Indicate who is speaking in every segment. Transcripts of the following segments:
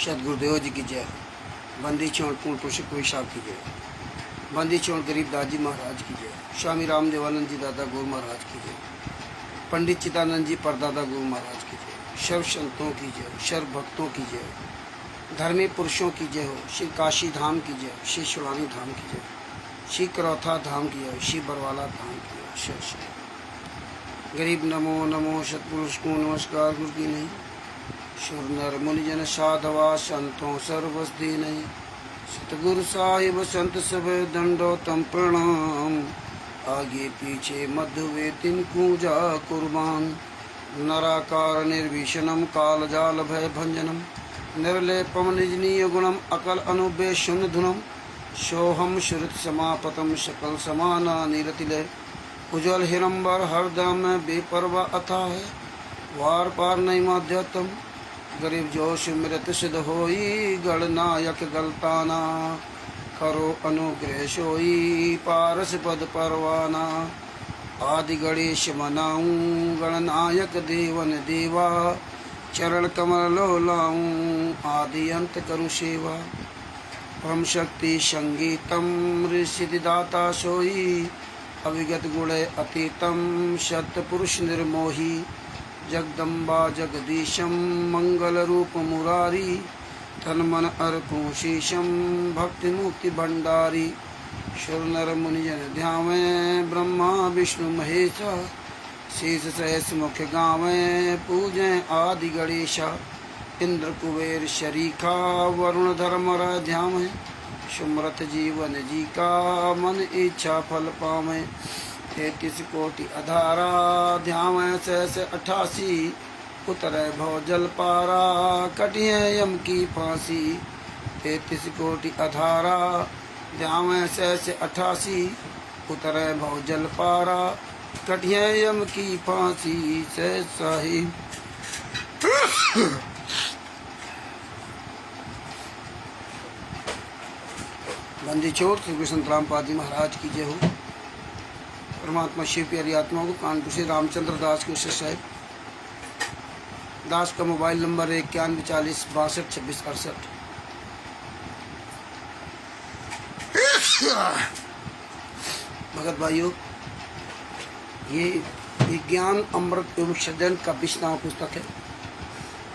Speaker 1: सदगुरुदेव जी की जय। बंदी छोड़ पूर्ण पुरुष कोई साहब की जय। बंदी छोड़ गरीब दाजी महाराज की जय। स्वामी रामदेवानंद जी दादा गुरु महाराज की जय। पंडित चिदानंद जी परदादा गुरु महाराज की जय। सर्व संतों की जय, सर्व भक्तों की जय, धर्मी पुरुषों की जय हो। श्री काशी धाम की जय, श्री शिवानी धाम की जय, श्री करौथा धाम की जय, श्री बरवाला धाम की जय। श्री गरीब नमो नमो सतपुरुष को नमस्कार गुरु की नहीं। सुर नर मुनिजन साधवा संतों सर्वस्ति नहीं। सतगुरु साहिब संत सब दंडोतम प्रणाम। आगे पीछे मध्य वे तिनको जा कुर्बान। नराकार निर्भीषणम काल जाल भय भंजनम। निर्लेपम निजनीय गुणम अकल अनुबे शून्य धुनम। सोहम श्रुत समापतम सकल समाना निरतिलय। उज्ज्वल हिरंबर हरदम बेपरवा अथा है। वार पार नहीं माध्यतम। गरीब जोश मृत सिद्ध होई। गणनायक गलताना करो अनुग्रह सोई। पारस पद परवाना आदि गणेश मनाऊं। गणनायक देवन देवा चरण कमल लो लाऊं। आदि अंत करु सेवा परम शक्ति संगीतम। ऋषिदाता सोई अविगत गुण अतीतम। सत्य पुरुष निर्मोही जगदम्बा जगदीशम। मंगल रूप मुरारी तन मन अर्पू शीशम। भक्ति मुक्ति भंडारी सुर नर मुनिजन ध्यावे। ब्रह्मा विष्णु महेश शीस सहस मुख गावे। पूजे आदि गणेशा इंद्र कुबेर शरीखा। वरुण धर्म ध्यावे सुमरथ जीवन जी का। मन इच्छा फल पावे 33 कोटि अधारा। ध्यावे सहस 88 उतरे भव जल पारा। कटिए यम की फांसी 33 कोटि अधारा। ध्यावे सहस 88 उतरे भव जल पारा। कटिए यम की फांसी सहस साहिब। बंदी छोड़ श्री कृष्ण रामपाल जी महाराज की जय हो। परमात्मा शिव प्यारी आत्माओं को कानपुर से रामचंद्र दास के शिष्य साहिब दास का मोबाइल नंबर 9140 62 26 68। भगत भाइयों, ये विज्ञान अमृत एवं षड्यंत्र का 20वां पुस्तक है।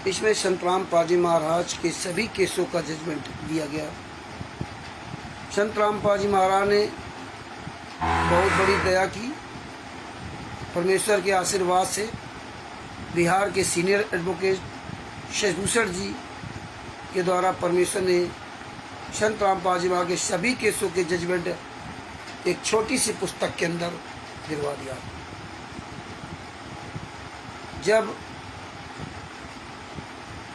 Speaker 1: इसमें संत रामपाल जी महाराज के सभी केसों का जजमेंट दिया गया। संत रामपाल जी महाराज ने बहुत बड़ी दया की। परमेश्वर के आशीर्वाद से बिहार के सीनियर एडवोकेट शशभूषण जी के द्वारा परमेश्वर ने संत रामपाल जी महाराज के सभी केसों के जजमेंट एक छोटी सी पुस्तक के अंदर दिलवा दिया। जब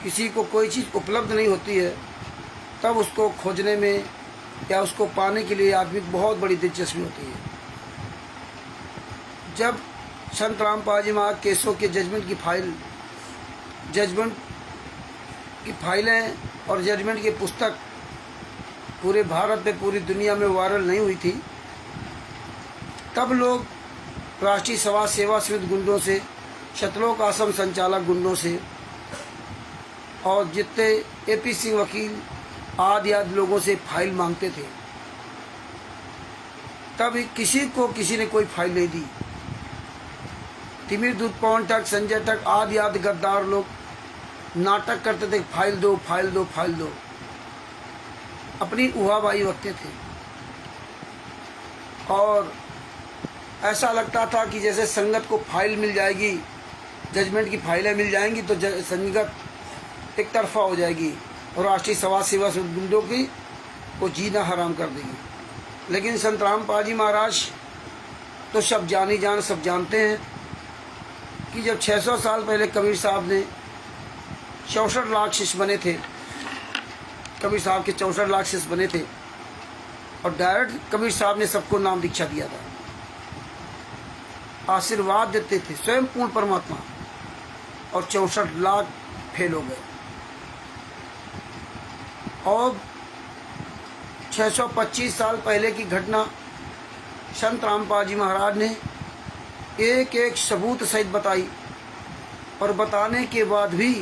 Speaker 1: किसी को कोई चीज़ उपलब्ध नहीं होती है तब उसको खोजने में या उसको पाने के लिए आदमी को बहुत बड़ी दिलचस्पी होती है। जब संत रामपाल जी महाराज केसों के जजमेंट की फाइलें और जजमेंट की पुस्तक पूरे भारत में पूरी दुनिया में वायरल नहीं हुई थी, तब लोग राष्ट्रीय समाज सेवा समिति गुंडों से, शतलोक आश्रम संचालक गुंडों से और जितने एपी सिंह वकील आदि लोगों से फाइल मांगते थे। तब किसी ने कोई फाइल नहीं दी। तिमिर दूध पवन तक, संजय तक आदि गद्दार लोग नाटक करते थे, फाइल दो फाइल दो फाइल दो। अपनी उहाबाई रखते थे और ऐसा लगता था कि जैसे संगत को फाइल मिल जाएगी, जजमेंट की फाइलें मिल जाएंगी तो संगत एक तरफा हो जाएगी और राष्ट्रीय समाज सेवा गुंडों की को जीना हराम कर देगी। लेकिन संत रामपाल जी महाराज तो सब सब जानते हैं कि जब 600 साल पहले कबीर साहब ने 64 लाख शिष्य बने थे, कबीर साहब के 64 लाख शिष्य बने थे और डायरेक्ट कबीर साहब ने सबको नाम दीक्षा दिया था, आशीर्वाद देते थे स्वयं पूर्ण परमात्मा, और 64 लाख फेल हो गए। और 625 साल पहले की घटना संत रामपाल जी महाराज ने एक एक सबूत सहित बताई और बताने के बाद भी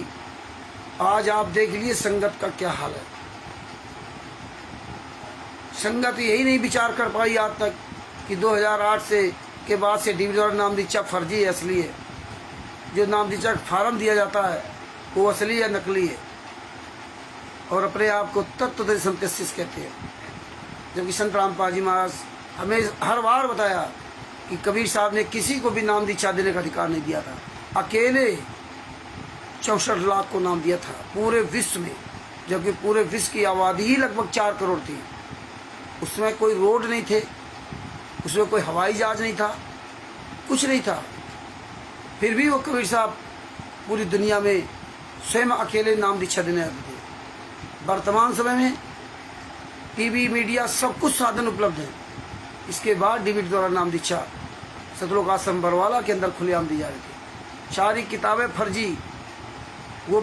Speaker 1: आज आप देख लिए संगत का क्या हाल है। संगत यही नहीं विचार कर पाई आज तक कि 2008 से के बाद से डीवी द्वारा नाम दीक्षा फर्जी है असली है, जो नाम दीक्षा फार्म दिया जाता है वो असली है नकली है, और अपने आप को तत्व दर्शन कशिश कहते हैं। जबकि संत रामपाल जी महाराज हमें हर बार बताया कि कबीर साहब ने किसी को भी नाम दीक्षा देने का अधिकार नहीं दिया था, अकेले 64 लाख को नाम दिया था पूरे विश्व में, जबकि पूरे विश्व की आबादी ही लगभग 4 करोड़ थी। उसमें कोई रोड नहीं थे, उसमें कोई हवाई जहाज नहीं था, कुछ नहीं था, फिर भी वो कबीर साहब पूरी दुनिया में स्वयं अकेले नाम दीक्षा देने आते थे। वर्तमान समय में टीवी मीडिया सब कुछ साधन उपलब्ध हैं, इसके बाद डीवी द्वारा नाम दीक्षा सतलोक आश्रम बरवाला के अंदर खुलेआम दी जा रही थी। सारी किताबें फर्जी वो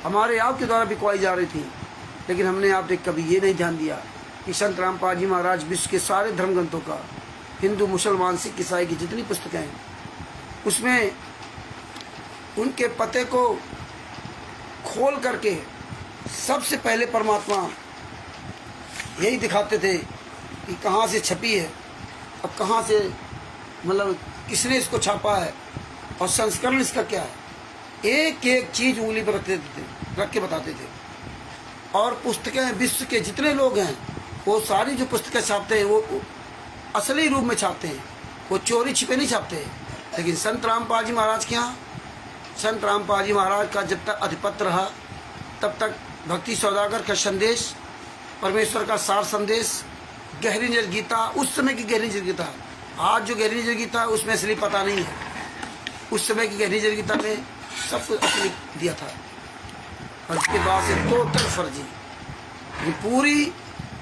Speaker 1: हमारे आप के द्वारा बिकवाई जा रही थी, लेकिन हमने आप देख कभी ये नहीं ध्यान दिया कि संत रामपाल जी महाराज विश्व के सारे धर्म ग्रंथों का, हिंदू मुसलमान सिख ईसाई की जितनी पुस्तकें हैं उसमें उनके पते को खोल करके सबसे पहले परमात्मा यही दिखाते थे कि कहाँ से छपी है और कहाँ से मतलब किसने इसको छापा है और संस्करण इसका क्या है। एक एक चीज़ उंगली पर रख के बताते थे। और पुस्तकें विश्व के जितने लोग हैं वो सारी जो पुस्तकें छापते हैं वो असली रूप में छापते हैं, वो चोरी छिपे नहीं छापते हैं। लेकिन संत रामपाल जी महाराज के यहाँ, संत रामपाल जी महाराज का जब तक अधिपत्य रहा तब तक भक्ति सौदागर का संदेश, परमेश्वर का सार संदेश, गहरी निज गीता, उस समय की गहरी निज गीता, आज जो गहरी निज गीता है उसमें असली पता नहीं है। उस समय की गहरी निज गीता में सब कुछ असली दिया था, और उसके बाद से टोटल फर्जी। ये पूरी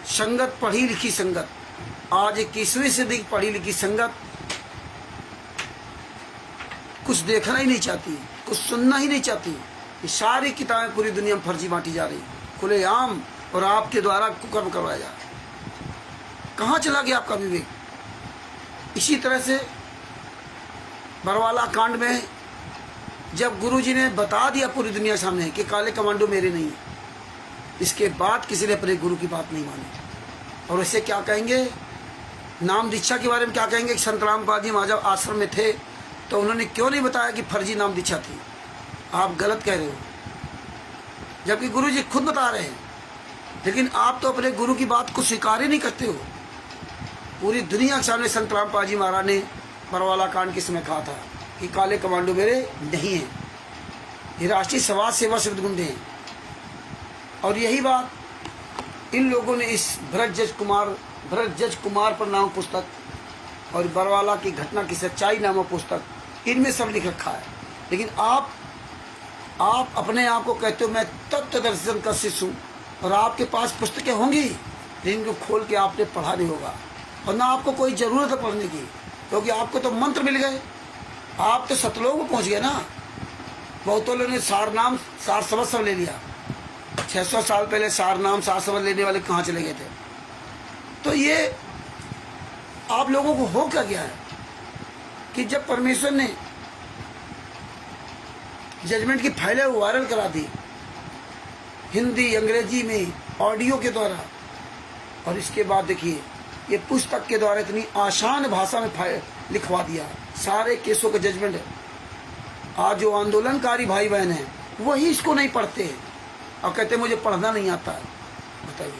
Speaker 1: संगत, पढ़ी लिखी संगत, आज 21वीं सदी की पढ़ी लिखी संगत कुछ देखना ही नहीं चाहती, कुछ सुनना ही नहीं चाहती। ये सारी किताबें पूरी दुनिया में फर्जी बांटी जा रही, खुलेआम, और आपके द्वारा कुकर्म करवाया जा रहा। कहाँ चला गया आपका विवेक? इसी तरह से बरवाला कांड में जब गुरुजी ने बता दिया पूरी दुनिया सामने कि काले कमांडो मेरे नहीं है, इसके बाद किसी ने अपने गुरु की बात नहीं मानी। और इससे क्या कहेंगे, नाम दीक्षा के बारे में क्या कहेंगे कि संत रामपाल जी महाराज आश्रम में थे तो उन्होंने क्यों नहीं बताया कि फर्जी नाम दीक्षा थी। आप गलत कह रहे हो, जबकि गुरुजी खुद बता रहे हैं, लेकिन आप तो अपने गुरु की बात को स्वीकार ही नहीं करते हो। पूरी दुनिया के सामने संत रामपाल जी महाराज ने बरवाला कांड के समय कहा था कि काले कमांडो मेरे नहीं हैं, ये राष्ट्रीय समाज सेवा से गुंडे हैं। और यही बात इन लोगों ने इस भरत जज कुमार पर नामक पुस्तक और बरवाला की घटना की सच्चाई नामक पुस्तक, इनमें सब लिख रखा है। लेकिन आप अपने आप को कहते हो मैं तत्व दर्शन का शिष्य हूँ, और आपके पास पुस्तकें होंगी जिनको खोल के आपने पढ़ा नहीं होगा, और ना आपको कोई ज़रूरत है पढ़ने की, क्योंकि आपको तो मंत्र मिल गए, आप तो सतलोक में पहुँच गए ना। बहुतों लोगों ने सार शब्द सब ले लिया। 600 साल पहले सार शब्द लेने वाले कहाँ चले गए थे? तो ये आप लोगों को हो क्या गया है कि जब परमेश्वर ने जजमेंट की फाइलें वायरल करा दी हिंदी अंग्रेजी में ऑडियो के द्वारा, और इसके बाद देखिए ये पुस्तक के द्वारा इतनी आसान भाषा में लिखवा दिया सारे केसों का जजमेंट है। आज जो आंदोलनकारी भाई बहन हैं वही इसको नहीं पढ़ते हैं और कहते मुझे पढ़ना नहीं आता है। बताइए,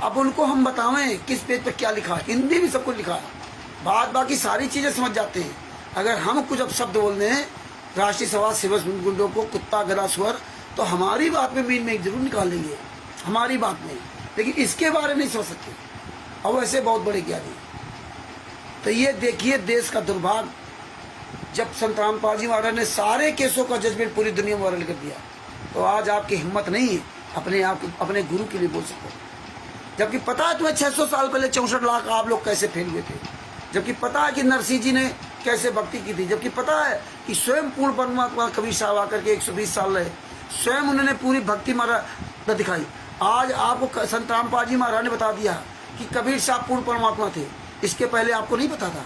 Speaker 1: अब उनको हम बतावें किस पेज पर क्या लिखा है? हिंदी भी सब कुछ लिखा है, बाकी सारी चीज़ें समझ जाते हैं। अगर हम कुछ अब शब्द बोल दें राष्ट्रीय समाज सेवा गुंडों को कुत्ता गधा सुअर, तो हमारी बात में मीन में जरूर निकाल लेंगे, हमारी बात में, लेकिन इसके बारे में नहीं सोच सकते। और वैसे बहुत बड़े ज्ञानी। तो ये देखिए देश का दुर्भाग्य, जब संत रामपाल जी महाराज ने सारे केसों का जजमेंट पूरी दुनिया में वायरल कर दिया, तो आज आपकी हिम्मत नहीं है अपने आप अपने गुरु के लिए बोल सको। जबकि पता है तुम्हें 600 साल पहले 64 लाख आप लोग कैसे फेल हुए थे, जबकि पता है कि नरसिंह जी ने कैसे भक्ति की थी, जबकि पता है कि स्वयं पूर्ण परमात्मा कबीर साहब आकर के 120 साल रहे, स्वयं उन्होंने पूरी भक्ति महाराज दिखाई। आज आपको संत रामपाल जी महाराज ने बता दिया कि कबीर साहब पूर्ण परमात्मा थे। इसके पहले आपको नहीं पता था।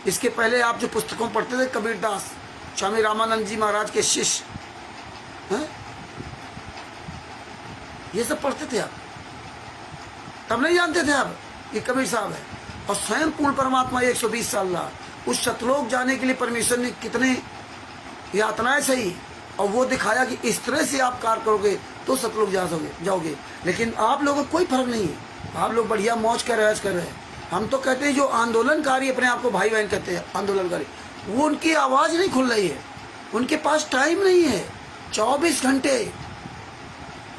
Speaker 1: इसके पहले आप जो पुस्तकों पढ़ते थे, कबीरदास, स्वामी रामानंद जी महाराज के शिष्य हैं, ये सब पढ़ते थे आप, तब नहीं जानते थे आप ये कबीर साहब है। और स्वयं पूर्ण परमात्मा 120 साल रहा, उस सतलोक जाने के लिए परमेश्वर ने कितने यातनाएं सही, और वो दिखाया कि इस तरह से आप कार्य करोगे तो सतलोक जाओगे। लेकिन आप लोगों को कोई फर्क नहीं है, आप लोग बढ़िया मौज कर रहे हैं। हम तो कहते हैं जो आंदोलनकारी अपने आप को भाई बहन कहते हैं आंदोलनकारी, वो उनकी आवाज़ नहीं खुल रही है, उनके पास टाइम नहीं है, 24 घंटे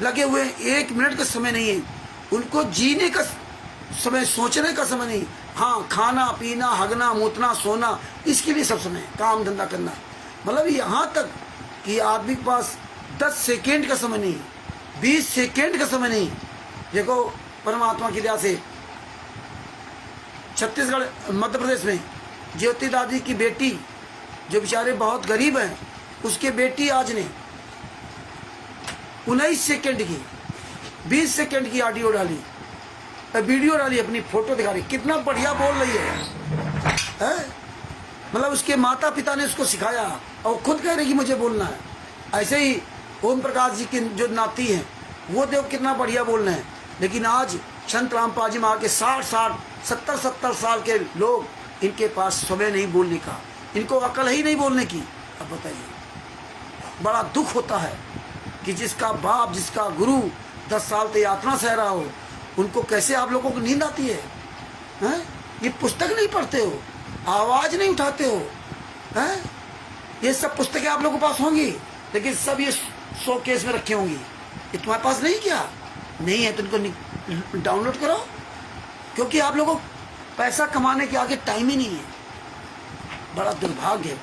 Speaker 1: लगे हुए, 1 मिनट का समय नहीं है उनको, जीने का समय, सोचने का समय नहीं। हाँ, खाना पीना, हगना मूतना सोना, इसके लिए सब समय, काम धंधा करना। मतलब यहाँ तक कि आदमी के पास 10 सेकेंड का समय नहीं, 20 सेकेंड का समय नहीं। देखो परमात्मा की दया से छत्तीसगढ़ मध्य प्रदेश में ज्योति दादी की बेटी, जो बेचारे बहुत गरीब हैं, उसके बेटी आज ने 19 सेकेंड की, 20 सेकेंड की ऑडियो डाली, वीडियो डाली, अपनी फोटो दिखा रही, कितना बढ़िया बोल रही है? मतलब उसके माता पिता ने उसको सिखाया और खुद कह रही कि मुझे बोलना है। ऐसे ही ओम प्रकाश जी की जो नाती हैं, वो देखो कितना बढ़िया बोल रहे हैं। लेकिन आज संत रामपाल जी माँ के 60-60, 70-70 साल के लोग, इनके पास समय नहीं बोलने का, इनको अकल ही नहीं बोलने की। अब बताइए, बड़ा दुख होता है कि जिसका बाप, जिसका गुरु 10 साल से यातना सह रहा हो, उनको कैसे आप लोगों को नींद आती है? हैं? ये पुस्तक नहीं पढ़ते हो, आवाज़ नहीं उठाते हो, हैं? ये सब पुस्तकें आप लोगों के पास होंगी, लेकिन सब ये शोकेस में रखी होंगी। ये तुम्हारे पास नहीं, क्या नहीं है तो इनको डाउनलोड करो, क्योंकि आप लोगों को पैसा कमाने के आगे टाइम ही नहीं है। बड़ा दुर्भाग्य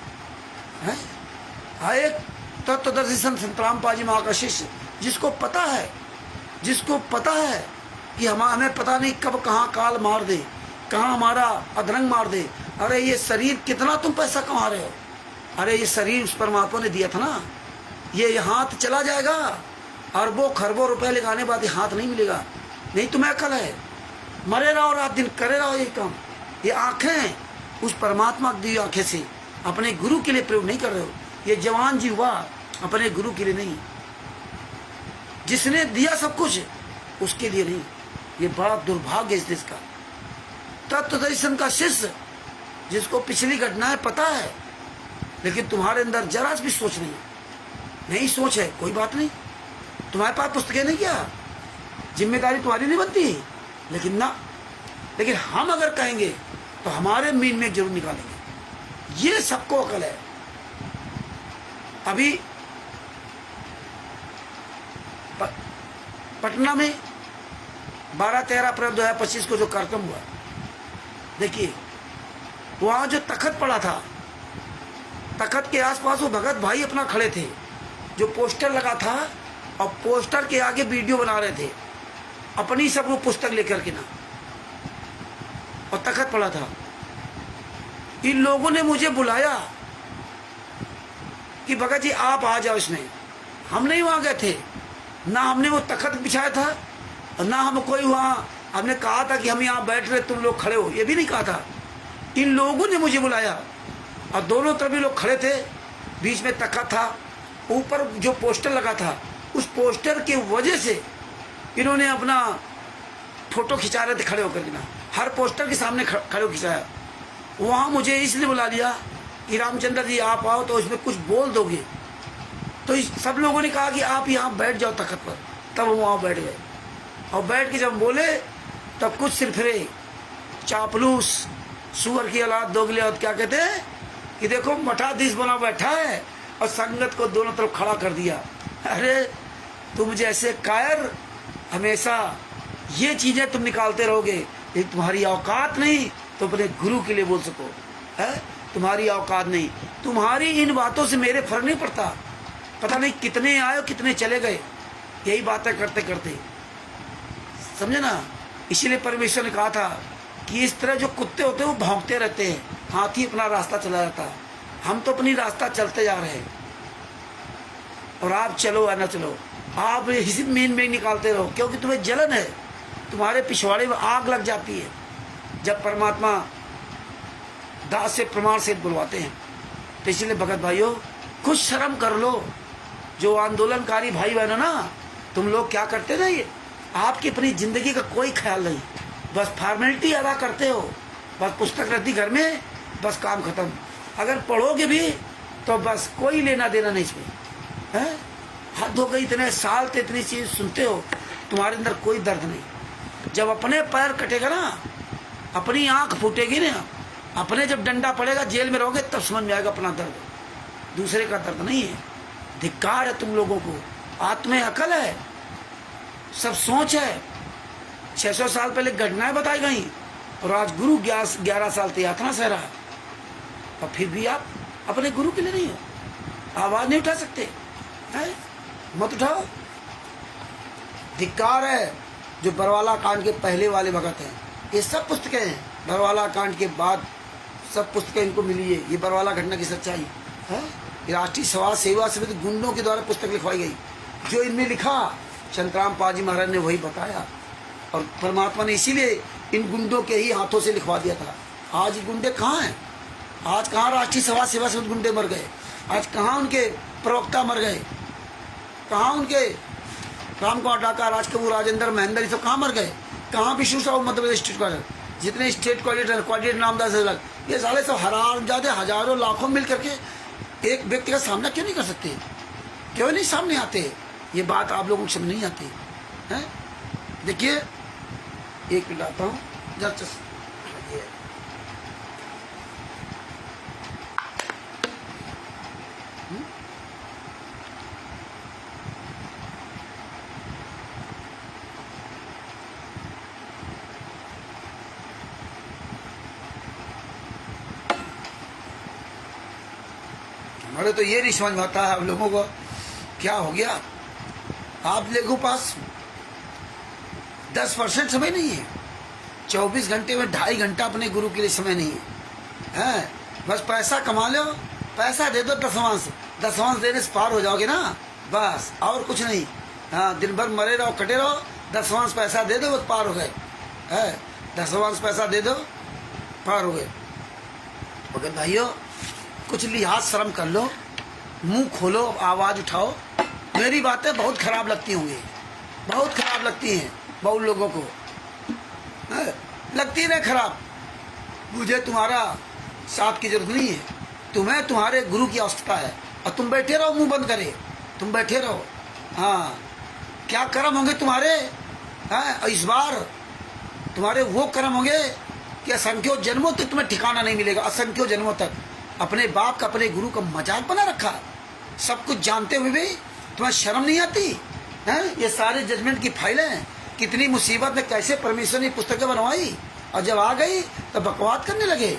Speaker 1: है। एक तत्वदर्शी संत रामपाल जी माँ का शिष्य, जिसको पता है कि हमें पता नहीं कब कहाँ काल मार दे, कहाँ हमारा अधरंग मार दे। अरे ये शरीर कितना तुम पैसा कमा रहे हो? अरे ये शरीर उस परमात्मा ने दिया था ना, ये हाथ चला जाएगा, अरबों खरबों रुपए लगाने बाद ये हाथ नहीं मिलेगा। नहीं तुम्हें अकल है, मरे रहो रात दिन करे रहो ये काम। ये आंखें उस परमात्मा की दी आंखें से अपने गुरु के लिए प्रयोग नहीं कर रहे हो। ये जवान जी हुआ अपने गुरु के लिए नहीं, जिसने दिया सब कुछ उसके लिए नहीं। ये बड़ा दुर्भाग्य इस देश का। तत्व दर्शन का शिष्य, जिसको पिछली घटनाएं पता है, लेकिन तुम्हारे अंदर जरा भी सोच नहीं सोच है, कोई बात नहीं, तुम्हारे पास पुस्तकें नहीं, क्या जिम्मेदारी तुम्हारी नहीं बनती? लेकिन हम अगर कहेंगे तो हमारे मीन में जरूर निकालेंगे। ये सबको अकल है। अभी पटना में 12-13 अप्रैल 2025 को जो कार्यक्रम हुआ, देखिए वहाँ जो तखत पड़ा था, तखत के आसपास वो भगत भाई अपना खड़े थे, जो पोस्टर लगा था, और पोस्टर के आगे वीडियो बना रहे थे अपनी सब वो पुस्तक लेकर के ना, और तखत पड़ा था। इन लोगों ने मुझे बुलाया कि भगत जी आप आ जाओ इसमें। हम नहीं वहाँ गए थे, ना हमने वो तखत बिछाया था, और ना हम कोई वहाँ हमने कहा था कि हम यहाँ बैठ रहे तुम लोग खड़े हो, ये भी नहीं कहा था। इन लोगों ने मुझे बुलाया, और दोनों तरफ भी लोग खड़े थे, बीच में तखत था, ऊपर जो पोस्टर लगा था, उस पोस्टर की वजह से इन्होंने अपना फोटो खिंचा रहे थे खड़े होकर के ना, हर पोस्टर के सामने खड़े हो खिंचाया। वहाँ मुझे इसलिए बुला लिया कि रामचंद्र जी आप आओ तो इसमें कुछ बोल दोगे। तो सब लोगों ने कहा कि आप यहाँ बैठ जाओ तखत पर, तब हम वहाँ बैठ गए। और बैठ के जब बोले तब कुछ सिरफिरे चापलूस सुअर की औलाद दोगले और क्या कहते हैं कि देखो मठाधीश बना बैठा है और संगत को दोनों तरफ खड़ा कर दिया। अरे तुम जैसे कायर हमेशा ये चीज़ें तुम निकालते रहोगे, लेकिन तुम्हारी औकात नहीं तो अपने गुरु के लिए बोल सको, है तुम्हारी औकात नहीं। तुम्हारी इन बातों से मेरे फर्क नहीं पड़ता, पता नहीं कितने आए कितने चले गए, यही बातें करते करते, समझे ना। इसीलिए परमेश्वर ने कहा था कि इस तरह जो कुत्ते होते हैं वो भौंकते रहते हैं, हाथी अपना रास्ता चला जाता है। हम तो अपनी रास्ता चलते जा रहे हैं, और आप चलो या ना चलो, आप इसी मेन में निकालते रहो, क्योंकि तुम्हें जलन है, तुम्हारे पिछवाड़े में आग लग जाती है जब परमात्मा दास से प्रमाण से बुलवाते हैं। तो इसलिए भगत भाइयों कुछ शर्म कर लो, जो आंदोलनकारी भाई बहन है ना, तुम लोग क्या करते ना, ये आपकी अपनी जिंदगी का कोई ख्याल नहीं, बस फॉर्मेलिटी अदा करते हो, बस पुस्तक रहती घर में, बस काम खत्म। अगर पढ़ोगे भी तो बस कोई लेना देना नहीं इसमें है। हद हो गई, इतने साल से इतनी चीज सुनते हो, तुम्हारे अंदर कोई दर्द नहीं। जब अपने पैर कटेगा ना, अपनी आंख फूटेगी ना, अपने जब डंडा पड़ेगा, जेल में रहोगे, तब समझ में आएगा अपना दर्द, दूसरे का दर्द नहीं है। धिक्कार है तुम लोगों को, आत्म अकल है, सब सोच है। 600 साल पहले घटनाएं बताई गई और आज गुरु 11 साल से यातना सह रहा है, और फिर भी आप अपने गुरु के लिए नहीं हो, आवाज नहीं उठा सकते है? मत उठाओ। धिक्कार है जो बरवाला कांड के पहले वाले भगत हैं। ये सब पुस्तकें हैं, बरवाला कांड के बाद सब पुस्तकें इनको मिली है। ये बरवाला घटना की सच्चाई है। ये राष्ट्रीय समाज सेवा समिति गुंडों के द्वारा पुस्तक लिखवाई गई। जो इनमें लिखा संतराम पाजी महाराज ने वही बताया, और परमात्मा ने इसीलिए इन गुंडों के ही हाथों से लिखवा दिया था। आज ये गुंडे कहाँ हैं? आज कहाँ राष्ट्रीय समाज सेवा समिति गुंडे मर गए? आज कहाँ उनके प्रवक्ता मर गए? कहाँ उनके राम कुमार डाका, राज कपूर, राजेंद्र महेंद्र, ये सब कहाँ मर गए? कहाँ विष्णु साहू मध्य प्रदेश स्टेट कोऑर्डिनेटर, जितने स्टेट कोऑर्डिनेटर नामदार से अलग, ये साले सब हरामजादे हजारों लाखों मिल करके एक व्यक्ति का सामना क्यों नहीं कर सकते? क्यों नहीं सामने आते? ये बात आप लोगों को समझ नहीं आती है। देखिए, एक मिनट आता हूँ, हमारे तो ये नहीं समझ में आता है आप लोगों को क्या हो गया। आप लोगों के पास 10% समय नहीं है, 24 घंटे में 2.5 घंटा अपने गुरु के लिए समय नहीं है। बस पैसा कमा लो, पैसा दे दो, दसवांश देने से पार हो जाओगे ना, बस और कुछ नहीं। हाँ, दिन भर मरे रहो, कटे रहो, दसवांश पैसा दे दो, बस पार हो गए है। दसवांश पैसा दे दो, पार हो गए। मगर भाइयों, कुछ लिहाज शर्म कर लो, मुंह खोलो, आवाज उठाओ। मेरी बातें बहुत खराब लगती होंगी, बहुत खराब लगती हैं बहुत लोगों को, लगती नहीं खराब। मुझे तुम्हारा साथ की जरूरत नहीं है, तुम्हें तुम्हारे गुरु की आवश्यकता है। और तुम बैठे रहो, मुंह बंद करे, तुम बैठे रहो। हाँ, क्या कर्म होंगे तुम्हारे? हाँ, इस बार तुम्हारे वो कर्म होंगे कि असंख्यों जन्मों तक तुम्हें ठिकाना नहीं मिलेगा। असंख्यों जन्मों तक अपने बाप का, अपने गुरु का मजाक बना रखा, सब कुछ जानते हुए भी तुम्हें शर्म नहीं आती है? ये सारे जजमेंट की फाइलें हैं, कितनी मुसीबत में कैसे परमेश्वर ने पुस्तकें बनवाई, और जब आ गई तो बकवाद करने लगे।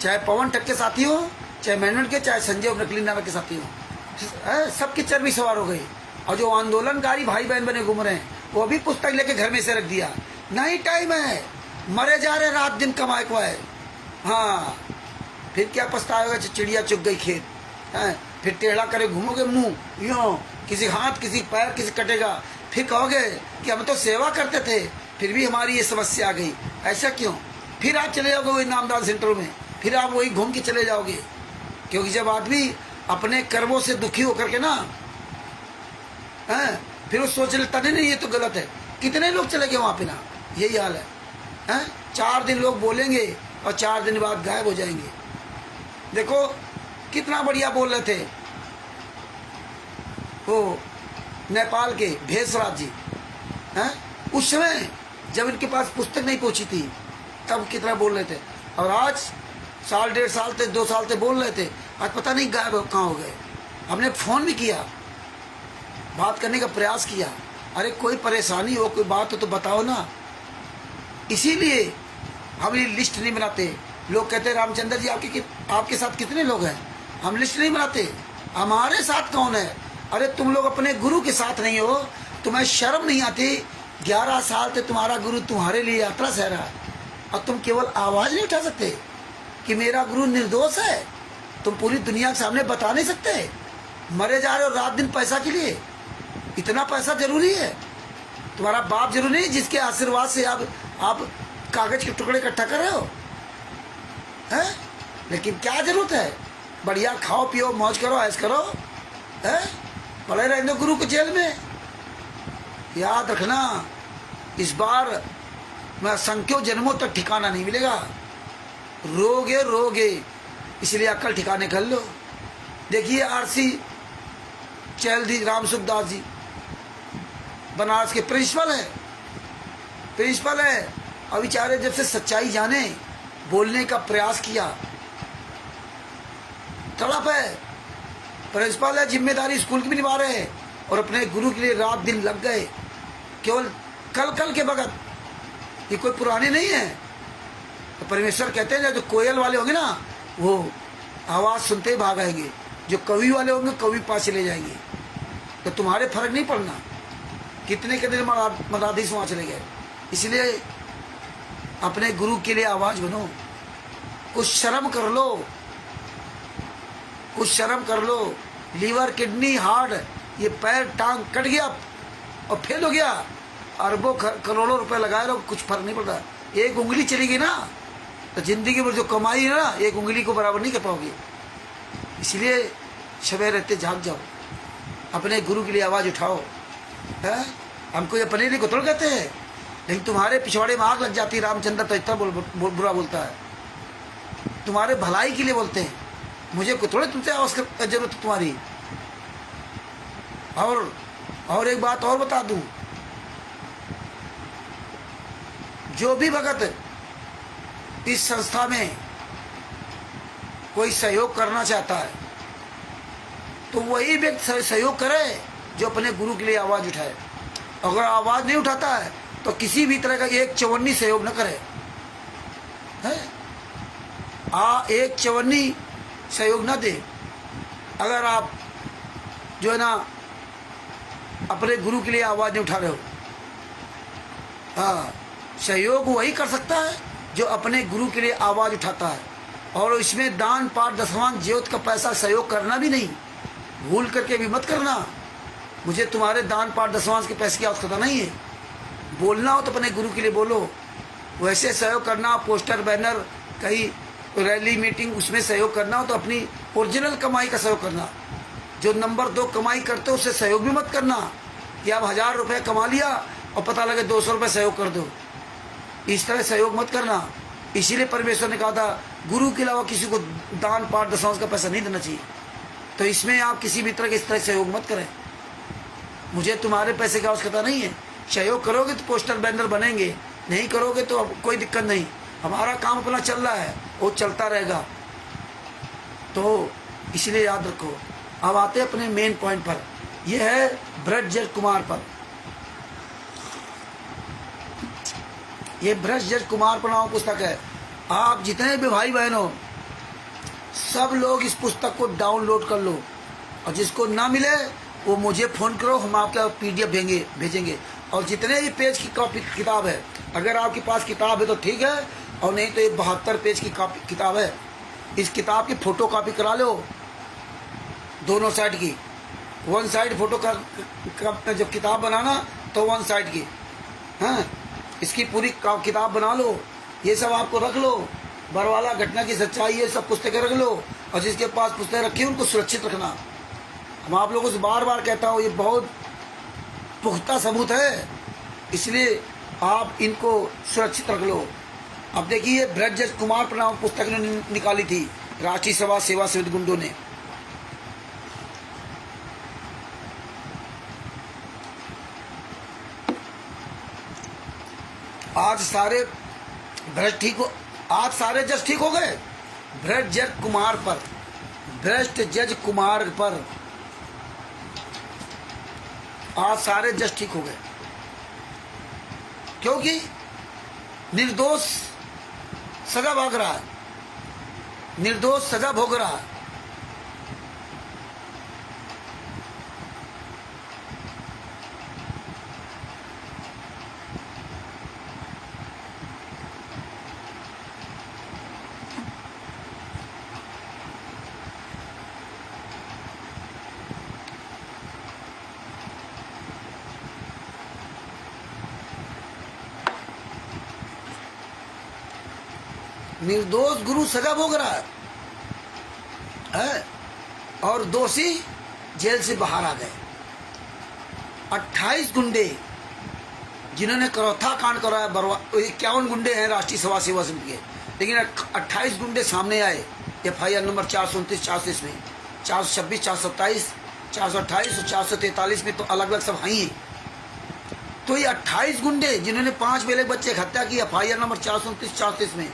Speaker 1: चाहे पवन टक के साथी हो, चाहे मैनन के, चाहे संजय नकली नामक के साथी हो, सबकी चर्बी सवार हो गई। और जो आंदोलनकारी भाई बहन बने घूम रहे हैं, वो भी पुस्तक लेके घर में से रख दिया। नहीं, टाइम है, मरे जा रहे, रात दिन कमाए को है। हाँ, फिर क्या पछताएगा? चिड़िया चुग गई खेत है। फिर टेढ़ा करे घूमोगे मुंह, यूं किसी हाथ, किसी पैर, किसी कटेगा। फिर कहोगे कि हम तो सेवा करते थे, फिर भी हमारी ये समस्या आ गई, ऐसा क्यों? फिर आप चले जाओगे वही नामदार सेंटर में, फिर आप वही घूम के चले जाओगे। क्योंकि जब आदमी अपने कर्मों से दुखी होकर के ना है, फिर वो सोच लेता नहीं ये तो गलत है। कितने लोग चले गए वहां पे ना, यही हाल है। 4 दिन लोग बोलेंगे और 4 दिन बाद गायब हो जाएंगे। देखो कितना बढ़िया बोल रहे थे वो नेपाल के भेषराज जी हैं, उस समय जब इनके पास पुस्तक नहीं पहुंची थी, तब कितना बोल रहे थे। और आज साल, 1.5 साल से, 2 साल से बोल रहे थे, आज पता नहीं गायब कहाँ हो गए। हमने फोन भी किया, बात करने का प्रयास किया, अरे कोई परेशानी हो, कोई बात हो तो बताओ ना। इसीलिए हम ये लिस्ट नहीं बनाते। लोग कहते हैं रामचंद्र जी आपके साथ कितने लोग हैं? हम लिस्ट नहीं बनाते। हमारे साथ कौन है? अरे तुम लोग अपने गुरु के साथ नहीं हो, तुम्हें शर्म नहीं आती? 11 साल से तुम्हारा गुरु तुम्हारे लिए यात्रा सह रहा है, और तुम केवल आवाज नहीं उठा सकते कि मेरा गुरु निर्दोष है? तुम पूरी दुनिया के सामने बता नहीं सकते? मरे जा रहे हो रात दिन पैसा के लिए। इतना पैसा जरूरी है? तुम्हारा बाप जरूरी नहीं जिसके आशीर्वाद से आप कागज के टुकड़े इकट्ठा कर रहे हो है? लेकिन क्या जरूरत है? बढ़िया खाओ पियो, मौज करो, ऐश करो है? पड़े रहने दो गुरु को जेल में याद रखना, इस बार मैं असंख्यों जन्मों तक ठिकाना नहीं मिलेगा। रोगे रोगे, इसलिए अक्ल ठिकाने कर लो। देखिए आरसी चैलदी राम सुखदास जी बनारस के प्रिंसिपल है। अब बेचारे जब से सच्चाई जाने, बोलने का प्रयास किया, तड़प है, प्रिंसिपल है, जिम्मेदारी स्कूल की भी निभा रहे हैं और अपने गुरु के लिए रात दिन लग गए, केवल कल के बगत। ये कोई पुराने नहीं है। तो परमेश्वर कहते हैं जो कोयल वाले होंगे ना, वो आवाज़ सुनते ही भाग आएंगे, जो कवि वाले होंगे कवि पास चले जाएंगे। तो तुम्हारे फर्क नहीं पड़ना कितने मदाधीश वहाँ चले गए। इसलिए अपने गुरु के लिए आवाज़ बनो, कुछ शर्म कर लो, कुछ शर्म कर लो। लीवर, किडनी, हार्ट, ये पैर टांग कट गया और फेल हो गया, अरबों करोड़ों रुपए लगाए रहो, कुछ फर्क नहीं पड़ता। एक उंगली चली गई ना, तो जिंदगी में जो कमाई है ना, एक उंगली को बराबर नहीं कर पाओगे। इसलिए सवेरे रहते जाग जाओ, अपने गुरु के लिए आवाज़ उठाओ। है हमको ये पनीरी को तोड़ कहते हैं, लेकिन तुम्हारे पिछवाड़े में आग लग जाती है। रामचंद्र तो इतना बुरा बोलता है, तुम्हारे भलाई के लिए बोलते हैं। मुझे को थोड़े तुमसे आवश्यक जरूरत है तुम्हारी। और एक बात और बता दूं, जो भी भगत इस संस्था में कोई सहयोग करना चाहता है, तो वही व्यक्ति सहयोग करे जो अपने गुरु के लिए आवाज़ उठाए। अगर आवाज़ नहीं उठाता है तो किसी भी तरह का एक चवन्नी सहयोग न करे, है एक चवन्नी सहयोग न दे। अगर आप जो है ना अपने गुरु के लिए आवाज़ नहीं उठा रहे हो, हाँ, सहयोग वही कर सकता है जो अपने गुरु के लिए आवाज़ उठाता है। और इसमें दान पाठ दसवां ज्योत का पैसा सहयोग करना भी नहीं, भूल करके भी मत करना। मुझे तुम्हारे दान पाठ दसवां के पैसे की आवश्यकता नहीं है। बोलना हो तो अपने गुरु के लिए बोलो, वैसे सहयोग करना, पोस्टर बैनर, कहीं रैली मीटिंग, उसमें सहयोग करना हो तो अपनी ओरिजिनल कमाई का सहयोग करना। जो नंबर 2 कमाई करते हो उससे सहयोग भी मत करना कि आप 1000 रुपये कमा लिया और पता लगे 200 रुपये सहयोग कर दो। इस तरह सहयोग मत करना। इसीलिए परमेश्वर ने कहा था गुरु के अलावा किसी को दान पाठ दसवां का पैसा नहीं देना चाहिए। तो इसमें आप किसी भी तरह के इस तरह सहयोग मत करें। मुझे तुम्हारे पैसे की आवश्यकता नहीं है। सहयोग करोगे तो पोस्टर बैनर बनेंगे, नहीं करोगे तो अब कोई दिक्कत नहीं। हमारा काम अपना चल रहा है, वो चलता रहेगा। तो इसलिए याद रखो। अब आते अपने मेन पॉइंट पर। यह है ब्रजजट कुमार पर। यह ब्रजजट कुमार पर नाम पुस्तक है। आप जितने भी भाई बहन हो, सब लोग इस पुस्तक को डाउनलोड कर लो, और जिसको ना मिले वो मुझे फ़ोन करो, हम आपका PDF भेजेंगे। और जितने भी पेज की कॉपी किताब है, अगर आपके पास किताब है तो ठीक है, और नहीं तो ये 72 पेज की किताब है। इस किताब की फ़ोटो कॉपी करा लो, दोनों साइड की। 1 साइड फोटो का जब किताब बनाना तो 1 साइड की, हाँ, इसकी पूरी किताब बना लो। ये सब आपको रख लो, बरवाला घटना की सच्चाई, ये सब पुस्तकें रख लो। और जिसके पास पुस्तकें रखी उनको सुरक्षित रखना। हम आप लोगों से बार बार कहता हूँ, ये बहुत पुख्ता सबूत है, इसलिए आप इनको सुरक्षित रख लो। अब देखिए, ब्रजजट कुमार पर नाम पुस्तक ने निकाली थी राष्ट्रीय सभा सेवा समिति गुंडों ने। आज सारे भ्रष्ट ठीक हो, आज सारे जज ठीक हो गए। ब्रजजट कुमार पर, भ्रष्ट जज कुमार पर आज सारे जज ठीक हो गए, क्योंकि निर्दोष सजा भाग रहा है, निर्दोष सजा भोग रहा है। निर्दोष गुरु सजा भोग रहा है और दोषी जेल से बाहर आ गए। 28 गुंडे जिन्होंने करौथा कांड कराया, 51 गुंडे हैं राष्ट्रीय सभा सेवा समिति के, लेकिन 28 गुंडे सामने आए FIR नंबर 429, 430 में, 426, 427, 428 और 443 में तो अलग अलग सब हैं। तो ये 28 गुंडे जिन्होंने 5 बेले बच्चे की हत्या की FIR नंबर 429, 430 में,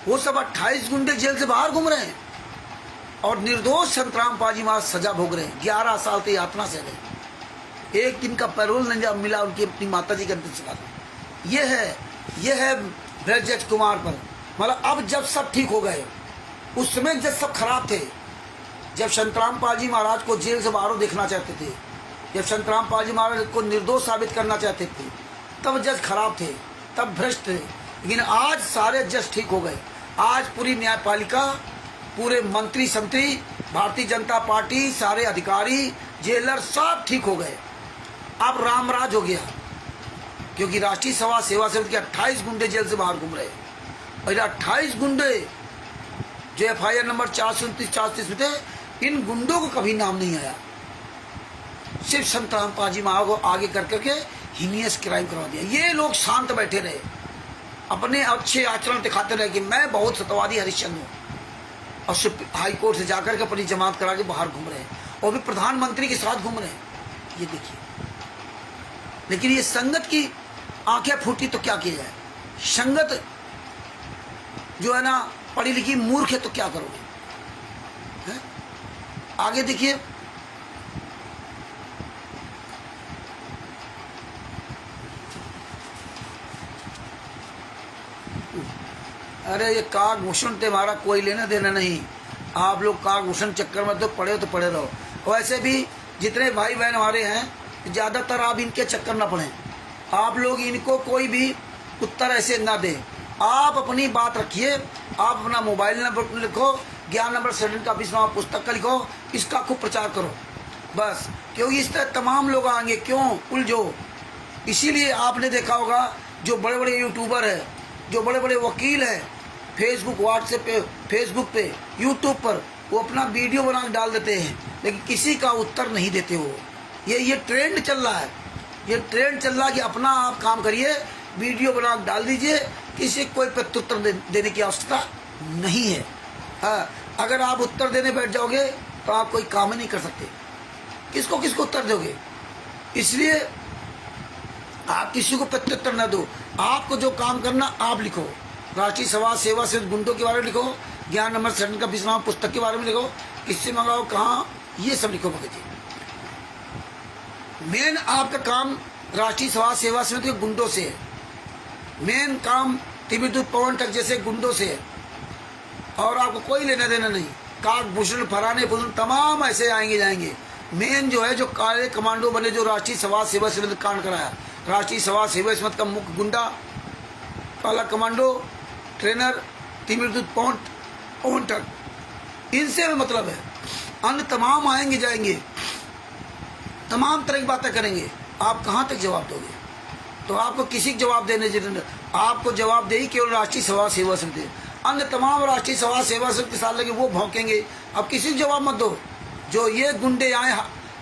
Speaker 1: वो सब 28 गुंडे जेल से बाहर घूम रहे हैं और निर्दोष संतराम पाजी मार सजा भोग रहे हैं। 11 साल की यातना से गए, एक दिन का पैरोल नहीं मिला उनकी अपनी माता जी के अंतिम संस्कार। ये है ब्रजेश कुमार पर। मतलब अब जब सब ठीक हो गए, उस समय जब सब खराब थे, जब संतराम पाजी महाराज को जेल से बाहर देखना चाहते थे, जब संतराम पाजी महाराज को निर्दोष साबित करना चाहते थे, तब जज खराब थे, तब भ्रष्ट थे। लेकिन आज सारे जज ठीक हो गए। आज पूरी न्यायपालिका, पूरे मंत्री संत्री, भारतीय जनता पार्टी, सारे अधिकारी, जेलर सब ठीक हो गए। अब रामराज हो गया, क्योंकि राष्ट्रीय सभा सेवा समिति के 28 गुंडे जेल से बाहर घूम रहे हैं। और 28 गुंडे जो FIR नंबर 429, 430 में थे, इन गुंडों को कभी नाम नहीं आया। सिर्फ संतराम पाजी महाराज को आगे कर करके हीनियस क्राइम करवा दिया। ये लोग शांत बैठे रहे, अपने अच्छे आचरण दिखाते रहे कि मैं बहुत सत्यवादी हरिश्चंद्र हूँ, और हाई कोर्ट से जाकर के अपनी जमानत करा के बाहर घूम रहे हैं, और भी प्रधानमंत्री के साथ घूम रहे हैं। ये देखिए, लेकिन ये संगत की आंखें फूटी तो क्या किया जाए। संगत जो है ना पढ़ी लिखी मूर्ख है, तो क्या करोगे, है? आगे देखिए, अरे ये काकभूषण तुम्हारा कोई लेना देना नहीं। आप लोग काकभूषण चक्कर में तो पड़े रहो। वैसे भी जितने भाई बहन हमारे हैं, ज़्यादातर आप इनके चक्कर ना पड़ें। आप लोग इनको कोई भी उत्तर ऐसे ना दें। आप अपनी बात रखिए, आप अपना मोबाइल नंबर लिखो, ज्ञान नंबर सेकंड का ऑफिस में पुस्तक का लिखो, इसका खूब प्रचार करो बस। क्योंकि इस तरह तमाम लोग आएंगे, क्यों उलझो। इसीलिए आपने देखा होगा जो बड़े बड़े यूट्यूबर है, जो बड़े बड़े वकील हैं, फेसबुक, व्हाट्सएप पे, फेसबुक पे, यूट्यूब पर वो अपना वीडियो बना के डाल देते हैं, लेकिन किसी का उत्तर नहीं देते वो। ये ट्रेंड चल रहा है, ये ट्रेंड चल रहा है कि अपना आप काम करिए, वीडियो बना के डाल दीजिए, किसी को कोई प्रत्युत्तर देने की आवश्यकता नहीं है। हाँ, अगर आप उत्तर देने बैठ जाओगे तो आप कोई काम ही नहीं कर सकते। किसको उत्तर दोगे? इसलिए आप किसी को प्रत्युत्तर न दो। आपको जो काम करना आप लिखो, राष्ट्रीय सभा सेवा से गुंडों के बारे में लिखो, ज्ञान नंबर सेकंड का विश्राम पुस्तक के बारे में लिखो, किससे मंगाओ, कहाँ, ये सब लिखो भगत जी। मेन आपका काम राष्ट्रीय सभा सेवा समिति के गुंडों से है। मेन काम तिमिरदूत पवन तक जैसे गुंडों से है, और आपको कोई लेना देना नहीं। काकभूषण, फराने फुजून तमाम ऐसे आएंगे जाएंगे। मेन जो है, जो काले कमांडो बने, जो राष्ट्रीय सभा सेवा समिति कांड कराया, राष्ट्रीय सभा सेवा समिति का मुख्य गुंडा, काला कमांडो, ट्रेनर तिमिरदूत पवन तक, इनसे मतलब है। अन्य तमाम आएंगे जाएंगे, तमाम तरह की बातें करेंगे। आप कहाँ तक जवाब दोगे? तो आपको किसी को जवाब देने जरूरत, आपको जवाब दे ही केवल राष्ट्रीय सभा सेवा समिति। अन्य तमाम राष्ट्रीय सभा सेवा समिति के साथ लगे वो भौंकेंगे। अब किसी को जवाब मत दो। जो ये गुंडे आए,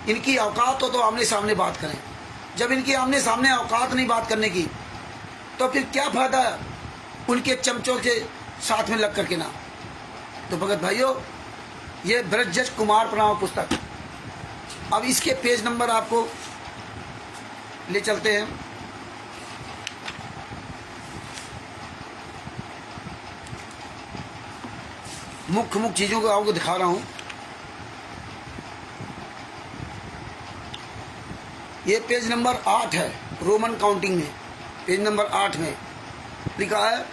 Speaker 1: इनकी औकात हो तो आमने सामने बात करें। जब इनकी आमने सामने औकात नहीं बात करने की, तो फिर क्या फायदा उनके चमचों के साथ में लग करके ना। तो भगत भाइयों, ये ब्रजेश कुमार प्रणाम पुस्तक, अब इसके पेज नंबर आपको ले चलते हैं। मुख्य चीजों को आपको दिखा रहा हूं। ये पेज नंबर 8 है, रोमन काउंटिंग में पेज नंबर 8 में लिखा है,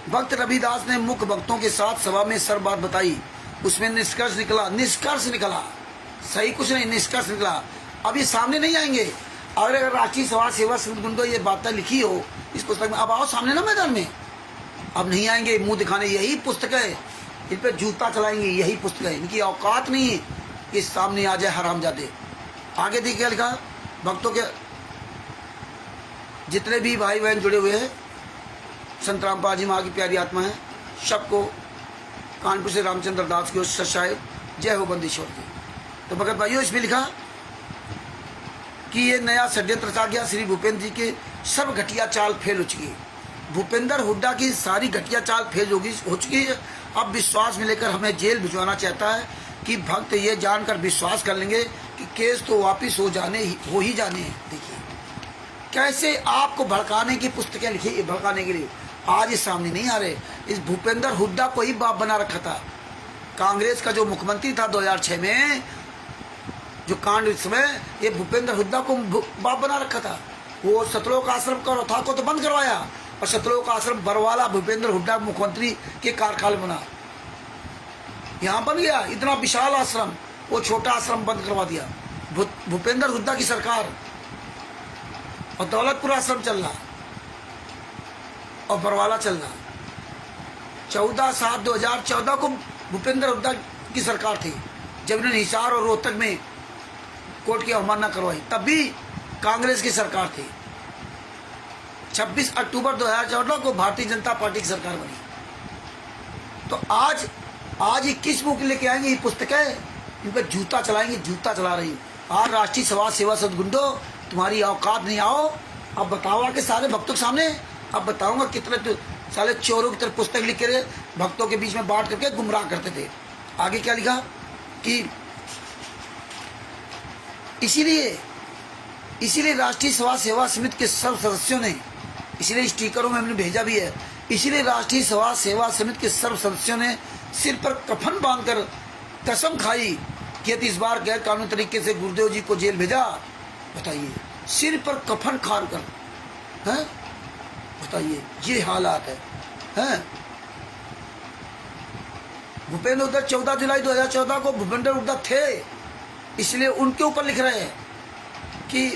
Speaker 1: भक्त रविदास ने मुख्य भक्तों के साथ सभा में सर बात बताई। उसमें निष्कर्ष निकला, सही कुछ नहीं, निष्कर्ष निकला। अब ये सामने नहीं आएंगे। अगर राष्ट्रीय सभा सेवा समिति गुंडो ये बातें लिखी हो इस पुस्तक में, अब आओ सामने ना मैदान में। अब नहीं आएंगे मुंह दिखाने, यही पुस्तक है, इन पे जूता चलाएंगे, यही पुस्तक है। इनकी औकात नहीं है कि सामने आ जाए हरामजादे। आगे देखिए क्या लिखा, भक्तों के जितने भी भाई बहन जुड़े हुए हैं, संतराम पाजी माँ की प्यारी आत्मा है, सबको कानपुर से रामचंद्र दास की ओर से शायद जय हो बंदीश्वर की। तो भगत भाइयों, इसमें लिखा कि ये नया षड्यंत्र रचा गया। श्री भूपेंद्र जी के सब घटिया चाल फेल हो चुकी है। भूपेंद्र हुड्डा की सारी घटिया चाल फेल हो चुकी है। अब विश्वास में लेकर हमें जेल भिजवाना चाहता है कि भक्त ये जानकर विश्वास कर लेंगे कि केस तो वापिस हो ही जाने हैं। देखिए कैसे आपको भड़काने की पुस्तकें लिखी, भड़काने के लिए आज ये सामने नहीं आ रहे। इस भूपेंद्र हुड्डा को ही बाप बना रखा था। कांग्रेस का जो मुख्यमंत्री था 2006 में, जो कांड इस समय, ये भूपेंद्र हुड्डा को बाप बना रखा था। वो सतलोक आश्रम का था को तो बंद करवाया, और सतलोक आश्रम बरवाला भूपेंद्र हुड्डा मुख्यमंत्री के कार्यकाल बना, यहाँ बन गया इतना विशाल आश्रम, वो छोटा आश्रम बंद करवा दिया भूपेंद्र हुड्डा की सरकार। और दौलतपुर आश्रम चल रहा और बरवाला चल रहा। 14/7/2014 को भूपेंद्र हुड्डा की सरकार थी, जब इन्होंने हिसार और रोहतक में कोर्ट की अवमानना करवाई, तब भी कांग्रेस की सरकार थी। 26 अक्टूबर 2014 को भारतीय जनता पार्टी की सरकार बनी। तो आज 21 मुख लेके आएंगे ये पुस्तकें, इन पर जूता चलाएंगे, जूता चला रही। आज राष्ट्रीय समाज सेवा सदगुंडो, तुम्हारी औकात नहीं, आओ अब बताओ आके सारे भक्तों के सामने। अब बताऊंगा कितने तो साले चोरों की तरह पुस्तक लिख के भक्तों के बीच में बांट करके गुमराह करते थे। आगे क्या लिखा कि इसीलिए राष्ट्रीय समाज सेवा समिति के सब सदस्यों ने, इसीलिए स्टिकरों में हमने भेजा भी है, इसीलिए राष्ट्रीय समाज सेवा समिति के सर्व सदस्यों ने सिर पर कफन बांधकर कसम खाई कि यदि इस बार गैर कानूनी तरीके से गुरुदेव जी को जेल भेजा। बताइए, सिर पर कफन खार कर, हैं? बताइए, ये हालात है। भूपेंद्र हुड्डा 14 जुलाई 2014 को भूपेंद्र हुड्डा थे, इसलिए उनके ऊपर लिख रहे हैं कि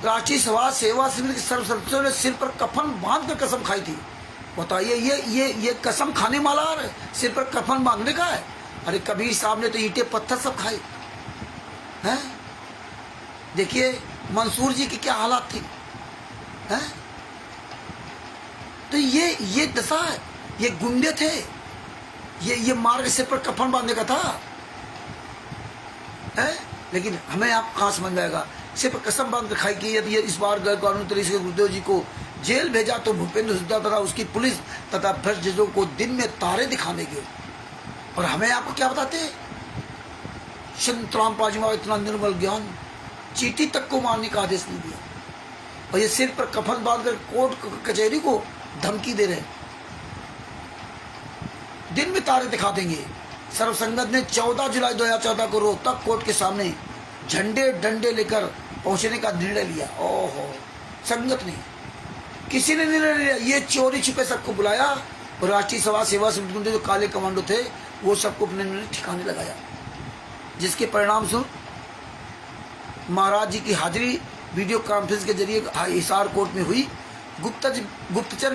Speaker 1: राष्ट्रीय समाज सेवा समिति के सर्व सदस्यों ने सिर पर कफन बांध कर कसम खाई थी। बताइए, ये कसम खाने वाला सिर पर कफन बांधने का है? अरे कबीर साहब ने तो ईंटें पत्थर सब खाए हैं। देखिए मंसूर जी की क्या हालात थी, हैं? तो ये दशा है, ये गुंडे थे, ये मार के सिर पर कफन बांधने का था, है? लेकिन हमें आप कहाँ समझ में आएगा। सिर पर कसम बांध कर खाई कि यदि इस बार गैर कानूनी तरीके से गुरुदेव जी को जेल भेजा तो भूपेंद्र हुड्डा तथा उसकी पुलिस तथा भ्रष्टों को दिन में तारे दिखा देंगे। और हमें आपको क्या बताते हैं, संत रामपाल जी महाराज इतना निर्मल ज्ञान, चींटी तक को मारने का आदेश नहीं दिया, और ये सिर पर कफन बांधकर कोर्ट कचहरी को धमकी दे रहे, दिन में तारे दिखा देंगे। सर्व संगत ने 14 जुलाई 2014 को रोहतक कोर्ट के सामने झंडे डंडे लेकर पहुंचने का निर्णय लिया। ओहो, संगत ने, किसी ने निर्णय लिया, ये चोरी छुपे सबको बुलाया, और राष्ट्रीय समाज सेवा समिति के जो काले कमांडो थे वो सबको अपने ठिकाने लगाया, जिसके परिणाम स्वरूप महाराज जी की हाजिरी वीडियो कॉन्फ्रेंस के जरिए हिसार कोर्ट में हुई। गुप्तचर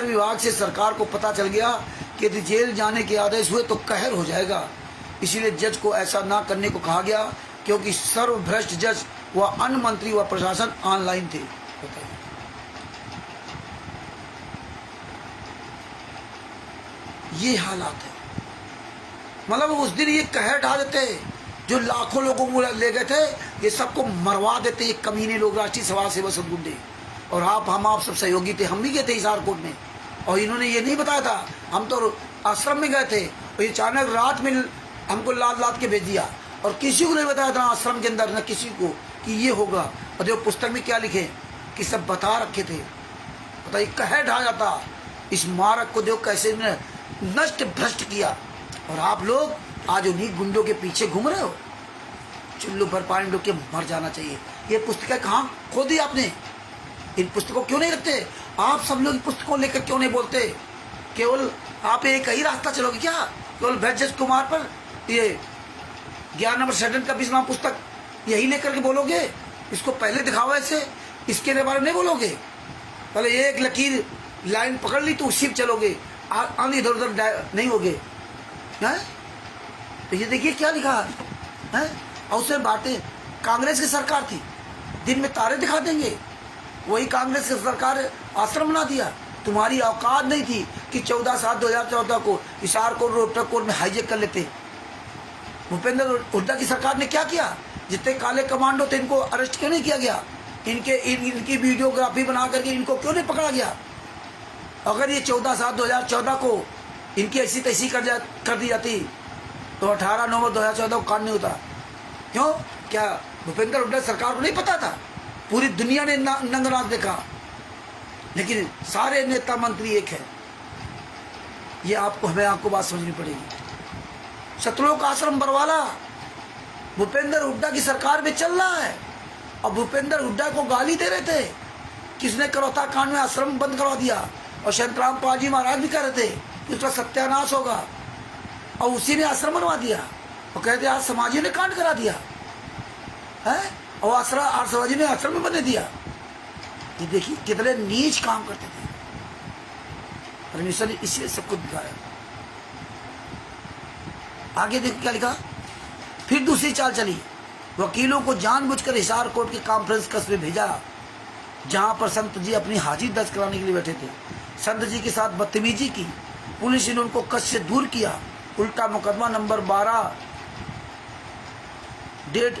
Speaker 1: विभाग से सरकार को पता चल गया कि यदि जेल जाने के आदेश हुए तो कहर हो जाएगा, इसीलिए जज को ऐसा ना करने को कहा गया, क्योंकि सर्वभ्रष्ट जज व अन्य मंत्री व प्रशासन ऑनलाइन थे। ये हालात है, मतलब उस दिन ये कहर ढा देते, जो लाखों लोगों को ले गए थे, ये सबको मरवा देते ये कमीने लोग, राष्ट्रीय समाज सेवा सदगुंडे। और आप सब सहयोगी थे, हम भी गए थे हिसार कोर्ट में, और इन्होंने ये नहीं बताया था, हम तो आश्रम में गए थे, और ये अचानक रात में हमको लाद के भेज दिया, और किसी को नहीं बताया था आश्रम के अंदर, न किसी को कि ये होगा। और जो पुस्तक में क्या लिखे कि सब बता रखे थे। बताइए, कहर ढा जाता, इस मारक को देखो कैसे नष्ट भ्रष्ट किया। और आप लोग आज उन्हीं गुंडों के पीछे घूम रहे हो। चुल्लू भर पानी डूब के मर जाना चाहिए। ये पुस्तकें कहाँ खो दी आपने? इन पुस्तकों क्यों नहीं रखते? आप सब लोग पुस्तकों लेकर क्यों नहीं बोलते? केवल आप एक ही रास्ता चलोगे क्या? केवल भैजस कुमार पर ये 11 नंबर षड्यंत्र का 20 नाम पुस्तक यही लेकर के बोलोगे? इसको पहले दिखाओ, ऐसे इसके बारे में नहीं बोलोगे। पहले एक लकीर लाइन पकड़ ली तो उसी पे चलोगे, आगे इधर उधर नहीं होगे, हैं? तो ये देखिए क्या लिखा है, और उसमें बातें कांग्रेस की सरकार थी, दिन में तारे दिखा देंगे। वही कांग्रेस की सरकार आश्रम बना दिया। तुम्हारी औकात नहीं थी कि 14/7/2014 को हिसार कोर्ट रोहतक कोर्ट में हाईजेक कर लेते। भूपेंद्र हुड्डा की सरकार ने क्या किया? जितने काले कमांडो थे इनको अरेस्ट क्यों नहीं किया गया? इनकी वीडियोग्राफी बना करके इनको क्यों नहीं पकड़ा गया? अगर ये 14/7/2014 को इनकी ऐसी तैसी कर दी जाती तो 18 नवंबर 2014 को कांड नहीं होता। क्यों? क्या भूपेंद्र हुड्डा सरकार को नहीं पता था? पूरी दुनिया ने नंगनाच देखा, लेकिन सारे नेता मंत्री एक है। ये हमें आपको बात समझनी पड़ेगी। सतलोक आश्रम बरवाला भूपेंद्र हुड्डा की सरकार में चल रहा है और भूपेंद्र हुड्डा को गाली दे रहे थे। किसने करौता कांड में आश्रम बंद करवा दिया और शांताराम पाजी महाराज भी कह रहे थे कि उसका सत्यानाश होगा, और उसी ने आश्रम बनवा दिया और कहते आज समाजी ने कांड करा दिया है और आश्रमाजी ने आश्रम में बने दिया। ये देखिए कितने नीच काम करते थे। परमेश्वर ने इसलिए सब कुछ दिखाया। आगे देखिए क्या लिखा। फिर दूसरी चाल चली। वकीलों को जानबूझकर हिसार कोर्ट के कॉन्फ्रेंस कस्बे भेजा, जहां पर संत जी अपनी हाजिरी दर्ज कराने के लिए बैठे थे। संत जी के साथ बदतमीजी की। पुलिस ने उनको कष्ट से दूर किया। उल्टा मुकदमा नंबर 12 डेट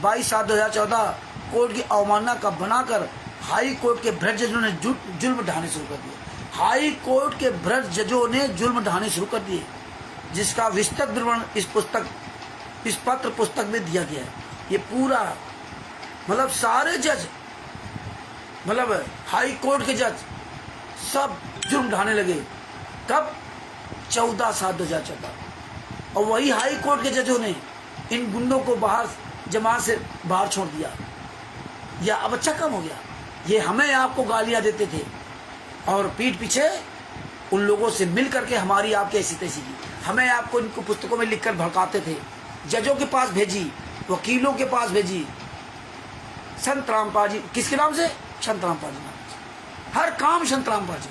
Speaker 1: 22/7/2014 कोर्ट की अवमानना का बनाकर हाई कोर्ट के भ्रष्ट जजों ने जुल्म ढाने शुरू कर दिए। हाई कोर्ट के भ्रष्ट जजों ने जुल्म ढाने शुरू कर दिए, जिसका विस्तृत विवरण इस पत्र पुस्तक में दिया गया है। ये पूरा मतलब सारे जज, मतलब हाई कोर्ट के जज सब जुर्म ढाने लगे। कब? 14/7/2014। और वही हाई कोर्ट के जजों ने इन गुंडों को बाहर जमात से बाहर छोड़ दिया। यह अब अच्छा काम हो गया। ये हमें आपको गालियां देते थे और पीठ पीछे उन लोगों से मिल करके हमारी आपकी ऐसी तैसी की, हमें आपको इनको पुस्तकों में लिखकर भड़काते थे। जजों के पास भेजी, वकीलों के पास भेजी, संत रामपाल जी किसके नाम से? संत रामपाल जी महाराज। हर काम संत रामपाल जी।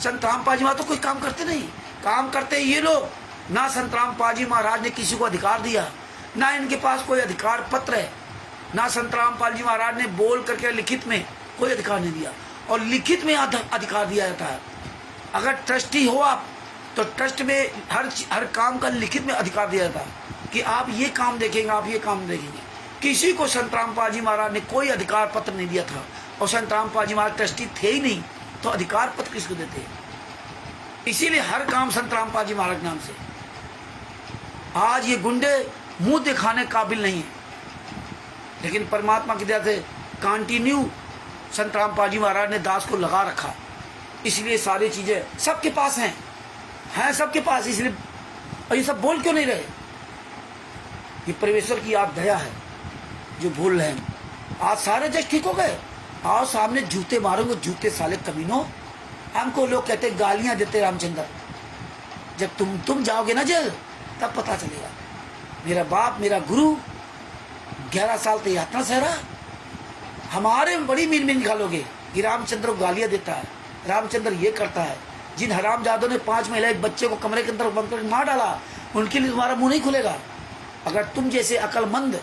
Speaker 1: संत रामपाल जी महाराज तो कोई काम करते नहीं, काम करते ये लोग। ना संत रामपाल जी महाराज ने किसी को अधिकार दिया, ना इनके पास कोई अधिकार पत्र है, ना संत रामपाल जी महाराज ने बोल करके लिखित में कोई अधिकार नहीं दिया। और लिखित में अधिकार दिया जाता है। अगर ट्रस्टी हो आप तो ट्रस्ट में हर काम का लिखित में अधिकार दिया जाता है कि आप ये काम देखेंगे, आप ये काम देखेंगे। किसी को संत रामपाल जी महाराज ने कोई अधिकार पत्र नहीं दिया था, और संत रामपाल जी महाराज ट्रस्टी थे ही नहीं तो अधिकार पत्र किसको देते? इसीलिए हर काम संत रामपाल जी महाराज के नाम से। आज ये गुंडे मुंह दिखाने काबिल नहीं है, लेकिन परमात्मा की दया से कंटिन्यू संत रामपाल जी महाराज ने दास को लगा रखा। इसलिए सारी चीजें सबके पास हैं सबके पास। इसलिए ये सब बोल क्यों नहीं रहे? ये परमेश्वर की आप दया है जो बोल रहे हैं। आज सारे जज ठीक हो गए। आओ सामने जूते मारोगे, जूते साले कमीनों। हमको लोग कहते गालियां देते रामचंद्र। जब तुम जाओगे ना जेल तब पता चलेगा। मेरा बाप, मेरा गुरु 11 साल तो यात्रा सहरा, हमारे बड़ी मीन मीन निकालोगे कि रामचंद्र को गालियां देता है, रामचंद्र ये करता है। जिन हरामजादों ने 5 महिला एक बच्चे को कमरे के अंदर बंद कर मार डाला, उनके लिए तुम्हारा मुंह नहीं खुलेगा। अगर तुम जैसे अक्लमंद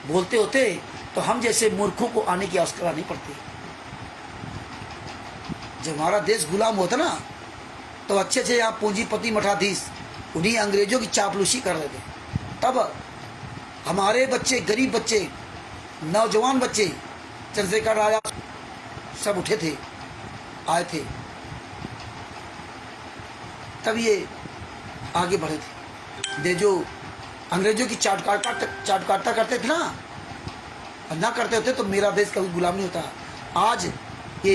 Speaker 1: बोलते होते तो हम जैसे मूर्खों को आने की आवश्यकता नहीं पड़ती। जब हमारा देश गुलाम होता ना तो अच्छे अच्छे यहाँ पूंजीपति मठाधीश उन्हीं अंग्रेजों की चापलूसी कर रहे थे। तब हमारे बच्चे, गरीब बच्चे, नौजवान बच्चे, चंद्रशेखर राजा सब उठे थे, आए थे, तब ये आगे बढ़े थे। दे जो अंग्रेजों की चाट काटा करते थे ना करते होते तो मेरा देश कभी गुलाम नहीं होता। आज ये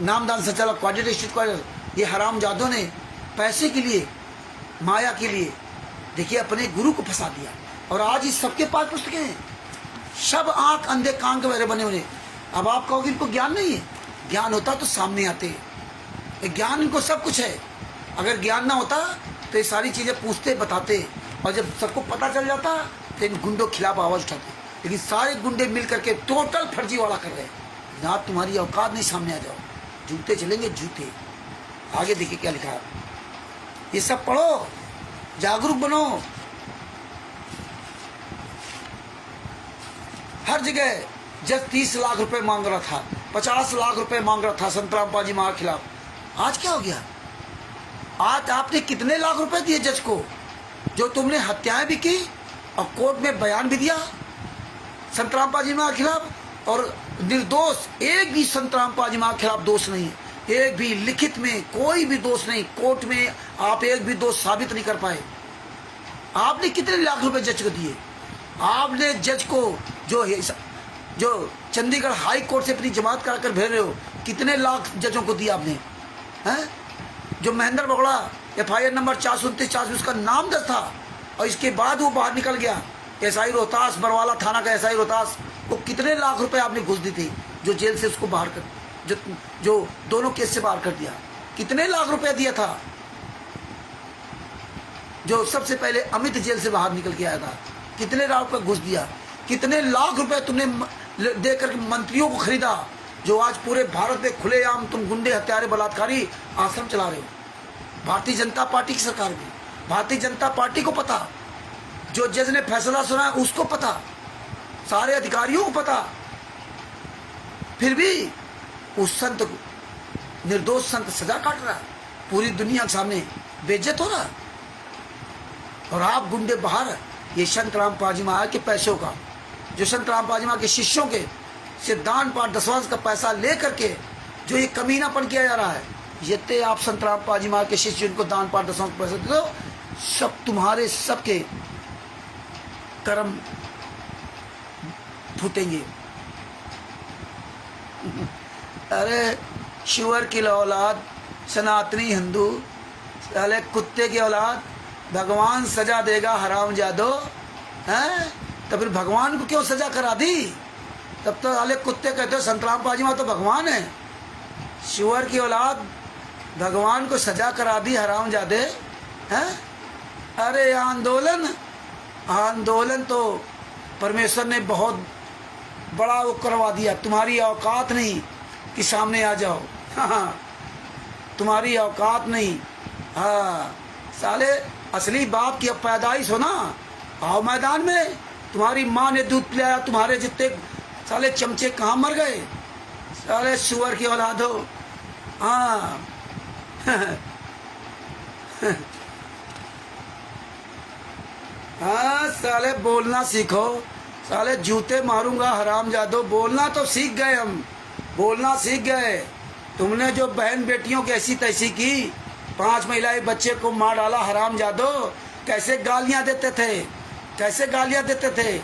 Speaker 1: नामदान संचालक क्वाड्रेटिक स्ट्रीट क्वार्टर, ये हरामजादों ने पैसे के लिए, माया के लिए देखिए अपने गुरु को फंसा दिया। और आज इस सबके पास पुस्तकें हैं, सब आंख अंधे कान के बहरे बने हुए। अब आप कहोगे इनको ज्ञान नहीं है, ज्ञान होता तो सामने आते हैं। ज्ञान इनको सब कुछ है। अगर ज्ञान ना होता तो ये सारी चीजें पूछते बताते, और जब सबको पता चल जाता तो इन गुंडों के खिलाफ आवाज उठाते। लेकिन सारे गुंडे मिल करके टोटल फर्जीवाड़ा कर रहे हैं। ना तुम्हारी औकात नहीं, सामने आ जाओ, जूते चलेंगे जूते। आगे देखिए क्या लिखा है, ये सब पढ़ो, जागरूक बनो। हर जगह जज 30 लाख रुपए मांग रहा था, 50 लाख रुपए मांग रहा था संत रामपाल जी महाराज के खिलाफ। आज क्या हो गया? आज आपने कितने लाख रुपए दिए जज को? जो तुमने हत्याएं भी की और कोर्ट में बयान भी दिया संत रामपाल जी महाराज के खिलाफ, और निर्दोष, एक भी संत रामपाल जी महाराज के खिलाफ दोष नहीं है, एक भी लिखित में कोई भी दोष नहीं। कोर्ट में आप एक भी दोष साबित नहीं कर पाए। आपने कितने लाख रुपए जज को दिए? आपने जज को जो चंडीगढ़ हाई कोर्ट से अपनी जमात करा कर भेज रहे हो, कितने लाख जजों को दिया आपने? हैं? जो महेंद्र बगड़ा FIR नंबर 429 उसका नाम दर्ज था, और इसके बाद वो बाहर निकल गया, SI रोहतास, बरवाला थाना का SI रोहतास, वो कितने लाख रुपए आपने घुस दी थी जो जेल से उसको बाहर कर, जो दोनों केस से बाहर कर दिया? कितने लाख रुपए दिया था? जो सबसे पहले अमित जेल से बाहर निकल के आया था, कितने लाख रुपए घुस दिया? कितने लाख रुपए तुमने देकर मंत्रियों को खरीदा, जो आज पूरे भारत में खुलेआम तुम गुंडे, हत्यारे, बलात्कारी आश्रम चला रहे हो? भारतीय जनता पार्टी की सरकार भी, भारतीय जनता पार्टी को पता, जो जज ने फैसला सुना उसको पता, सारे अधिकारियों को पता, फिर भी उस संत को, निर्दोष संत सजा काट रहा है, पूरी दुनिया के सामने बेइज्जत हो रहा है। और आप गुंडे बाहर, ये संत रामपाल जी महाराज के पैसों का, जो संत रामपाल जी महाराज के शिष्यों के से दान पाठ दशवांश का पैसा ले करके जो ये कमीनापन किया जा रहा है, ये आप संत रामपाल जी महाराज के शिष्य जिनको दान पाठ दशवांश का पैसा दे दो, सब तुम्हारे सबके कर्म फूटेंगे। अरे शुअर की औलाद, सनातनी हिंदू, साले कुत्ते की औलाद, भगवान सजा देगा हरामजादो, हैं? तो फिर भगवान को क्यों सजा करा दी? तब तो साले कुत्ते कहते हो संत रामपाल जी महाराज तो भगवान है। शुअर की औलाद, भगवान को सजा करा दी हरामजादे, हैं? अरे आंदोलन तो परमेश्वर ने बहुत बड़ा वो करवा दिया। तुम्हारी औकात नहीं कि सामने आ जाओ, हाँ, तुम्हारी औकात नहीं। हाँ साले, असली बाप की अब पैदाइश हो ना, आओ मैदान में। तुम्हारी माँ ने दूध पिलाया, तुम्हारे जितने साले चमचे कहाँ मर गए? साले सुअर की औलाद हो। हाँ हाँ साले बोलना सीखो, साले जूते मारूंगा हरामजादो। बोलना तो सीख गए हम, बोलना सीख गए। तुमने जो बहन बेटियों की ऐसी तैसी की, 5 महिलाएं बच्चे को मार डाला हरामजादो, कैसे गालियां देते थे, कैसे गालियां देते थे,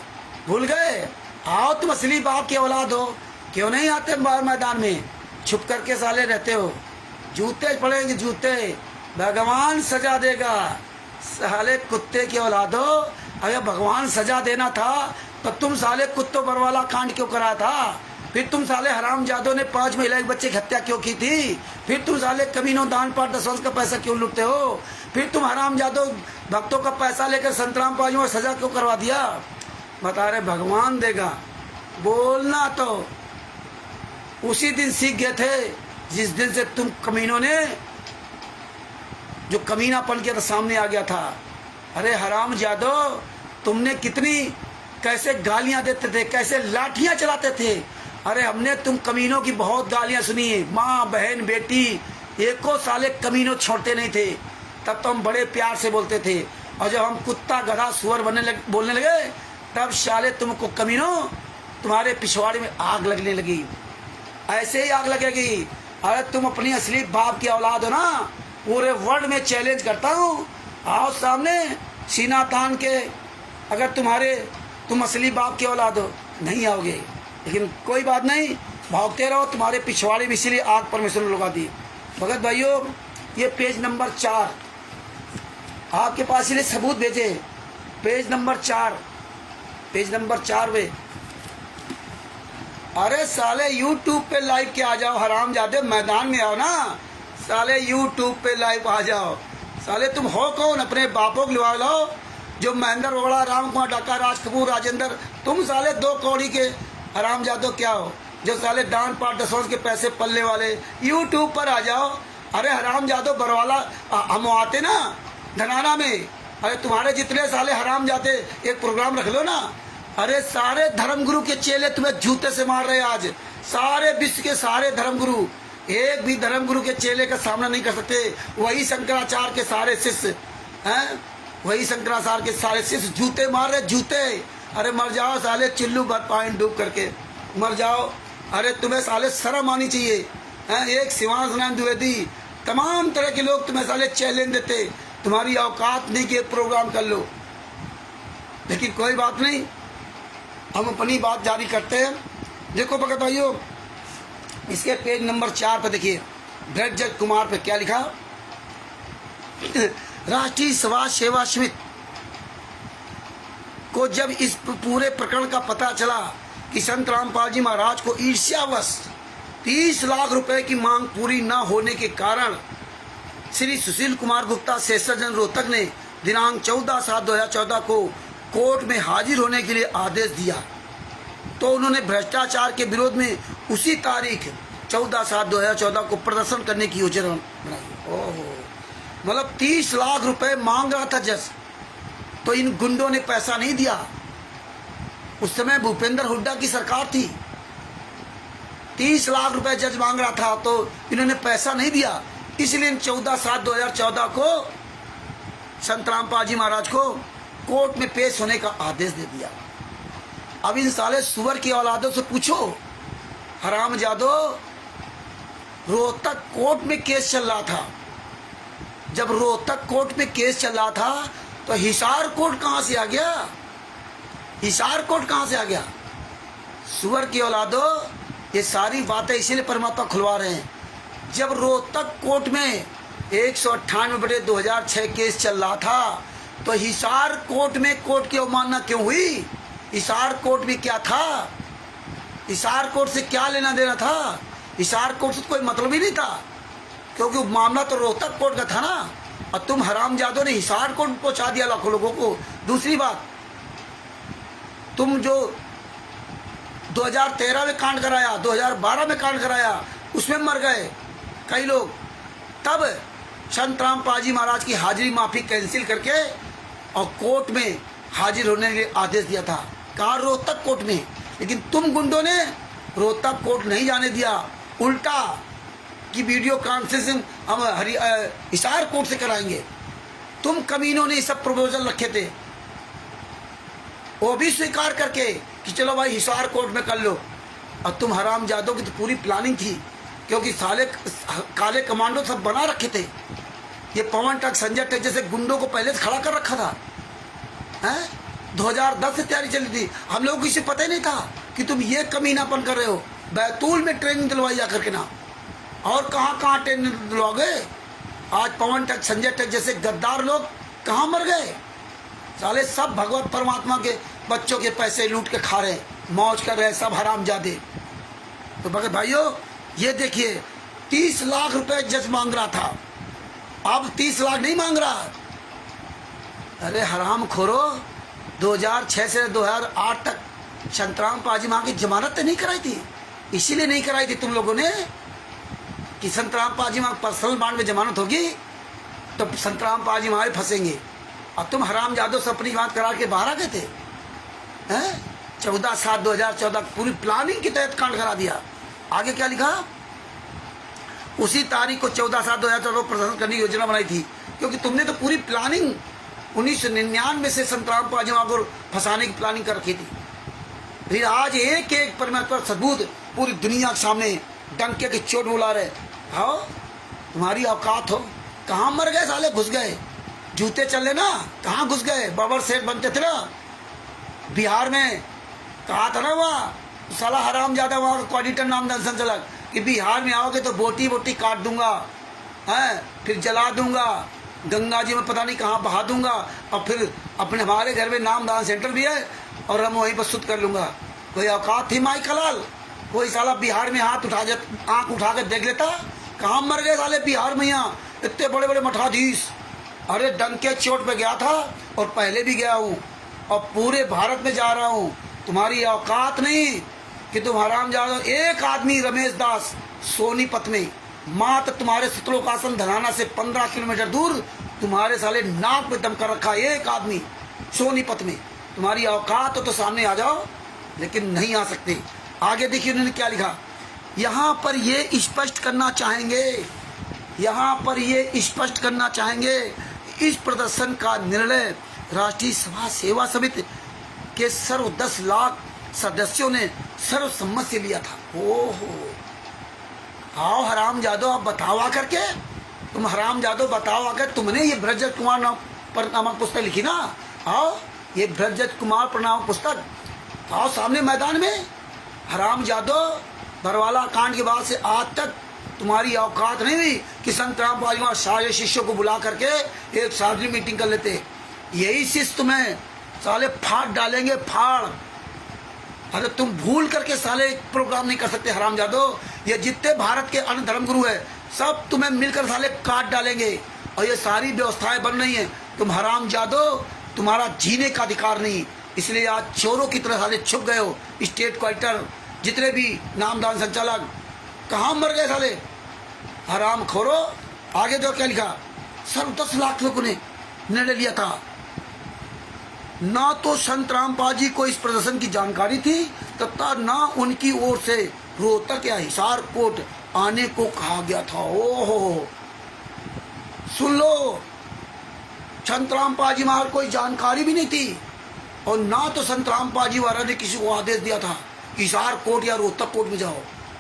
Speaker 1: भूल गए? आओ तुम असली बाप की औलाद हो, क्यों नहीं आते बाहर मैदान में? छुप करके साले रहते हो। जूते पड़ेंगे जूते, भगवान सजा देगा। साले कुत्ते की औलाद हो, अगर भगवान सजा देना था तो तुम साले कुत्तों बरवाला कांड क्यों करा था? फिर तुम साले हरामजादों ने 5 महिलाएं बच्चे की हत्या क्यों की थी? फिर तुम साले कमीनों दान पाठ दशवंश का पैसा क्यों लूटते हो? फिर तुम हरामजादों भक्तों का पैसा लेकर संत रामपाल जी को सजा क्यों करवा दिया? बता रहे भगवान देगा। बोलना तो उसी दिन सीख गए थे जिस दिन से तुम कमीनों ने जो कमीनापन किया था सामने आ गया था। अरे हरामजादो, तुमने कितनी कैसे गालियां देते थे, कैसे लाठियां चलाते थे। अरे हमने तुम कमीनों की बहुत गालियां सुनी है, माँ बहन बेटी, एको साले कमीनों छोड़ते नहीं थे। तब तो हम बड़े प्यार से बोलते थे, और जब हम कुत्ता गधा सुअर बोलने लगे, तब साले तुमको कमीनों, तुम्हारे पिछवाड़े में आग लगने लगी। ऐसे ही आग लगेगी। अरे तुम अपनी असली बाप की औलाद हो ना, पूरे वर्ल्ड में चैलेंज करता हूँ, आओ सामने सीना तान के। अगर तुम असली बाप की औलाद हो, नहीं आओगे, लेकिन कोई बात नहीं, भागते रहो, तुम्हारे पिछवाड़े में इसीलिए आग परमेश्वर ने लगा दी। भगत भाइयों, ये पेज नंबर 4 आपके पास इसलिए सबूत भेजे। पेज नंबर 4 में, अरे साले यूट्यूब पे लाइव के आ जाओ हरामजादे, मैदान में आओ ना साले, यूट्यूब पे लाइव आ जाओ। साले तुम हो कौन? अपने बापों को लिवा लो, जो महेंद्र बगड़ा, राम कुमार डाका, राज कपूर, राजेंद्र, तुम साले 2 कौड़ी के हरामजादो क्या हो, जो साले दान पाठ दशवंश के पैसे पलने वाले। यूट्यूब पर आ जाओ। अरे हरामजादो बरवाला, हम आते ना धनाना में, अरे तुम्हारे जितने साले हरामजादे एक प्रोग्राम रख लो ना। अरे सारे धर्मगुरु के चेले तुम्हें जूते से मार रहे आज, सारे विश्व के सारे धर्मगुरु, एक भी धर्मगुरु के चेले का सामना नहीं कर सकते। वही शंकराचार्य के सारे शिष्य हैं, वही शंकराचार्य के सारे शिष्य जूते मार रहे, जूते। अरे मर जाओ साले, चिल्लू भर पानी डूब करके मर जाओ। अरे तुम्हें साले शर्म आनी चाहिए हैं। एक शिवानंद द्विवेदी, तमाम तरह के लोग तुम्हें साले चैलेंज देते, तुम्हारी औकात नहीं कि प्रोग्राम कर लो। लेकिन कोई बात नहीं, हम अपनी बात जारी करते हैं। देखो भगत भाइयों, इसके पेज नंबर 4 पर देखिए, ब्रजराज कुमार पे क्या लिखा। राष्ट्रीय समाज सेवा समिति को जब इस पूरे प्रकरण का पता चला कि संत रामपाल जी महाराज को ईर्ष्यावश 30 लाख रुपए की मांग पूरी न होने के कारण श्री सुशील कुमार गुप्ता शेषाचल रोहतक ने दिनांक 14/7/2014 को कोर्ट में हाजिर होने के लिए आदेश दिया, तो उन्होंने भ्रष्टाचार के विरोध में उसी तारीख 14/7/2014 को प्रदर्शन करने की योजना बनाई। ओहो, मतलब 30 लाख रुपए मांग रहा था जज, तो इन गुंडों ने पैसा नहीं दिया। उस समय भूपेंद्र हुड्डा की सरकार थी, 30 लाख रुपए जज मांग रहा था, तो इन्होंने पैसा नहीं दिया। इसलिए 14/7/2014 को संत रामपाल जी महाराज को कोर्ट में पेश होने का आदेश दे दिया। अब इन साले सुअर की औलादों से पूछो, हरामजादो, रोहतक कोर्ट में केस चल रहा था। जब रोहतक कोर्ट में केस चल रहा था तो हिसार कोर्ट कहां से आ गया? हिसार कोर्ट कहां से आ गया? सुअर की औलादो, ये सारी बातें इसीलिए परमात्मा खुलवा रहे हैं। जब रोहतक कोर्ट में 198/2006 केस चल रहा था, तो हिसार कोर्ट में कोर्ट की अवमानना क्यों हुई? हिसार कोर्ट में क्या था? हिसार कोर्ट से क्या लेना देना था? हिसार कोर्ट से कोई मतलब ही नहीं था, क्योंकि मामला तो रोहतक कोर्ट का था ना। और तुम हरामजादों ने हिसार कोर्ट पहुंचा दिया लाखों लोगों को। दूसरी बात, तुम जो 2013 में कांड कराया, 2012 में कांड कराया, उसमें मर गए कई लोग। तब संत रामपाल जी महाराज की हाजिरी माफी कैंसिल करके और कोर्ट में हाजिर होने के लिए आदेश दिया था, कहा रोहतक कोर्ट में। लेकिन तुम गुंडों ने रोहतक कोर्ट नहीं जाने दिया, उल्टा कि वीडियो कॉन्फ्रेंसिंग हम हिसार कोर्ट से कराएंगे। तुम कमीनों ने सब प्रपोजल रखे थे, वो भी स्वीकार करके कि चलो भाई हिसार कोर्ट में कर लो। और तुम हरामजादों की तो पूरी प्लानिंग थी, क्योंकि साले काले कमांडो सब बना रखे थे। ये पवन टक, संजय टक जैसे गुंडों को पहले से खड़ा कर रखा था, हैं? 2010 से तैयारी चली थी। हम लोगों को इसे पता ही नहीं था कि तुम ये कमीनापन कर रहे हो। बैतूल में ट्रेनिंग दिलवाई जा करके ना, और कहाँ ट्रेनिंग दिलवाओगे? आज पवन टक, संजय टक जैसे गद्दार लोग कहाँ मर गए? साले सब भगवत परमात्मा के बच्चों के पैसे लूट के खा रहे, मौज कर रहे, सब हरामजादे। तो भगत भाइयों, ये देखिए, 30 लाख रुपए जज मांग रहा था, अब 30 लाख नहीं मांग रहा। अरे हराम खोरो, 2006 से 2008 तक संत रामपाल जी महाराज की जमानत तो नहीं कराई थी। इसीलिए नहीं कराई थी तुम लोगों ने कि संत रामपाल जी महाराज पर्सनल बॉन्ड में जमानत होगी तो संत रामपाल जी महाराज फंसेंगे। अब तुम हरामजादों से अपनी बात करा के बाहर आ गए थे, हैं? 14/7/2014 पूरी प्लानिंग के तहत कांड करा दिया। आगे क्या लिखा? उसी तारीख को 14/7/2014 प्रदर्शन करने की योजना बनाई थी, क्योंकि तुमने तो पूरी प्लानिंग 1999 से संत रामपाल जी महाराज को फंसाने की प्लानिंग कर रखी थी। फिर आज एक एक परमात्मा सबूत पूरी दुनिया के सामने डंके की चोट बुला रहे। हाँ, तुम्हारी औकात हो? कहाँ मर गए साले, घुस गए जूते चल लेना, कहाँ घुस गए? बाबर सेठ बनते थे ना बिहार में, कहा था ना वहाँ साला हराम ज्यादा, वहाँ का कोऑर्डिनेटर नाम दर्शन चलक कि बिहार में आओगे तो बोटी बोटी काट दूंगा, हैं, फिर जला दूंगा, गंगा जी में पता नहीं कहाँ बहा दूंगा, और फिर अपने हमारे घर में नामदान सेंटर भी है और हम वहीं पर शुद्ध कर लूंगा। कोई औकात थी माई कलाल? कोई साला बिहार में हाथ उठा जा, आँख उठा कर देख लेता? कहाँ मर गए साले बिहार में? यहाँ इतने बड़े बड़े मठाधीश। अरे डंके चोट पे गया था और पहले भी गया हूँ और पूरे भारत में जा रहा हूँ। तुम्हारी औकात नहीं कि तुम हराम जा रहे हो। एक आदमी रमेश दास सोनीपत में, मात्र तुम्हारे सतलोकासन धनाना से 15 किलोमीटर दूर तुम्हारे साले नाक पे दम कर रखा एक आदमी सोनीपत में। तुम्हारी औकात हो तो सामने आ जाओ, लेकिन नहीं आ सकते। आगे देखिए उन्होंने क्या लिखा। यहाँ पर ये स्पष्ट करना चाहेंगे, यहाँ पर ये स्पष्ट करना चाहेंगे, इस प्रदर्शन का निर्णय राष्ट्रीय सभा सेवा समिति के सर्व 10 लाख सदस्यों ने सर्वसम्मत से लिया था। ओहो, आओ हराम जादो, आप बताओ आकर के, तुम हराम जादो बताओ आकर, तुमने ये ब्रजत कुमार नामक पुस्तक लिखी ना, आओ ये ब्रजत कुमार पर नामक पुस्तक, आओ सामने मैदान में। हराम जादो, बरवाला कांड के बाद से आज तक तुम्हारी औकात नहीं हुई कि संत राम पाजीमा सारे शिष्यों को बुला करके एक सार्वजनिक मीटिंग कर लेते। यही शिष्य तुम्हें साले फाड़ डालेंगे, फाड़। अरे तुम भूल करके साले एक प्रोग्राम नहीं कर सकते हराम जादो। ये जितने भारत के अन्य धर्म गुरु है सब तुम्हें मिलकर साले काट डालेंगे, और ये सारी व्यवस्थाएं बन रही हैं। तुम हराम जादो, तुम्हारा जीने का अधिकार नहीं, इसलिए आज चोरों की तरह साले छुप गए हो। स्टेट क्वार्टर जितने भी नामदान संचालक कहाँ मर गए साले हराम खोरो। आगे जो क्या लिखा, सब 10 लाख लोगों ने निर्णय लिया था। ना तो संत रामपाल जी को इस प्रदर्शन की जानकारी थी तथा ना उनकी ओर से रोहतक या हिसार कोट आने को कहा गया था। ओहो, सुन लो, संत रामपाल जी महाराज कोई जानकारी भी नहीं थी, और ना तो संत रामपाल जी महाराज ने किसी को आदेश दिया था हिसार कोट या रोहतक कोट में जाओ।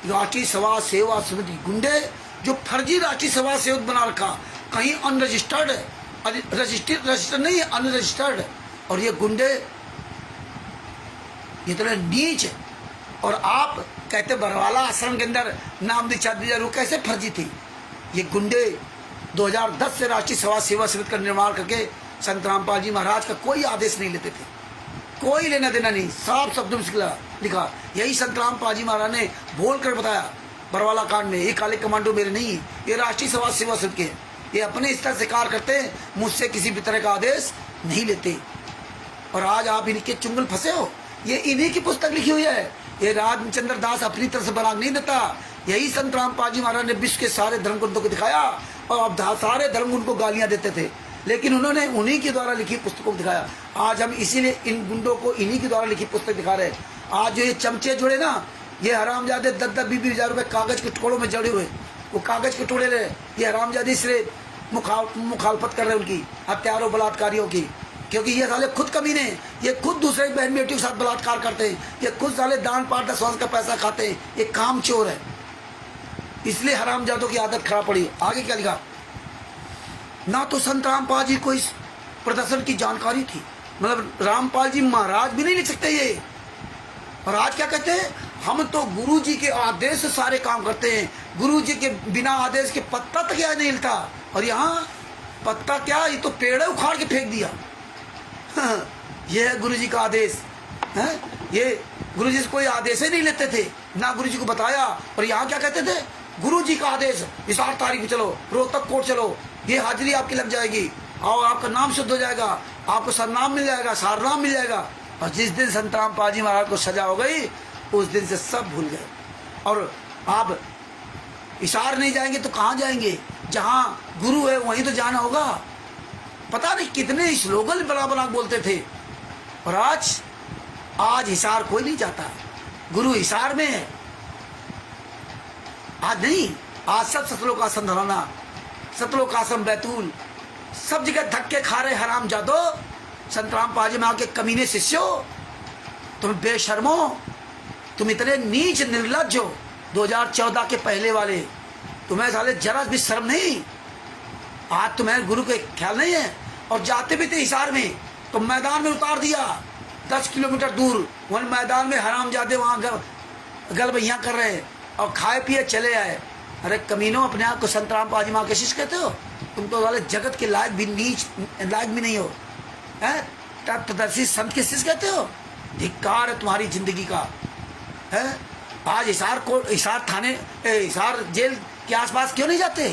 Speaker 1: राष्ट्रीय सभा सेवा समिति गुंडे जो फर्जी राष्ट्रीय सभा सेवक बना रखा, कहीं अनरजिस्टर्ड, रजिस्टर्ड नहीं है, अनरजिस्टर्ड। और ये गुंडे इतने नीच, और आप कहते बरवाला आश्रम के अंदर नाम दीक्षा दी जा रही, कैसे फर्जी थी। ये गुंडे 2010 से राष्ट्रीय सभा सेवा समिति का निर्माण करके संत रामपाल जी महाराज का कोई आदेश नहीं लेते थे, कोई लेना देना नहीं, साफ शब्दों में लिखा। यही संत रामपाल जी महाराज ने बोल कर बताया बरवाला कांड में, ये काले कमांडो मेरे नहीं, ये राष्ट्रीय सभा सेवा समिति के, ये अपने स्तर से कार्य करते हैं, मुझसे किसी भी तरह का आदेश नहीं लेते। और आज आप इनके चुंगल फंसे हो। ये इन्हीं की पुस्तक लिखी हुई है, ये रामचंद्र दास अपनी तरफ से बना नहीं देता। यही संत रामपाल जी महाराज ने विश्व के सारे धर्मग्रंथों को दिखाया, और अब सारे धर्मगुरु को गालियां देते थे, लेकिन उन्होंने उन्हीं के द्वारा लिखी पुस्तकों को दिखाया। आज हम इसीलिए इन गुंडों को इन्हीं के द्वारा लिखी पुस्तक दिखा रहे हैं। आज जो ये चमचे जुड़े ना, ये हरामजादे 10-10, 20-20 हजार रुपये कागज के टुकड़ों में जड़े हुए, वो कागज के टुकड़े रहे, ये हरामजादी से मुखालफत कर रहे उनकी हत्यारों बलात्कारियों की, क्योंकि ये साले खुद कमीने, ये खुद दूसरे बहन बेटियों के साथ बलात्कार करते हैं, ये खुद साले दान पाठ दसवांश का पैसा खाते हैं, ये काम चोर है, इसलिए हरामजादों की आदत खराब पड़ी। आगे क्या लिखा, ना तो संत रामपाल जी को इस प्रदर्शन की जानकारी थी, मतलब रामपाल जी महाराज भी नहीं लिख सकते ये। और आज क्या कहते हैं, हम तो गुरु जी के आदेश से सारे काम करते हैं, गुरु जी के बिना आदेश के पत्ता तक क्या नहीं हिलता। और यहाँ पत्ता क्या, ये तो पेड़ उखाड़ के फेंक दिया। ये है गुरु जी का आदेश है, ये गुरु जी से कोई आदेश ही नहीं लेते थे, ना गुरु जी को बताया। और यहाँ क्या कहते थे, गुरु जी का आदेश, इस 8 तारीख को चलो, रोहतक कोर्ट चलो, ये हाजिरी आपकी लग जाएगी, और आपका नाम शुद्ध हो जाएगा, आपको सरनाम मिल जाएगा, सारनाम मिल जाएगा। और जिस दिन संत रामपाल जी महाराज को सजा हो गई, उस दिन से सब भूल गए। और आप हिसार नहीं जाएंगे तो कहाँ जाएंगे, जहाँ गुरु है वहीं तो जाना होगा। पता नहीं कितने स्लोगन बड़ा बड़ा बोलते थे, और आज हिसार कोई नहीं जाता, गुरु हिसार में है। आज नहीं, आज सब सतलोक आश्रम धराना, सतलोक आश्रम बैतूल, सब जगह धक्के खा रहे हराम जादो, संत रामपाल जी महाराज के कमीने शिष्यों, तुम बेशर्मो, तुम इतने नीच निर्लज्ज हो। 2014 के पहले वाले, तुम्हें साले जरा भी शर्म नहीं, आज तुम्हें गुरु के ख्याल नहीं है। और जाते भी थे हिसार में तो मैदान में उतार दिया, 10 किलोमीटर दूर, वहाँ मैदान में हरामजादे वहाँ गलबैया कर रहे हैं, और खाए पिए चले आए। अरे कमीनों, अपने आप को संत रामपाल जी महाराज के शिष्य कहते हो, तुम तो वाले जगत के लायक भी लायक भी नहीं हो, है तत्वदर्शी संत के शिष्य कहते हो। धिक्कार है तुम्हारी जिंदगी का, है। आज हिसार थाने, हिसार जेल के आसपास क्यों नहीं जाते,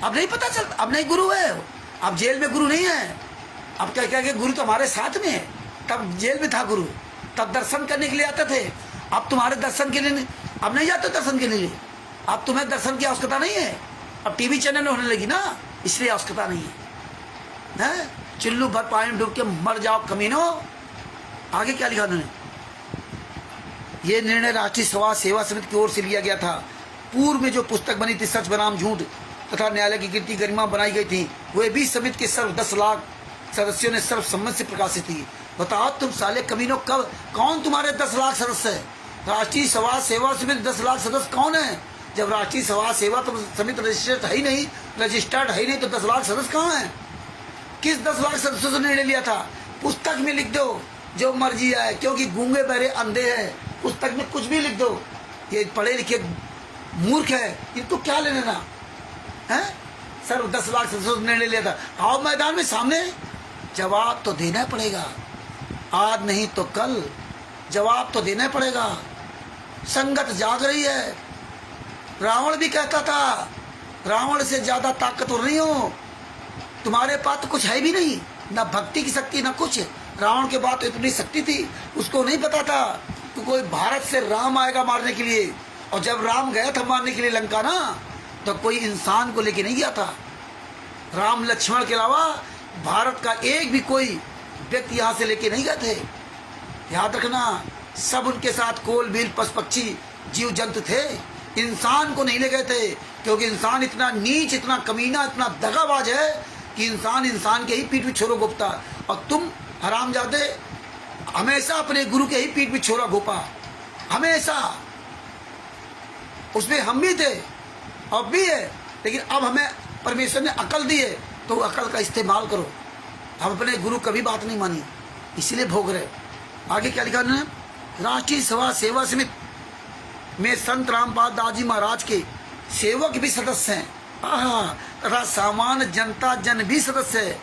Speaker 1: अब नहीं पता चलता, अब नहीं गुरु है, अब जेल में गुरु नहीं है, अब क्या क्या गुरु तो हमारे साथ में है, तब जेल में था गुरु, तब दर्शन करने के लिए आते थे, अब तुम्हारे दर्शन के लिए अब नहीं जाते दर्शन के लिए, अब तुम्हें दर्शन की आवश्यकता नहीं है, अब टीवी चैनल होने लगी ना, इसलिए आवश्यकता नहीं है। चिल्लू भर पानी डूब के मर जाओ कमीनों। आगे क्या लिखा उन्होंने, ये निर्णय राष्ट्रीय सभा सेवा समिति की ओर से लिया गया था। पूर्व में जो पुस्तक बनी थी, सच बनाम झूठ तथा न्यायालय की कीर्ति गरिमा बनाई गई थी, वे भी समिति के सर्व 10 लाख सदस्यों ने सर्वसम्मति से प्रकाशित की। बताओ तुम साले कमीनों, कब कौन तुम्हारे 10 लाख सदस्य है? राष्ट्रीय समाज सेवा समिति 10 लाख सदस्य कौन है? जब राष्ट्रीय समाज सेवा तो समिति रजिस्टर्ड है ही नहीं तो 10 लाख सदस्य कहाँ है? किस 10 लाख सदस्यों से निर्णय लिया था? पुस्तक में लिख दो जो मर्जी है, क्योंकि गूंगे बहरे अंधे हैं, पुस्तक में कुछ भी लिख दो। ये पढ़े लिखे मूर्ख है, इनको क्या लेने ना है? सर 10 लाख सदस्यों से निर्णय लिया था। आओ मैदान में सामने, जवाब तो देना पड़ेगा, आज नहीं तो कल जवाब तो देना पड़ेगा। संगत जाग रही है। रावण भी कहता था रावण से ज्यादा ताकतवर नहीं हो, तुम्हारे पास तो कुछ है भी नहीं, ना भक्ति की शक्ति ना कुछ। रावण के पास तो इतनी शक्ति थी, उसको नहीं पता था कि कोई भारत से राम आएगा मारने के लिए। और जब राम गया था मारने के लिए लंका ना, तो कोई इंसान को लेके नहीं गया था। राम लक्ष्मण के अलावा भारत का एक भी कोई व्यक्ति यहाँ से लेके नहीं गए थे। याद रखना, सब उनके साथ कोल बील पशु पक्षी जीव जंतु थे, इंसान को नहीं ले गए थे, क्योंकि इंसान इतना नीच, इतना कमीना, इतना दगाबाज है कि इंसान के ही पीठ पे छोरो घोपता। और तुम हरामजादे हमेशा अपने गुरु के ही पीठ पे छोरा घोपा, हमेशा। उसमें हम भी थे, अब भी है, लेकिन अब हमें परमेश्वर ने अकल दी है, तो अकल का इस्तेमाल करो। हम अपने गुरु कभी बात नहीं मानी, इसीलिए भोग रहे। आगे क्या लिखा उन्होंने? राष्ट्रीय सभा सेवा समिति में संत रामपाल दास जी महाराज के सेवक भी सदस्य हैं, तथा सामान्य जनता जन भी सदस्य है।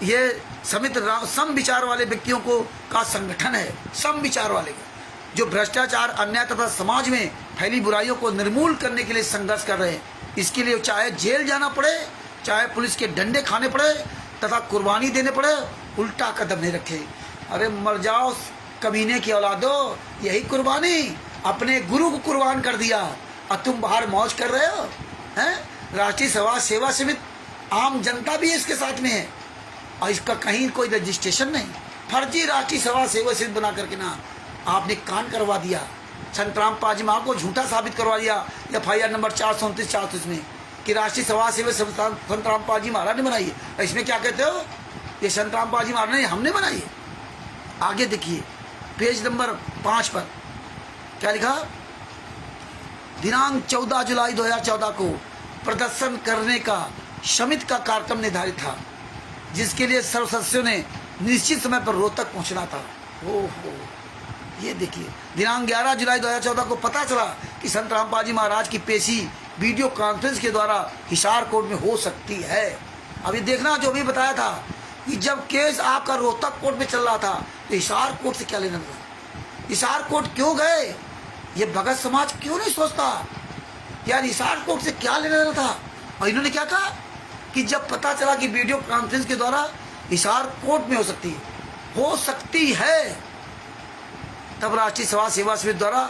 Speaker 1: ये समिति सम विचार वाले व्यक्तियों को का संगठन है, सम विचार वाले का, जो भ्रष्टाचार, अन्याय तथा समाज में फैली बुराइयों को निर्मूल करने के लिए संघर्ष कर रहे हैं। इसके लिए चाहे जेल जाना पड़े, चाहे पुलिस के डंडे खाने पड़े तथा कुर्बानी देने पड़े, उल्टा कदम नहीं रखे। अरे मर जाओ कमीने की औलादो, यही कुर्बानी, अपने गुरु को कुर्बान कर दिया और तुम बाहर मौज कर रहे हो हैं? राष्ट्रीय समाज सेवा समिति आम जनता भी इसके साथ में है, और इसका कहीं कोई रजिस्ट्रेशन नहीं, फर्जी राष्ट्रीय समाज सेवा समिति बना करके ना आपने कांड करवा दिया। संत रामपाल जी महाराज को झूठा साबित करवा दिया FIR नंबर 439 में कि राष्ट्रीय समाज सेवा संत रामपाल जी महाराज ने बनाई है। इसमें क्या कहते हो? ये संत रामपाल जी महाराज ने, हमने बनाई है। आगे देखिए पेज नंबर 5 पर क्या लिखा? दिनांक 14 जुलाई 2014 को प्रदर्शन करने का समिति का कार्यक्रम निर्धारित था, जिसके लिए सर्व सदस्यों ने निश्चित समय पर रोहतक पहुंचना था। ओहो, ये देखिए दिनांक 11 जुलाई 2014 को पता चला कि संत रामपाल जी महाराज की पेशी वीडियो कॉन्फ्रेंस के द्वारा हिसार कोर्ट में हो सकती है। अभी देखना, जो भी बताया था कि जब केस आपका रोहतक कोर्ट में चल रहा था, तो हिसार कोर्ट से क्या लेना था? हिसार कोर्ट क्यों गए? ये भगत समाज क्यों नहीं सोचता यार हिसार कोर्ट से क्या लेना था? और इन्होंने क्या कहा कि जब पता चला कि वीडियो कॉन्फ्रेंस के द्वारा हिसार कोर्ट में हो सकती है, तब राष्ट्रीय समाज सेवा समिति द्वारा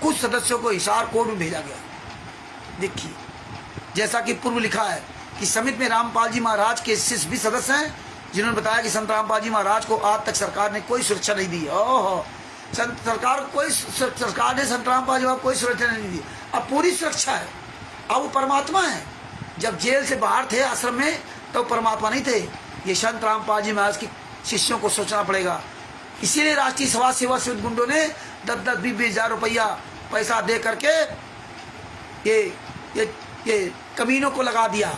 Speaker 1: कुछ सदस्यों को हिसार कोर्ट में भेजा गया। देखिए, जैसा कि पूर्व लिखा है कि समिति में रामपाल जी महाराज के शिष्य भी सदस्य हैं, जिन्होंने बताया कि संत रामपाल जी महाराज को आज तक सरकार ने कोई सुरक्षा नहीं दी। ओहो, सरकार ने संत रामपाल जी महाराज कोई सुरक्षा नहीं दी। अब पूरी सुरक्षा है। अब वो परमात्मा है। जब जेल से बाहर थे आश्रम में, तो परमात्मा नहीं थे। ये संत रामपाल जी महाराज के शिष्यों को सोचना पड़ेगा। इसीलिए राष्ट्रीय समाज सेवा समिति गुंडों ने 10-20 हजार रुपया पैसा दे करके ये कमीनों को लगा दिया।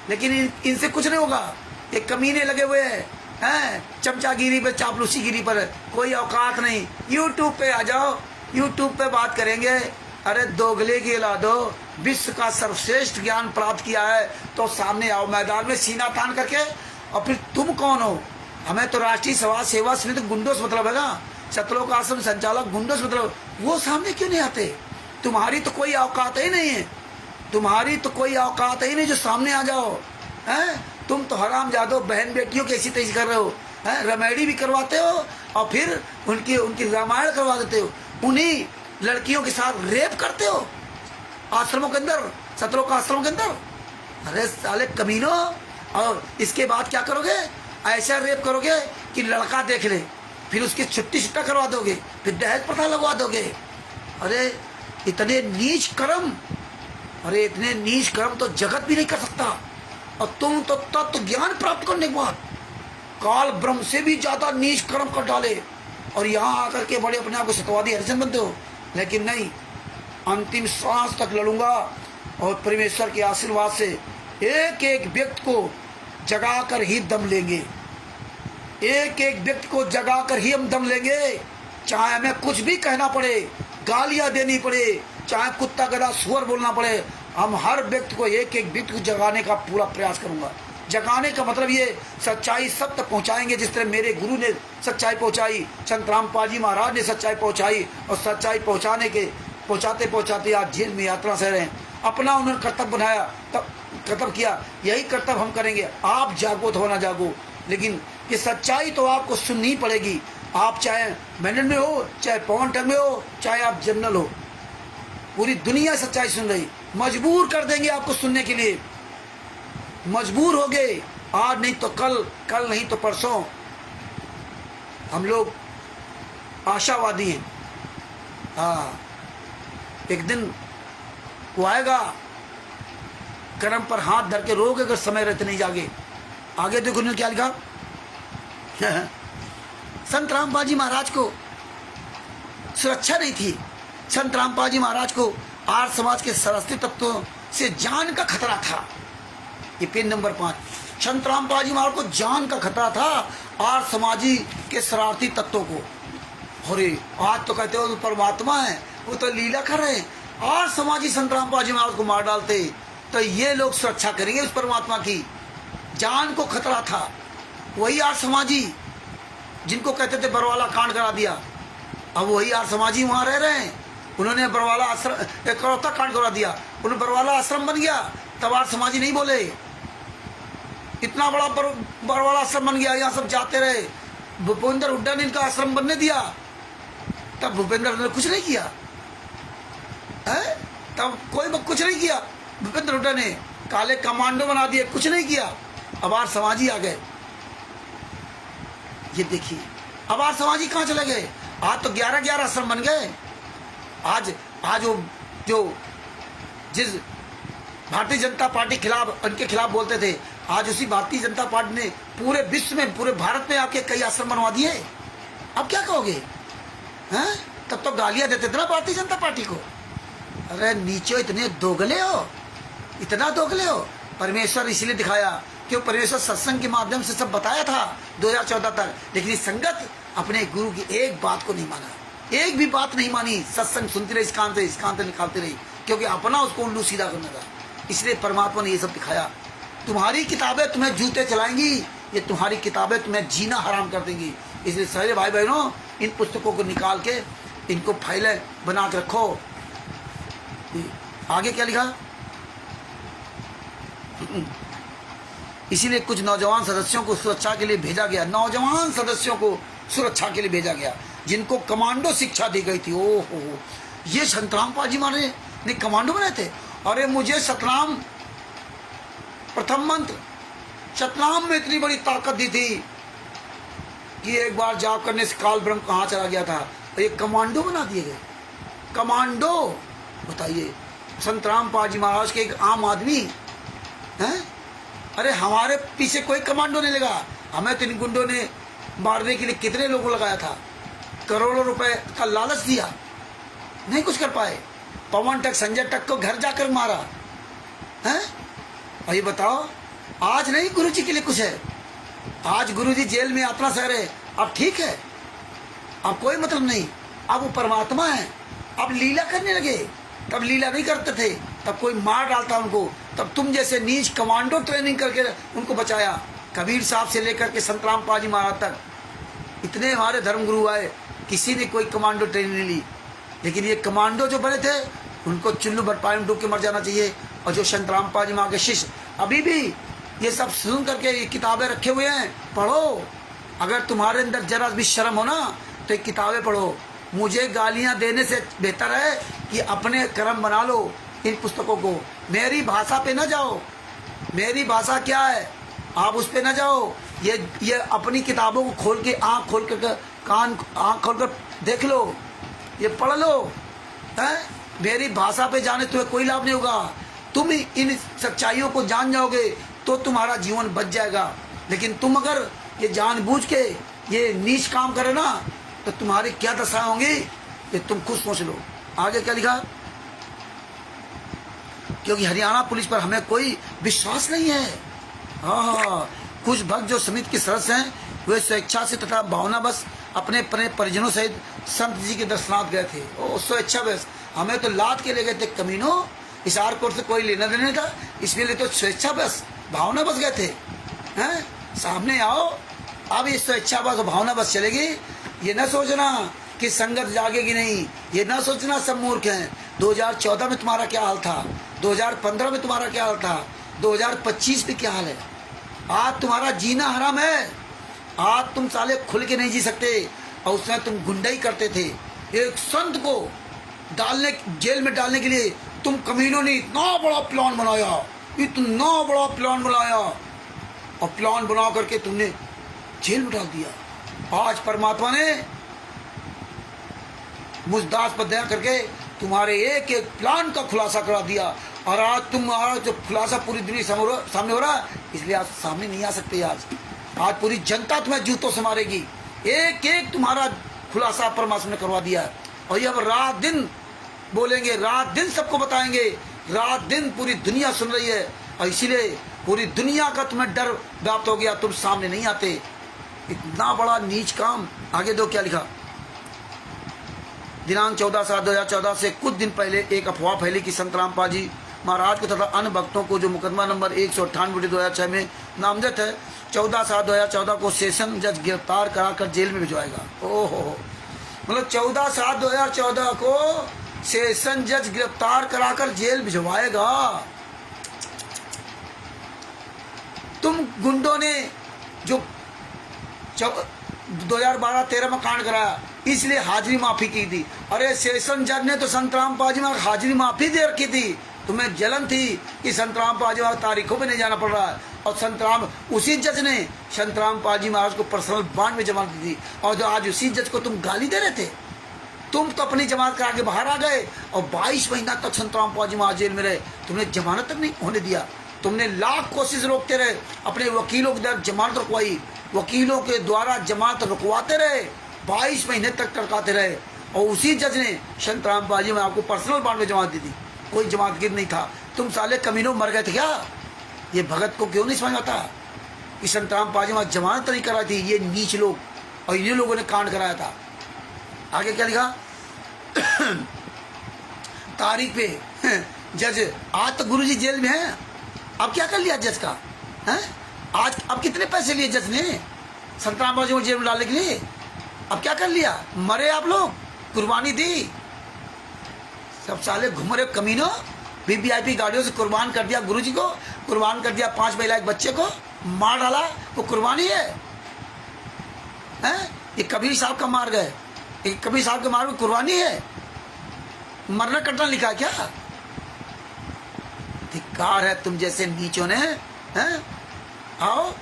Speaker 1: लेकिन इनसे कुछ नहीं होगा। ये कमीने लगे हुए हैं चमचागिरी पर, चापलूसीगिरी पर, कोई औकात नहीं। यूट्यूब पे आ जाओ, यूट्यूब पे बात करेंगे। अरे दोगले की औलादो, विश्व का सर्वश्रेष्ठ ज्ञान प्राप्त किया है तो सामने आओ मैदान में सीना तान करके। और फिर तुम कौन हो? हमें तो राष्ट्रीय समाज सेवा समिति गुंडों से मतलब है ना, सतलोक आश्रम संचालक गुंडों से मतलब। वो सामने क्यों नहीं आते? तुम्हारी तो कोई औकात ही नहीं है, तुम्हारी तो कोई औकात ही नहीं जो सामने आ जाओ। हैं? तुम तो हरामजादो बहन बेटियों की ऐसी तैसी कर रहे हो, हैं? रमेडी भी करवाते हो और फिर उनकी रामायण करवा देते हो। उन्हीं लड़कियों के साथ रेप करते हो आश्रमों के अंदर, सतलोक आश्रमों के अंदर। अरे साले कमीनो! और इसके बाद क्या करोगे? ऐसा रेप करोगे कि लड़का देख ले, फिर उसकी छुट्टी छुट्टा करवा दोगे, फिर दहेज प्रथा लगवा दोगे। अरे इतने नीच कर्म, अरे इतने नीच कर्म तो जगत भी नहीं कर सकता। और तुम तो तत्व ज्ञान प्राप्त करने के बाद काल ब्रह्म से भी ज्यादा नीच कर्म कर डाले और यहाँ आकर के बड़े अपने आप को सत्यवादी हरिजन बनते हो। लेकिन नहीं, अंतिम सांस तक लड़ूंगा और परमेश्वर के आशीर्वाद से एक एक व्यक्ति को जगाकर ही दम लेंगे, एक एक व्यक्ति को जगाकर ही हम दम लेंगे। चाहे हमें कुछ भी कहना पड़े, गालियां देनी पड़े, चाहे कुत्ता गधा सुअर बोलना पड़े, हम हर व्यक्ति को एक एक व्यक्ति को जगाने का पूरा प्रयास करूंगा। जगाने का मतलब ये सच्चाई सब तक पहुंचाएंगे। जिस तरह मेरे गुरु ने सच्चाई पहुंचाई, संत रामपाल जी महाराज ने सच्चाई पहुंचाई और सच्चाई पहुंचाते पहुंचाते आज जेल में यात्रा से रहे। अपना उन्होंने कर्तव्य बनाया, तब कर्तव्य किया, यही कर्तव्य हम करेंगे। आप जागो तो ना जागो, लेकिन ये सच्चाई तो आपको सुननी पड़ेगी। आप चाहे मैंडेट में हो, चाहे पवन टंग में हो, चाहे आप जनरल हो, पूरी दुनिया सच्चाई सुन रही, मजबूर कर देंगे आपको सुनने के लिए। मजबूर हो गए, आज नहीं तो कल, कल नहीं तो परसों। हम लोग आशावादी हैं। हाँ, एक दिन वो आएगा, कर्म पर हाथ धर के रोगे अगर समय रहते नहीं जागे। आगे देखो उन्होंने क्या लिखा। संत रामपाल जी महाराज को सुरक्षा नहीं थी। संत रामपाल जी महाराज को आर्य समाज के सरस्वती तत्वों से जान का खतरा था। ये पेन नंबर 5। संत रामपाल जी महाराज को जान का खतरा था आर्य समाजी के शरारती तत्वों को। अरे आज तो कहते हो तो परमात्मा है, वो तो लीला कर रहे हैं। आर्य समाजी संत रामपाल जी महाराज को मार डालते तो ये लोग सुरक्षा करेंगे उस परमात्मा की। जान को खतरा था। वही आर्य समाजी जिनको कहते थे बरवाला कांड करा दिया, अब वही आर्य समाजी वहां रह रहे हैं। उन्होंने बरवाला आश्रम करौता कांड करा दिया, उन्होंने बरवाला आश्रम बन गया, तब आर्य समाजी नहीं बोले। इतना बड़ा बरवाला आश्रम बन गया, यहाँ सब जाते रहे। भूपेंद्र हुड्डा ने इनका आश्रम बनने दिया, तब भूपेंद्र ने कुछ नहीं किया है? तब कोई कुछ नहीं किया। भूपेंद्र हुड्डा ने काले कमांडो बना दिए, कुछ नहीं किया। अब आर्य समाजी आ गए। ये देखिए अब आर्य समाजी कहाँ चले गए। आज तो 11-11 आश्रम बन गए। आज वो जो जिस भारतीय जनता पार्टी खिलाफ, उनके खिलाफ बोलते थे, आज उसी भारतीय जनता पार्टी ने पूरे विश्व में, पूरे भारत में आके कई आश्रम बनवा दिए। अब क्या कहोगे हैं? तब तो गालियां देते थे ना भारतीय जनता पार्टी को। अरे नीचे इतने दोगले हो, इतना दोगले हो। परमेश्वर इसलिए दिखाया क्यों? परमेश्वर सत्संग के माध्यम से सब बताया था 2014 तक, लेकिन इस संगत अपने गुरु की एक बात को नहीं माना, एक भी बात नहीं मानी। सत्संग सुनती रही, इस कान से निकालती रही, क्योंकि अपना उसको उल्लू सीधा करना था। इसलिए परमात्मा ने ये सब दिखाया। तुम्हारी किताबें तुम्हें जूते चलाएंगी, ये तुम्हारी किताबें तुम्हें जीना हराम कर देंगी। इसलिए सारे भाई बहनों, इन पुस्तकों को निकाल के इनको फाइलें बना के रखो। आगे क्या लिखा? इसीलिए कुछ नौजवान सदस्यों को सुरक्षा के लिए भेजा गया। नौजवान सदस्यों को सुरक्षा के लिए भेजा गया जिनको कमांडो शिक्षा दी गई थी। ओहो, ये संत रामपाल जी महाराज ने कमांडो बनाए थे। अरे मुझे सतनाम प्रथम मंत्र, सतनाम में इतनी बड़ी ताकत दी थी कि एक बार जाप करने से काल ब्रह्म कहाँ चला गया था। तो ये कमांडो बना दिए गए। कमांडो, बताइए, संत रामपाल जी महाराज के एक आम आदमी हैं? अरे हमारे पीछे कोई कमांडो नहीं लगा। हमें तो इन गुंडों ने मारने के लिए कितने लोगों लगाया था, करोड़ों रुपए का लालच दिया, नहीं कुछ कर पाए। पवन टक, संजय टक को घर जाकर मारा है। और ये बताओ, आज नहीं गुरुजी के लिए कुछ है। आज गुरुजी जेल में यात्रा सह रहे, अब ठीक है, अब कोई मतलब नहीं। अब वो परमात्मा है, अब लीला करने लगे। तब लीला नहीं करते थे, तब कोई मार डालता उनको। तब तुम जैसे नीच कमांडो ट्रेनिंग करके उनको बचाया। कबीर साहब से लेकर के संत रामपाल जी महाराज तक इतने हमारे धर्मगुरु आए, किसी ने कोई कमांडो ट्रेनिंग नहीं ली। लेकिन ये कमांडो जो बने थे, उनको चुल्लू भटपाई में डूब के मर जाना चाहिए। और जो संत रामपाल जी महाराज के शिष्य अभी भी ये सब सुन करके ये किताबें रखे हुए हैं, पढ़ो। अगर तुम्हारे अंदर जरा भी शर्म हो ना, तो ये किताबें पढ़ो। मुझे गालियां देने से बेहतर है कि अपने कर्म बना लो इन पुस्तकों को। मेरी भाषा पे ना जाओ। मेरी भाषा क्या है, आप उस पे ना जाओ। ये अपनी किताबों को खोल के, आँख खोल कर, कान आँख खोल कर देख लो, ये पढ़ लो। है मेरी भाषा पे जाने तुम्हें कोई लाभ नहीं होगा। तुम इन सच्चाइयों को जान जाओगे तो तुम्हारा जीवन बच जाएगा। लेकिन तुम अगर ये जानबूझ के ये नीच काम करे ना तो तुम्हारी क्या दशा होंगी ये तुम खुद सोच लो। आगे क्या लिखा, क्योंकि हरियाणा पुलिस पर हमें कोई विश्वास नहीं है। हाँ, कुछ भक्त जो समिति के सदस्य हैं वे स्वेच्छा से तथा भावना बस अपने अपने परिजनों सहित संत जी के दर्शनार्थ गए थे। ओ स्वेच्छा बस, हमें तो लाद के ले गए थे कमीनों, इस आरकोट से कोई लेना देने था, इसके लिए तो स्वेच्छा बस भावना बस गए थे। हैं, सामने आओ, अब ये स्वेच्छा बस भावना बस चलेगी। ये न सोचना कि संगत जागेगी नहीं, ये न सोचना सब मूर्ख हैं। 2014 में तुम्हारा क्या हाल था, 2015 में तुम्हारा क्या हाल था, 2025 में क्या हाल है। आज तुम्हारा जीना हराम है। आज तुम साले खुल के नहीं जी सकते और उसमें तुम गुंडाई करते थे। एक संत को डालने जेल में डालने के लिए तुम कमीनों ने इतना बड़ा प्लान बनाया, इतना बड़ा प्लान बनाया और प्लान बना करके तुमने जेल में डाल दिया। आज परमात्मा ने मुझदास पर दया करके तुम्हारे एक एक प्लान का खुलासा करा दिया और आज तुम्हारा जो खुलासा पूरी दुनिया सामने हो रहा है, इसलिए आप सामने नहीं आ सकते। आज पूरी जनता तुम्हें जूतों से मारेगी। एक एक तुम्हारा खुलासा परमात्मा ने करवा दिया और ये अब रात दिन बोलेंगे, रात दिन सबको बताएंगे, रात दिन पूरी दुनिया सुन रही है और इसीलिए पूरी दुनिया का तुम्हें डर व्याप्त हो गया, तुम सामने नहीं आते। इतना बड़ा नीच काम। आगे दो क्या लिखा, दिनांक 14/7/2014 से कुछ दिन पहले एक अफवाह फैली कि संत रामपाल जी महाराज को तथा अन्य भक्तों को जो मुकदमा नंबर 198/2006 में नामजद है, 14/7/2014 को सेशन जज गिरफ्तार कराकर जेल में भिजवाएगा। ओहो, मतलब 14/7/2014 को सेशन जज गिरफ्तार कराकर जेल भिजवाएगा। तुम गुंडों ने जो 2012-13 में कांड कराया इसलिए हाजिरी माफी की थी। अरे सेशन जज ने तो संत रामपाल जी में हाजिरी माफी दे रखी थी। तुम्हें जलन थी कि संत रामपाल जी महाराज तारीखों में नहीं जाना पड़ रहा है और उसी जज ने संत रामपाल जी महाराज को पर्सनल बॉन्ड में जमानत दी थी और जो आज उसी जज को तुम गाली दे रहे थे। तुम तो अपनी जमानत करा के बाहर आ गए और 22 महीना तक संत रामपाल जी महाराज जेल में रहे, तुमने जमानत तक नहीं होने दिया। तुमने लाख कोशिश रोकते रहे, अपने वकीलों के द्वारा जमानत रुकवाई, वकीलों के द्वारा जमानत रुकवाते रहे, 22 महीने तक टरकाते रहे और उसी जज ने संत रामपाल जी में आपको पर्सनल बॉन्ड में जमानत दी थी। कोई जमानतगिर नहीं था। तुम साले कमीनों मर गए थे क्या? ये भगत को क्यों नहीं समझ आता कि संत रामपाल जी में जमानत नहीं कराई थी ये नीच लोग और इन्हीं लोगों ने कांड कराया था। आगे क्या लिखा, तारीख पे जज, आज तो गुरुजी जेल में है, अब क्या कर लिया जज का है? आज अब कितने पैसे लिए जज ने संत रामपाल जी को जेल में डालने के लिए? अब क्या कर लिया? मरे आप लोग, कुर्बानी दी, सब साले घूम रहे कमीनों, वीवीआईपी गाड़ियों से कुर्बान कर दिया गुरुजी को, कुर्बान कर दिया 5 महिला एक बच्चे को, मार डाला, वो कुर्बानी है? ये कबीर साहब का मार गए, ये कबीर साहब के मार में कुर्बानी है? मरना कटना लिखा है क्या? धिक्कार है तुम जैसे नीचों ने। हैं, आओ,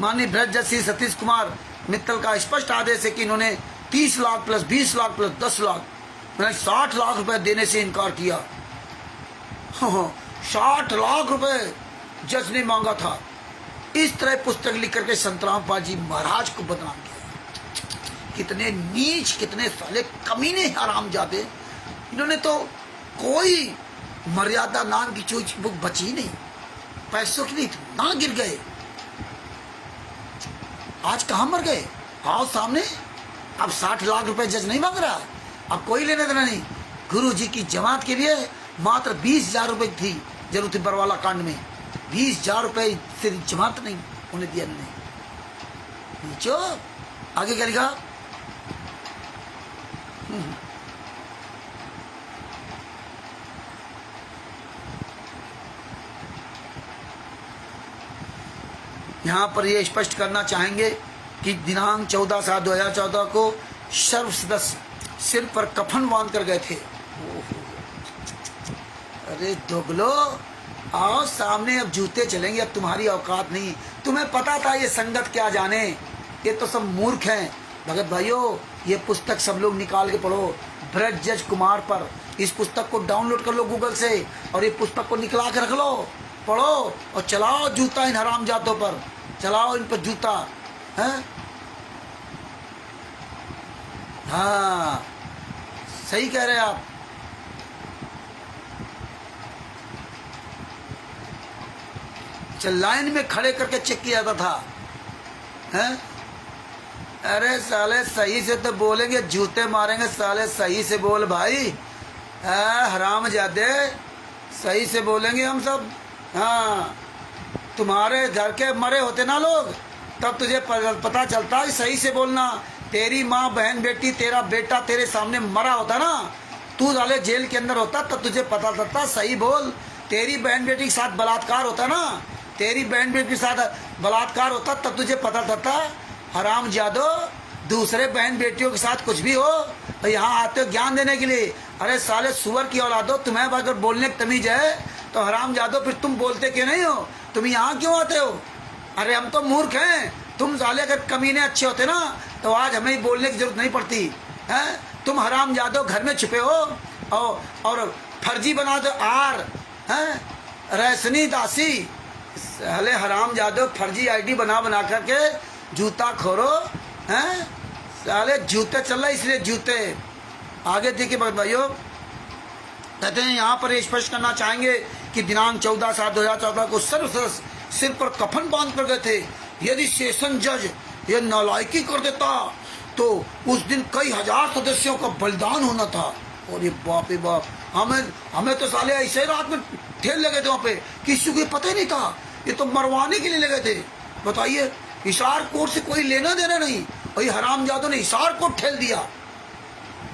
Speaker 1: माननीय भ्रष्ट जज श्री सतीश कुमार मित्तल का स्पष्ट आदेश है कि इन्होंने 30 लाख प्लस 20 लाख प्लस 10 लाख 60 लाख रुपए देने से इनकार किया। 60 लाख रुपए जज ने मांगा था। इस तरह पुस्तक लिख करके संत रामपाल जी महाराज को बदनाम किया। कितने नीच, कितने साले कमीने हरामजादे। इन्होंने तो कोई मर्यादा नाम की चीज बुक बची नहीं, पैसों की नहीं ना गिर गए। आज कहाँ मर गए? आओ सामने। अब 60 लाख रुपए जज नहीं मांग रहा, अब कोई लेने देना नहीं। गुरु जी की जमात के लिए मात्र 20,000 रुपए थी जरूरत थी बरवाला कांड में, 20,000 रुपए से जमात नहीं होने दिया इन्होंने। नीचो, आगे क्या लिखा, यहाँ पर ये स्पष्ट करना चाहेंगे कि दिनांक 14/7/2014 को सर्व सदस्य सिर पर कफन बांध कर गए थे। अरे दोगलो, आओ सामने, अब जूते चलेंगे, अब तुम्हारी औकात नहीं। तुम्हें पता था ये संगत क्या जाने, ये तो सब मूर्ख हैं। भगत भाइयों, ये पुस्तक सब लोग निकाल के पढ़ो, भ्रष्ट जज कुमार पर। इस पुस्तक को डाउनलोड कर लो गूगल से और ये पुस्तक को निकला के रख लो। पढ़ो और चलाओ जूता इन हरामजादों पर, चलाओ इन पर जूता है। हाँ सही कह रहे हैं आप। चल लाइन में खड़े करके चेक किया जाता था हैं। अरे साले सही से तो बोलेंगे, जूते मारेंगे साले, सही से बोल भाई, हरामजादे सही से बोलेंगे हम सब। हाँ तुम्हारे घर के मरे होते ना लोग, तब तुझे पता चलता कि सही से बोलना। तेरी माँ बहन बेटी तेरा बेटा तेरे सामने मरा होता ना, तू साले जेल के अंदर होता, तब तुझे पता चलता सही बोल। तेरी बहन बेटी के साथ बलात्कार होता ना, तेरी बहन बेटी के साथ बलात्कार होता, तब तुझे पता चलता हरामजादो दूसरे बहन बेटियों के साथ कुछ भी हो तो यहाँ आते हो ज्ञान देने के लिए। अरे साले सुअर की औलादो, तुम्हें अगर बोलने की तमीज है तो हरामजादो फिर तुम बोलते क्यों नहीं हो? तुम यहाँ क्यों आते हो? अरे हम तो मूर्ख हैं, तुम साले अगर कमीने अच्छे होते ना तो आज हमें बोलने की जरूरत नहीं पड़ती है। तुम हरामजादो घर में छुपे हो और फर्जी बना दो आर हैं, रैसनी दासी साले हरामजादो, फर्जी आईडी बना करके जूता खोरो हैं साले। जूते चल रहा इसलिए जूते। आगे देखिए भाइयों, कहते हैं यहाँ पर स्पष्ट करना चाहेंगे कि दिनांक 14/7/2014 को सर्वश्रेष्ठ सिर पर कफन बांध कर गए थे। यदि सेशन जज ये नालायकी कर देता तो उस दिन कई हजार सदस्यों का बलिदान होना था। और ये बाप रे बाप, हमें तो साले ऐसे रात में ठेल लगे थे वहाँ पे, किसी को पता ही नहीं था, ये तो मरवाने के लिए लगे थे। बताइए, हिसार कोर्ट से कोई लेना देना नहीं, वही हरामजादों ने हिसार कोर्ट ठेल दिया।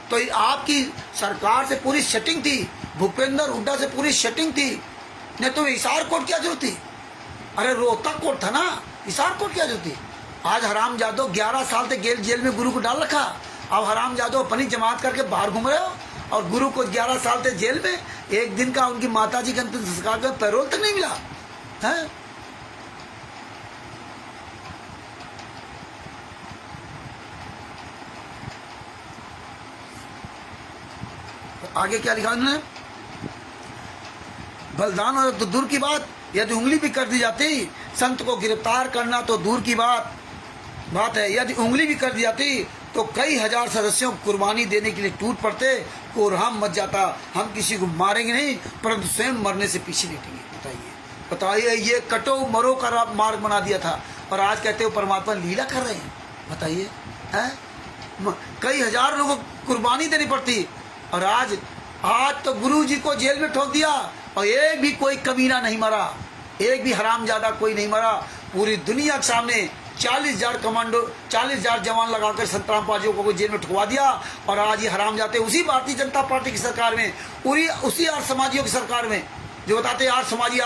Speaker 1: तो आपकी सरकार से पूरी सेटिंग थी, भूपेंद्र हुड्डा से पूरी सेटिंग थी, नहीं तो हिसार कोर्ट क्या जरूरत थी? अरे रोहतक कोर्ट था ना, हिसार कोर्ट क्या जरूरत थी? आज हरामजादो 11 साल तक जेल में गुरु को डाल रखा। अब हरामजादो अपनी जमात करके बाहर घूम रहे हो और गुरु को 11 साल तक जेल में। एक दिन का उनकी माताजी के अंतिम संस्कार में पैरोल तक नहीं मिला है। आगे क्या लिखा उन्होंने? बलिदान और तो दूर की बात, यदि उंगली भी कर दी जाती, संत को गिरफ्तार करना तो दूर की बात है, यदि उंगली भी कर दी जाती तो कई हजार सदस्यों को कुर्बानी देने के लिए टूट पड़ते, कोरहाम मच जाता। हम किसी को मारेंगे नहीं, परंतु स्वयं मरने से पीछे नहीं हटेंगे। बताइए, ये कटो मरो का मार्ग बना दिया था और आज कहते हो परमात्मा लीला कर रहे हैं। बताइए, कई हजार लोगों को कुर्बानी देनी पड़ती और आज तो गुरु जी को जेल में ठोक दिया और एक भी कोई कमीना नहीं मरा, एक भी हरामजादा कोई नहीं मरा। पूरी दुनिया के सामने 40,000 कमांडो, 40,000 जवान लगाकर संतराम पाजियों को जेल में ठुकवा दिया और आज ये हरामजादे उसी भारतीय जनता पार्टी की सरकार में, पूरी उसी आर्य समाजियों की सरकार में जो बताते आर्य समाजी,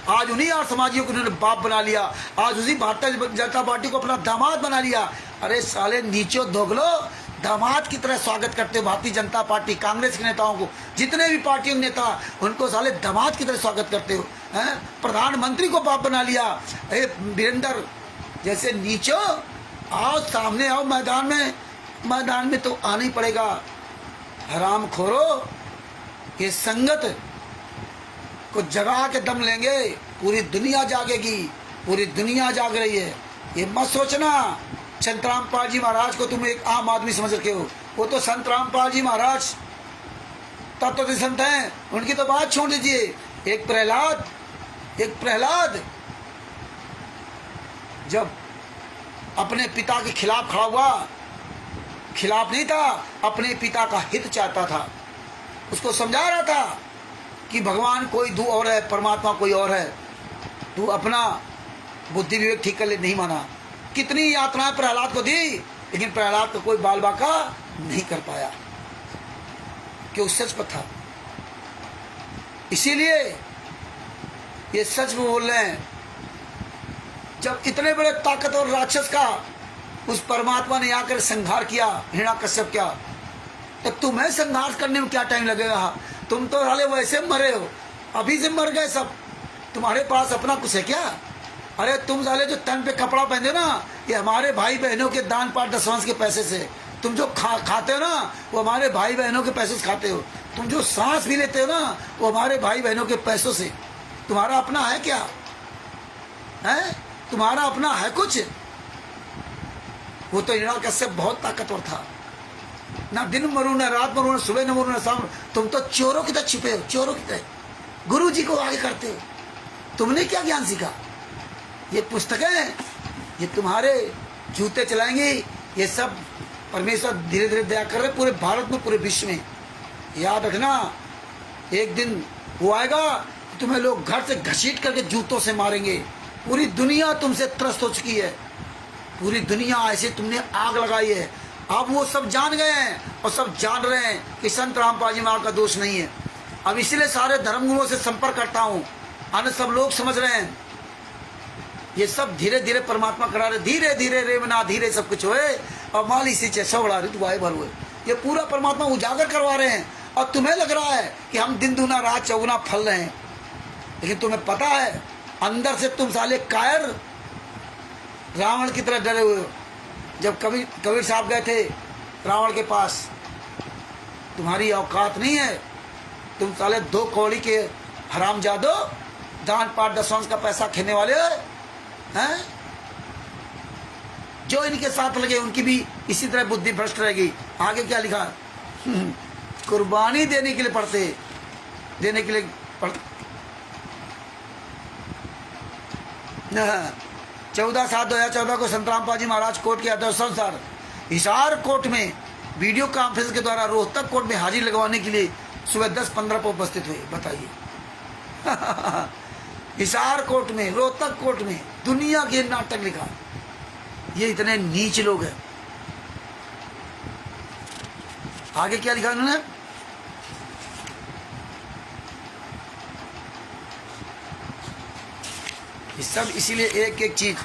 Speaker 1: आज उन्हीं आर्य समाजियों को उन्होंने बाप बना लिया, आज उसी भारतीय जनता पार्टी को अपना दामाद बना लिया। अरे साले नीचो दोगलो, दामाद की तरह स्वागत करते हो भारतीय जनता पार्टी, कांग्रेस के नेताओं को, जितने भी पार्टियों के नेता उनको साले दामाद की तरह स्वागत करते हो हैं। प्रधानमंत्री को बाप बना लिया। वीरेंद्र जैसे नीचो, आओ सामने आओ मैदान में तो आना ही पड़ेगा। हराम खोरो, ये संगत को जगा के दम लेंगे, पूरी दुनिया जागेगी, पूरी दुनिया जाग रही है। ये मत सोचना संत रामपाल जी महाराज को तुम एक आम आदमी समझ रखे हो, वो तो संत रामपाल जी महाराज तत्व संत हैं, उनकी तो बात छोड़ दीजिए। एक प्रहलाद जब अपने पिता के खिलाफ खड़ा हुआ, खिलाफ नहीं था, अपने पिता का हित चाहता था, उसको समझा रहा था कि भगवान कोई दो और है, परमात्मा कोई और है, तू अपना बुद्धि विवेक ठीक कर ले। नहीं माना, कितनी यातनाएं प्रहलाद को दी, लेकिन प्रहलाद को कोई बाल बाका नहीं कर पाया, क्यों? सच पर था। इसीलिए ये सच में बोल रहे हैं, जब इतने बड़े ताकतवर राक्षस का उस परमात्मा ने आकर संहार किया, हिरण्याकश्यप क्या, तो तुम्हें संहार करने में क्या टाइम लगेगा? तुम तो साले वैसे मरे हो, अभी से मर गए सब, तुम्हारे पास अपना कुछ है क्या? अरे तुम साले जो तन पे कपड़ा पहने हो ना, ये हमारे भाई बहनों के दान पाठ दशवांश के पैसे से। तुम जो खाते हो ना, वो हमारे भाई बहनों के पैसों से खाते हो। तुम जो सांस भी लेते हो ना, वो हमारे भाई बहनों के पैसों से। तुम्हारा अपना है क्या? है तुम्हारा अपना है कुछ? वो तो हिरण्यकश्यप बहुत ताकतवर था, ना दिन मरू ना रात मरू ना सुबह न मरू ना शाम। तुम तो चोरों की तरह छिपे हो, चोरों की तरह गुरु जी को आगे करते हो। तुमने क्या ज्ञान सीखा? ये पुस्तकें, ये तुम्हारे जूते चलाएंगे, ये सब परमेश्वर धीरे धीरे दया कर रहे पूरे भारत में, पूरे विश्व में। याद रखना, एक दिन वो आएगा तुम्हें लोग घर से घसीट करके जूतों से मारेंगे। पूरी दुनिया तुमसे त्रस्त हो चुकी है, पूरी दुनिया ऐसे तुमने आग लगाई है। अब वो सब जान गए हैं और सब जान रहे हैं कि संत रामपाल जी महाराज का दोष नहीं है। अब इसलिए सारे धर्मगुरुओं से संपर्क करता हूँ, अन्य सब लोग समझ रहे हैं ये सब धीरे धीरे परमात्मा करा रहे, धीरे धीरे रेवना धीरे सब कुछ होए और माली सी चैसा बड़ा ऋतु वाय भर हुए। ये पूरा परमात्मा उजागर करवा रहे हैं और तुम्हें लग रहा है कि हम दिन दूना रात चौगुना फल रहे हैं, लेकिन तुम्हें पता है अंदर से तुम साले कायर रावण की तरह डरे हुए हो। जब कबीर साहब गए थे रावण के पास, तुम्हारी औकात नहीं है, तुम साले 2 कौड़ी के हरामजादो, दान पाठ दसवंश का पैसा खेने वाले हैं। जो इनके साथ लगे उनकी भी इसी तरह बुद्धि भ्रष्ट रहेगी। आगे क्या लिखा? कुर्बानी देने के लिए पड़ते, देने के लिए पड़ते। 14/7/2014 को संत रामपाल जी महाराज कोर्ट के आदेशानुसार हिसार कोर्ट में वीडियो कॉन्फ्रेंस के द्वारा रोहतक कोर्ट में हाजिरी लगवाने के लिए सुबह 10:15 को उपस्थित हुए। बताइए हिसार कोर्ट में, रोहतक कोर्ट में दुनिया के नाटक लिखा। ये इतने नीच लोग हैं। आगे क्या लिखा उन्होंने? सब इसीलिए एक एक चीज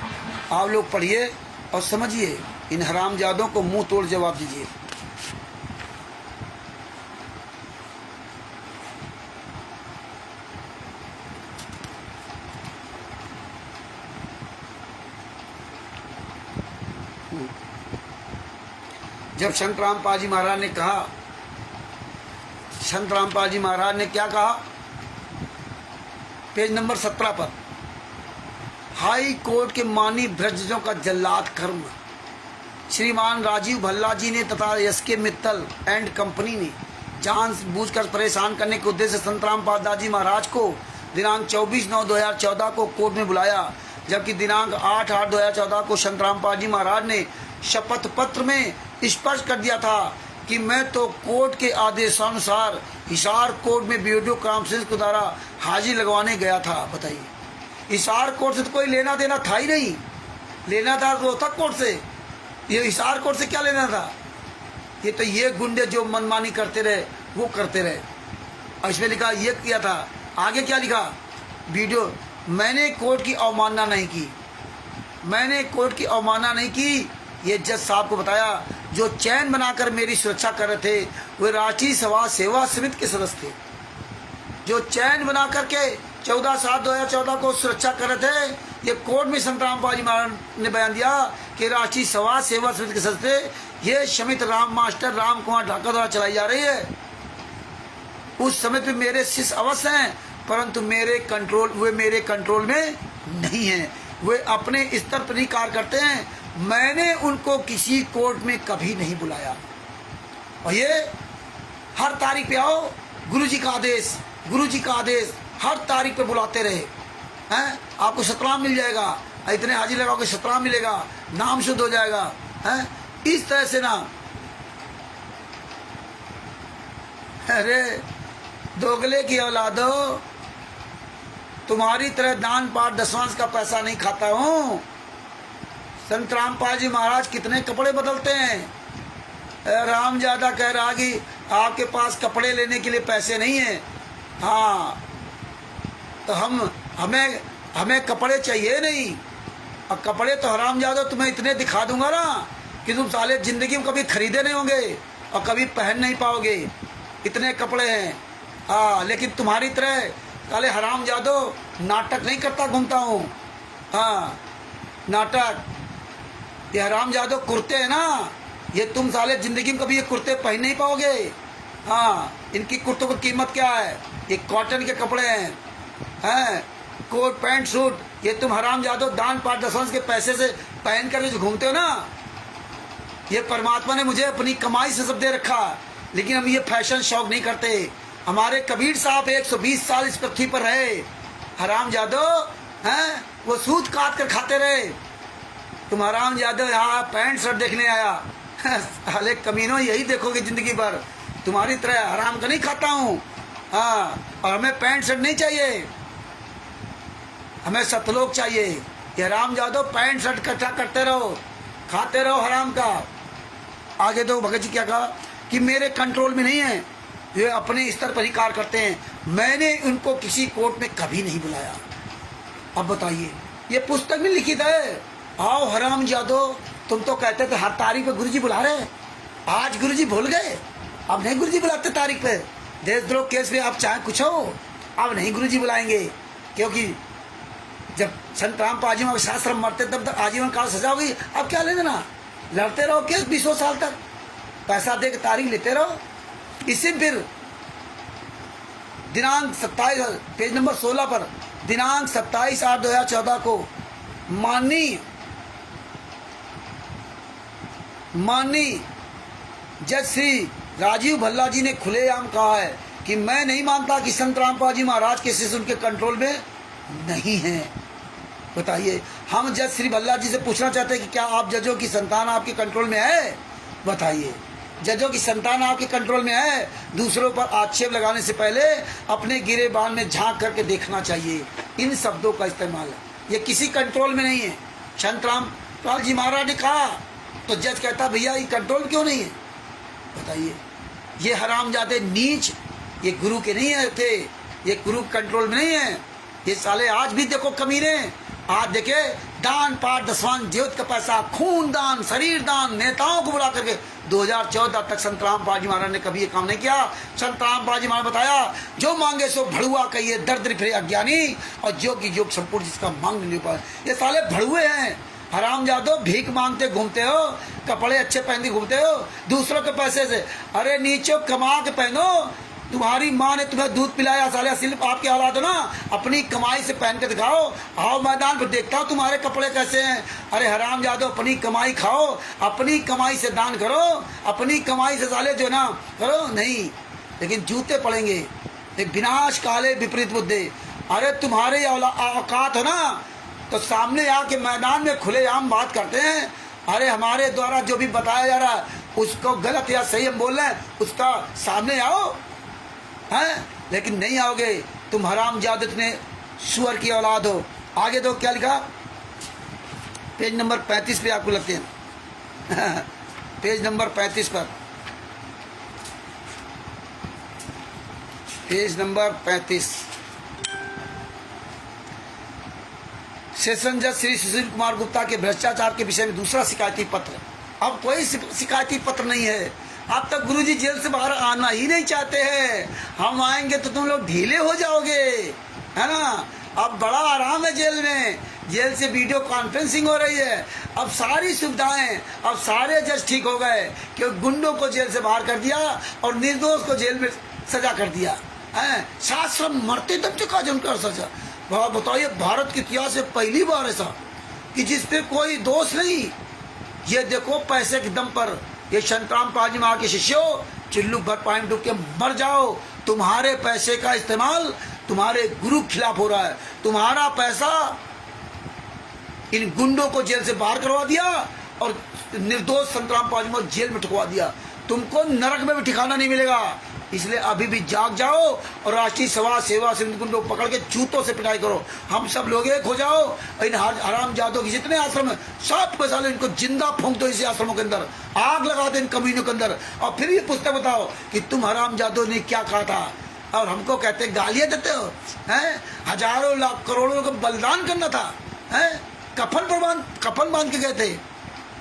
Speaker 1: आप लोग पढ़िए और समझिए, इन हरामजादों को मुंह तोड़ जवाब दीजिए। जब संत रामपाल जी महाराज ने कहा, संत रामपाल जी महाराज ने क्या कहा? पेज नंबर 17 पर, हाई कोर्ट के मानी भ्रष्टों का जल्लाद कर्म श्रीमान राजीव भल्ला जी ने तथा एसके मित्तल एंड कंपनी ने जानबूझकर परेशान करने के उद्देश्य से संत रामपाल दास जी महाराज को दिनांक 24/9/2014 को कोर्ट में बुलाया, जबकि दिनांक 8/8/2014 को संत रामपाल जी महाराज ने शपथ पत्र में स्पष्ट कर दिया था कि मैं तो कोर्ट के आदेशानुसार हिसार कोर्ट में वीडियो कॉन्फ्रेंस के द्वारा हाजिरी लगवाने गया था। बताइए, हिसार कोर्ट से तो कोई लेना देना था ही नहीं, लेना था रोहतक कोर्ट से, ये हिसार कोर्ट से क्या लेना था? ये तो ये गुंडे जो मनमानी करते रहे वो करते रहे। और इसमें लिखा ये किया था, आगे क्या लिखा? वीडियो, मैंने कोर्ट की अवमानना नहीं की, मैंने कोर्ट की अवमानना नहीं की। ये जज साहब को बताया, जो चैन बनाकर मेरी सुरक्षा कर रहे थे वे राष्ट्रीय समाज सेवा समिति के सदस्य थे। जो चैन बना करके 14/7/2014 को सुरक्षा कर रहे थे, ये कोर्ट में संत रामपाल जी महाराज ने बयान दिया कि राष्ट्रीय समाज सेवा समिति के सदस्य थे। ये समिति राम मास्टर राम कुमार ढाका द्वारा चलाई जा रही है। उस समिति में मेरे शिष्य अवश्य हैं, परंतु वे मेरे कंट्रोल में नहीं हैं। वे अपने स्तर पर ही कार्य करते हैं। मैंने उनको किसी कोर्ट में कभी नहीं बुलाया। और ये हर तारीख पे आओ, गुरुजी का आदेश, गुरुजी का आदेश, हर तारीख पे बुलाते रहे हैं। आपको सतराम मिल जाएगा, इतने हाजिर लगाओगे सतराम मिलेगा, नाम शुद्ध हो जाएगा। हैं इस तरह से ना, अरे दोगले की औलादो, तुम्हारी तरह दान पाठ दसवांश का पैसा नहीं खाता हूँ। संत रामपाल जी महाराज कितने कपड़े बदलते हैं। रामजादा कह रहा कि आपके पास कपड़े लेने के लिए पैसे नहीं हैं। हाँ, तो हमें कपड़े चाहिए नहीं। और कपड़े तो हरामजादा तुम्हें इतने दिखा दूंगा ना कि तुम साले जिंदगी में कभी खरीदे नहीं होंगे और कभी पहन नहीं पाओगे, इतने कपड़े हैं। हाँ, लेकिन तुम्हारी तरह साले हरामजादो नाटक नहीं करता घूमता हूँ। हाँ, नाटक, ये हरामजादो कुर्ते हैं ना, ये तुम साले जिंदगी में कभी ये कुर्ते पहन नहीं पाओगे। हाँ, इनकी कुर्तों की कीमत क्या है? ये कॉटन के कपड़े हैं। हैं कोट पैंट सूट, ये तुम हरामजादो दान पाठ दशवंश के पैसे से पहन कर जो घूमते हो ना, ये परमात्मा ने मुझे अपनी कमाई से सब दे रखा, लेकिन हम ये फैशन शौक नहीं करते। हमारे कबीर साहब 120 साल इस पृथ्वी पर रहे, हरामजादो हैं वो सूत काट कर खाते रहे, तुम हरामजादो यहाँ पैंट शर्ट देखने आया। हाले कमीनों यही देखोगे जिंदगी भर, तुम्हारी तरह हराम का नहीं खाता हूँ। हाँ, और हमें पैंट शर्ट नहीं चाहिए, हमें सतलोक चाहिए। ये हरामजादो पैंट शर्ट इकट्ठा करते रहो, खाते रहो हराम का। आगे तो भगत जी क्या कहा कि मेरे कंट्रोल में नहीं है, ये अपने स्तर पर ही कार्य करते हैं, मैंने उनको किसी कोर्ट में कभी नहीं बुलाया। अब बताइए, ये पुस्तक में लिखित है, आओ हरामजादो, तुम तो कहते थे हर तारीख पे गुरुजी बुला रहे, आज गुरुजी भूल गए, अब नहीं गुरुजी बुलाते तारीख पे। देशद्रोह केस में आप चाहे कुछ हो, अब नहीं गुरुजी बुलाएंगे, क्योंकि जब संत रामपाल जी में शास्त्र मरते तब तक आजीवन काल सजा होगी। अब क्या ले देना, लड़ते रहो केस 20 साल तक, पैसा दे के तारीख लेते रहो। इसी फिर दिनांक 27 पेज नंबर 16 पर दिनांक 27/8/2014 को माननीय जज श्री राजीव भल्ला जी ने खुलेआम कहा है कि मैं नहीं मानता कि संत रामपाल जी महाराज के शिष्य उनके कंट्रोल में नहीं है। बताइए, हम जज श्री भल्ला जी से पूछना चाहते हैं कि क्या आप जजों की संतान आपके कंट्रोल में है? बताइए, जजों की संतान आपके कंट्रोल में है? दूसरों पर आक्षेप लगाने से पहले अपने गिरेबान में झांक करके देखना चाहिए। इन शब्दों का इस्तेमाल, ये किसी कंट्रोल में नहीं है। संत रामपाल जी महाराज ने कहा तो जज कहता भैया ये कंट्रोल क्यों नहीं है? बताइए, ये हरामजादे नीच, ये गुरु के नहीं है थे, ये गुरु कंट्रोल में नहीं है। ये साले आज भी देखो कमीने, आज देखे दान पाठ दशवान ज्योत का पैसा, खून दान, शरीर दान, नेताओं को बुला करके 2014 तक संत रामपाल जी महाराज ने कभी ये काम नहीं किया। संत रामपाल जी महाराज बताया, जो मांगे सो भड़ुआ कहिए, दर्द फिरे अज्ञानी, और जो की योग संपूर्ण जिसका मांग नहीं पाए। ये साले भड़ुए हैं, हरामजादो, भीख मांगते घूमते हो, कपड़े अच्छे पहनते घूमते हो दूसरों के पैसे से। अरे नीचो, कमा के पहनो, तुम्हारी माँ ने तुम्हें दूध पिलाया, साले सिर्फ आपके औलाद हो ना, अपनी कमाई से पहन के दिखाओ, आओ मैदान पर देखता हूँ तुम्हारे कपड़े कैसे हैं। अरे हरामजादो, अपनी कमाई खाओ, अपनी कमाई से दान करो, अपनी कमाई से साले जो ना करो नहीं, लेकिन जूते पड़ेंगे, एक विनाश काले विपरीत बुद्धि। अरे तुम्हारे औकात हो ना तो सामने आके मैदान में खुलेआम बात करते हैं। अरे हमारे द्वारा जो भी बताया जा रहा है उसको गलत या सही हम बोल रहे हैं, उसका सामने आओ, हैं? लेकिन नहीं आओगे, तुम हरामजादे, इतने सुअर की औलाद हो। आगे दो क्या लिखा, पेज नंबर 35 पे आपको लगते हैं पेज नंबर 35 पर, पेज नंबर 35, सेशन जज श्री सुशील कुमार गुप्ता के भ्रष्टाचार के विषय में दूसरा शिकायती पत्र। अब कोई शिकायती पत्र नहीं है, अब तक गुरुजी जेल से बाहर आना ही नहीं चाहते हैं। हम आएंगे तो तुम लोग ढीले हो जाओगे, है ना। अब बड़ा आराम है जेल में, जेल से वीडियो कॉन्फ्रेंसिंग हो रही है, अब सारी सुविधाएं, अब सारे जज ठीक हो गए कि गुंडों को जेल से बाहर कर दिया और निर्दोष को जेल में सजा कर दिया है। शास्त्र मरते तब तक आज उनका सजा। बताइए, भारत के इतिहास में पहली बार ऐसा कि जिसपे कोई दोष नहीं। ये देखो, पैसे के दम पर ये संत रामपाल जी महाराज के शिष्यों, चिल्लू भर पानी डूब के मर जाओ, तुम्हारे पैसे का इस्तेमाल तुम्हारे गुरु के खिलाफ हो रहा है। तुम्हारा पैसा इन गुंडों को जेल से बाहर करवा दिया और निर्दोष संत रामपाल जी महाराज जेल में ठुकवा दिया। तुमको नरक में भी ठिकाना नहीं मिलेगा। इसलिए अभी भी जाग जाओ और राष्ट्रीय समाज सेवा से गुंडों को पकड़ के जूतों से पिटाई करो। हम सब लोग एक हो जाओ, इन हरामजादों के जितने आश्रम है सब पे साले इनको जिंदा फूंक दो, इसी आश्रमों के अंदर आग लगा दो इन कमीनों के अंदर। और फिर ये पुस्तक बताओ कि तुम हरामजादों ने क्या कहा था, और हमको कहते गालियां देते हो, हैं? हजारों लाख करोड़ों का बलिदान करना था, हैं? कफन बांध के गए थे,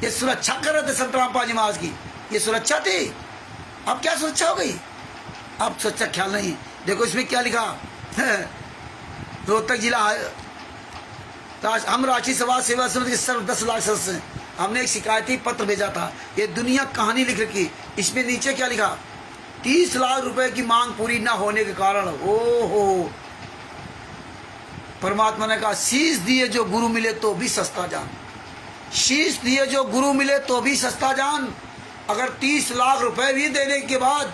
Speaker 1: ये सुरक्षा कर रहे थे संत रामपाल जी महाराज की, ये सुरक्षा थी। अब क्या सुरक्षा हो गई? अब सुरक्षा ख्याल नहीं। देखो इसमें क्या लिखा है, रोहतक जिला हम राष्ट्रीय समाज सेवा समिति के सर्व 10 लाख सदस्य हैं। हमने एक शिकायती पत्र भेजा था, ये दुनिया कहानी लिख रखी। इसमें नीचे क्या लिखा, 30 लाख रुपए की मांग पूरी ना होने के कारण, ओहो परमात्मा ने कहा शीश दिए जो गुरु मिले तो भी सस्ता जान, शीश दिए जो गुरु मिले तो भी सस्ता जान। अगर 30 लाख रुपए भी देने के बाद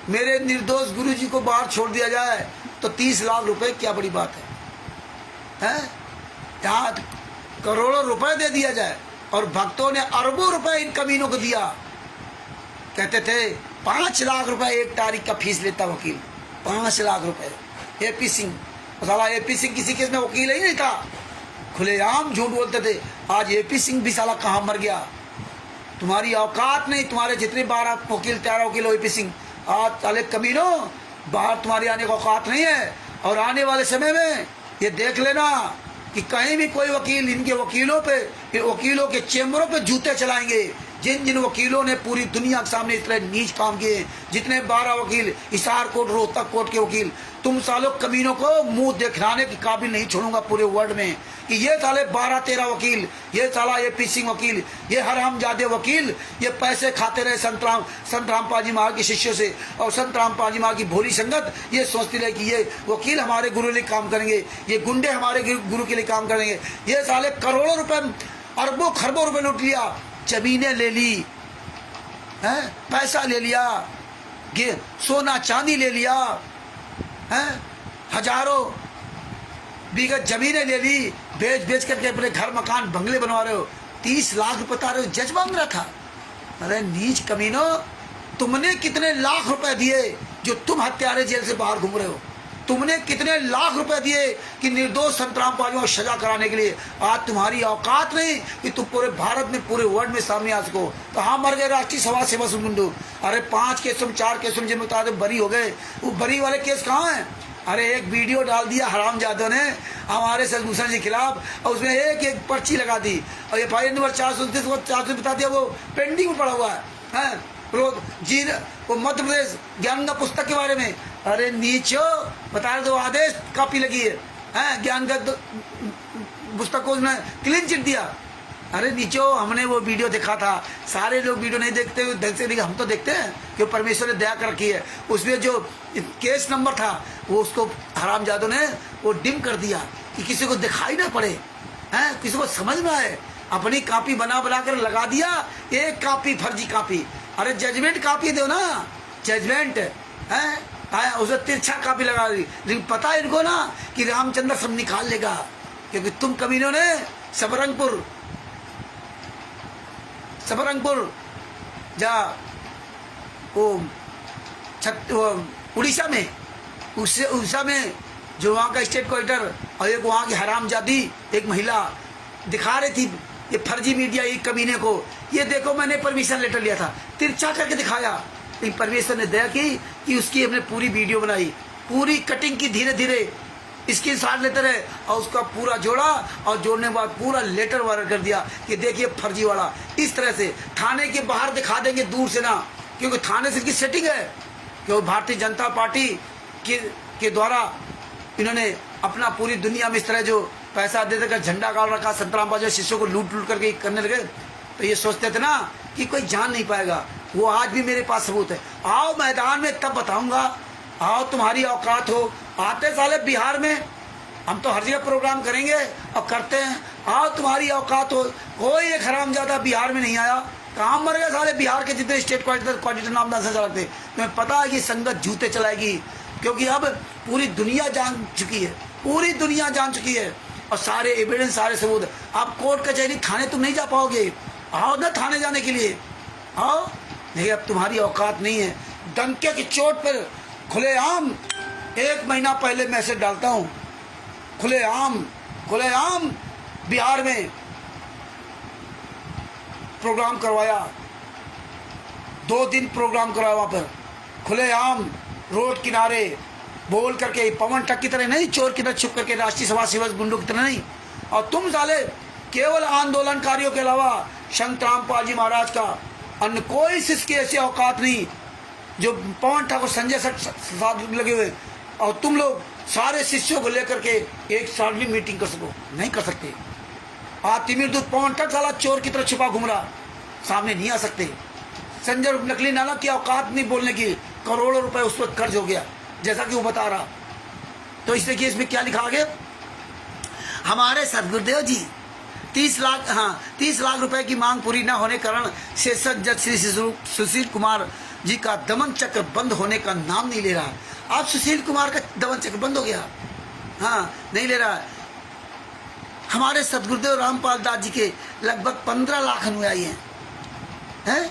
Speaker 1: मेरे निर्दोष गुरु जी को बाहर छोड़ दिया जाए तो 30 लाख रुपए क्या बड़ी बात है? यहाँ करोड़ों रुपए दे दिया जाए और भक्तों ने अरबों रुपए इन कमीनों को दिया। कहते थे 5 लाख रुपए एक तारीख का फीस लेता वकील, 5 लाख रुपए। एपी सिंह, साला एपी सिंह किसी केस में वकील ही नहीं था, खुलेआम झूठ बोलते थे। आज एपी सिंह भी साला कहाँ मर गया? तुम्हारी औकात नहीं, तुम्हारे जितने 12 वकील 13 वकील हो एपी सिंह, आज साले कमीनों बाहर तुम्हारी आने का औकात नहीं है। और आने वाले समय में ये देख लेना कि कहीं भी कोई वकील इनके वकीलों पे, वकीलों के चेम्बरों पे जूते चलाएंगे। जिन जिन वकीलों ने पूरी दुनिया के सामने इस तरह नीच काम किए, जितने 12 वकील, हिसार कोर्ट रोहतक कोर्ट के वकील, तुम सालों कमीनों को मुंह दिखाने के काबिल नहीं छोड़ूंगा पूरे वर्ल्ड में कि ये साले 12-13 वकील, ये साला एपी सिंह वकील, ये हरामजादे वकील, ये पैसे खाते रहे संत रामपाल जी महाराज के शिष्यों से। और संत रामपाल जी महाराज की भोली संगत ये सोचती रहे कि ये वकील हमारे गुरु के लिए काम करेंगे, ये गुंडे हमारे गुरु के लिए काम करेंगे। ये साले करोड़ों रुपए, अरबों खरबों रुपए लूट लिया, जमीनें ले ली है, पैसा ले लिया, सोना चांदी ले लिया है, हजारों बीघा जमीनें ले ली, बेच बेच करके अपने घर मकान बंगले बनवा रहे हो। 30 लाख रुपए बता रहे हो, जज मांग रहा था। अरे नीच कमीनों, तुमने कितने लाख रुपए दिए जो तुम हत्यारे जेल से बाहर घूम रहे हो? तुमने कितने लाख रुपए दिए कि निर्दोष संत रामपाल को सजा कराने के लिए? आज तुम्हारी औकात नहीं कि तुम पूरे भारत में, पूरे वर्ल्ड में सामने आ सको। तो हाँ, मर गए राष्ट्रीय समाज सेवा संगठन। अरे 5 केस में 4 केस में जिनमें बता दे बरी हो गए, वो बरी वाले केस कहाँ हैं? अरे एक वीडियो डाल दिया हरामजादों ने हमारे सदभूषण जी खिलाफ और उसमें एक पर्ची लगा दी और ये फाइल नंबर 429 बता दिया वो पेंडिंग में पड़ा हुआ है जी, वो मध्य प्रदेश ज्ञान का पुस्तक के बारे में। अरे नीचो बता दो, आदेश कॉपी लगी है ज्ञान का पुस्तक को उसने क्लीन चिट दिया। अरे नीचो, हमने वो वीडियो देखा था, सारे लोग वीडियो नहीं देखते हुए ढंग से देखा, हम तो देखते हैं कि परमेश्वर ने दया कर रखी है। उसमें जो केस नंबर था वो उसको हरामजादों ने वो डिम कर दिया कि किसी को दिखाई ना पड़े, हैं किसी को समझ में आए। अपनी कॉपी बना कर लगा दिया, एक कॉपी फर्जी कॉपी। अरे जजमेंट कॉपी दो ना, जजमेंट है उसे तिरछा कॉपी लगा दी। लेकिन पता है इनको ना कि रामचंद्र सब निकाल लेगा, क्योंकि तुम कमीनों ने सबरंगपुर जा वो उड़ीसा में जो वहाँ का स्टेट कलेक्टर और एक वहाँ की हरामजादी एक महिला दिखा रही थी ये फर्जी मीडिया, ये कमीने को, ये देखो मैंने परमिशन लेटर लिया था, तिरछा करके दिखाया। लेकिन परमेश्वर ने दया की कि उसकी हमने पूरी वीडियो बनाई, पूरी कटिंग की, धीरे धीरे इसकी साथ लेते रहे और उसका पूरा जोड़ा और जोड़ने के बाद पूरा लेटर वायरल कर दिया कि देखिए फर्जी वाला। इस तरह से थाने के बाहर दिखा देंगे दूर से ना, क्योंकि थाने से इसकी सेटिंग है कि भारतीय जनता पार्टी के द्वारा इन्होंने अपना पूरी दुनिया में इस तरह जो पैसा दे देकर झंडा गाड़ रखा, संत रामपाल शिष्यों को लूट करके करने लगे। तो ये सोचते थे ना कि कोई जान नहीं पाएगा। वो आज भी मेरे पास सबूत है, आओ मैदान में तब बताऊंगा, आओ तुम्हारी औकात हो। आते साले बिहार में, हम तो हर जगह प्रोग्राम करेंगे और करते हैं, आओ तुम्हारी औकात हो। कोई एक हरामजादा बिहार में नहीं आया, कहाँ मर गए साले बिहार के जितने स्टेट कोऑर्डिनेटर नाम से चलाते। तुम्हें पता है कि संगत जूते चलाएगी, क्योंकि अब पूरी दुनिया जान चुकी है, पूरी दुनिया जान चुकी है और सारे एविडेंस, सारे सबूत। आप कोर्ट कचहरी थाने तुम नहीं जा पाओगे, आओ ना थाने जाने के लिए आओ। नहीं, अब तुम्हारी औकात नहीं है। डंके की चोट पर खुलेआम 1 महीना पहले मैसेज डालता हूँ, खुलेआम बिहार में प्रोग्राम करवाया, 2 दिन प्रोग्राम करवाया वहाँ पर, खुलेआम रोड किनारे बोल करके, पवन टक की तरह नहीं, चोर की तरह छुप करके, राष्ट्रीय समाज सेवक गुंडों की तरह नहीं। और तुम साले केवल आंदोलनकारियों के अलावा संत रामपाल जी महाराज का अन्य कोई शिष्य की ऐसी औकात नहीं जो पवन ठाकुर संजय साथ लगे हुए, और तुम लोग सारे शिष्यों को लेकर के एक साथ भी मीटिंग कर सको, नहीं कर सकते। आज तिमिरदूत पवन ठाकुर साला चोर की तरह छुपा घूम रहा, सामने नहीं आ सकते। संजय नकली नाना की औकात नहीं बोलने की, करोड़ों रुपए उस पर कर्ज हो गया जैसा कि वो बता रहा। तो इसलिए कि इसमें क्या लिखा आगे,
Speaker 2: हमारे सदगुरुदेव जी 30 लाख रुपए की मांग पूरी न होने कारण सेशन जज श्री सुशील कुमार जी का दमन चक्र बंद होने का नाम नहीं ले रहा। अब सुशील कुमार का दमन चक्र बंद हो गया, हाँ नहीं ले रहा। हमारे सदगुरुदेव रामपाल दास जी के लगभग 15 लाख अनुयायी हैं।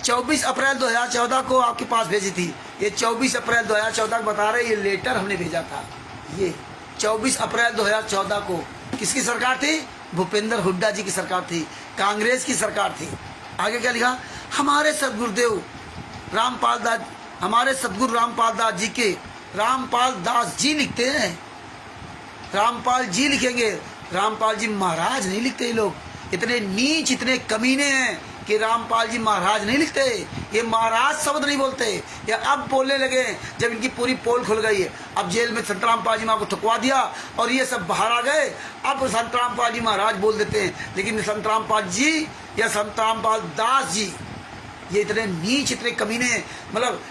Speaker 2: 24 अप्रैल 2014 को आपके पास भेजी थी, ये 24 अप्रैल 2014 को बता रहे, ये लेटर हमने भेजा था। ये 24 अप्रैल 2014 को किसकी सरकार थी? भूपेंद्र हुड्डा जी की सरकार थी, कांग्रेस की सरकार थी। आगे क्या लिखा? हमारे सदगुरुदेव रामपाल दास, हमारे सदगुरु रामपाल दास जी के, रामपाल दास जी लिखते हैं, रामपाल जी लिखेंगे, रामपाल जी महाराज नहीं लिखते। ये लोग इतने नीच, इतने कमीने हैं कि रामपाल जी महाराज नहीं लिखते, ये महाराज शब्द नहीं बोलते। ये अब बोलने लगे जब इनकी पूरी पोल खुल गई है। अब जेल में संत रामपाल जी माँ को थकवा दिया और ये सब बाहर आ गए, अब संत रामपाल जी महाराज बोल देते हैं। लेकिन संत रामपाल जी या संत रामपाल दास जी ये इतने नीच, इतने कमीने, मतलब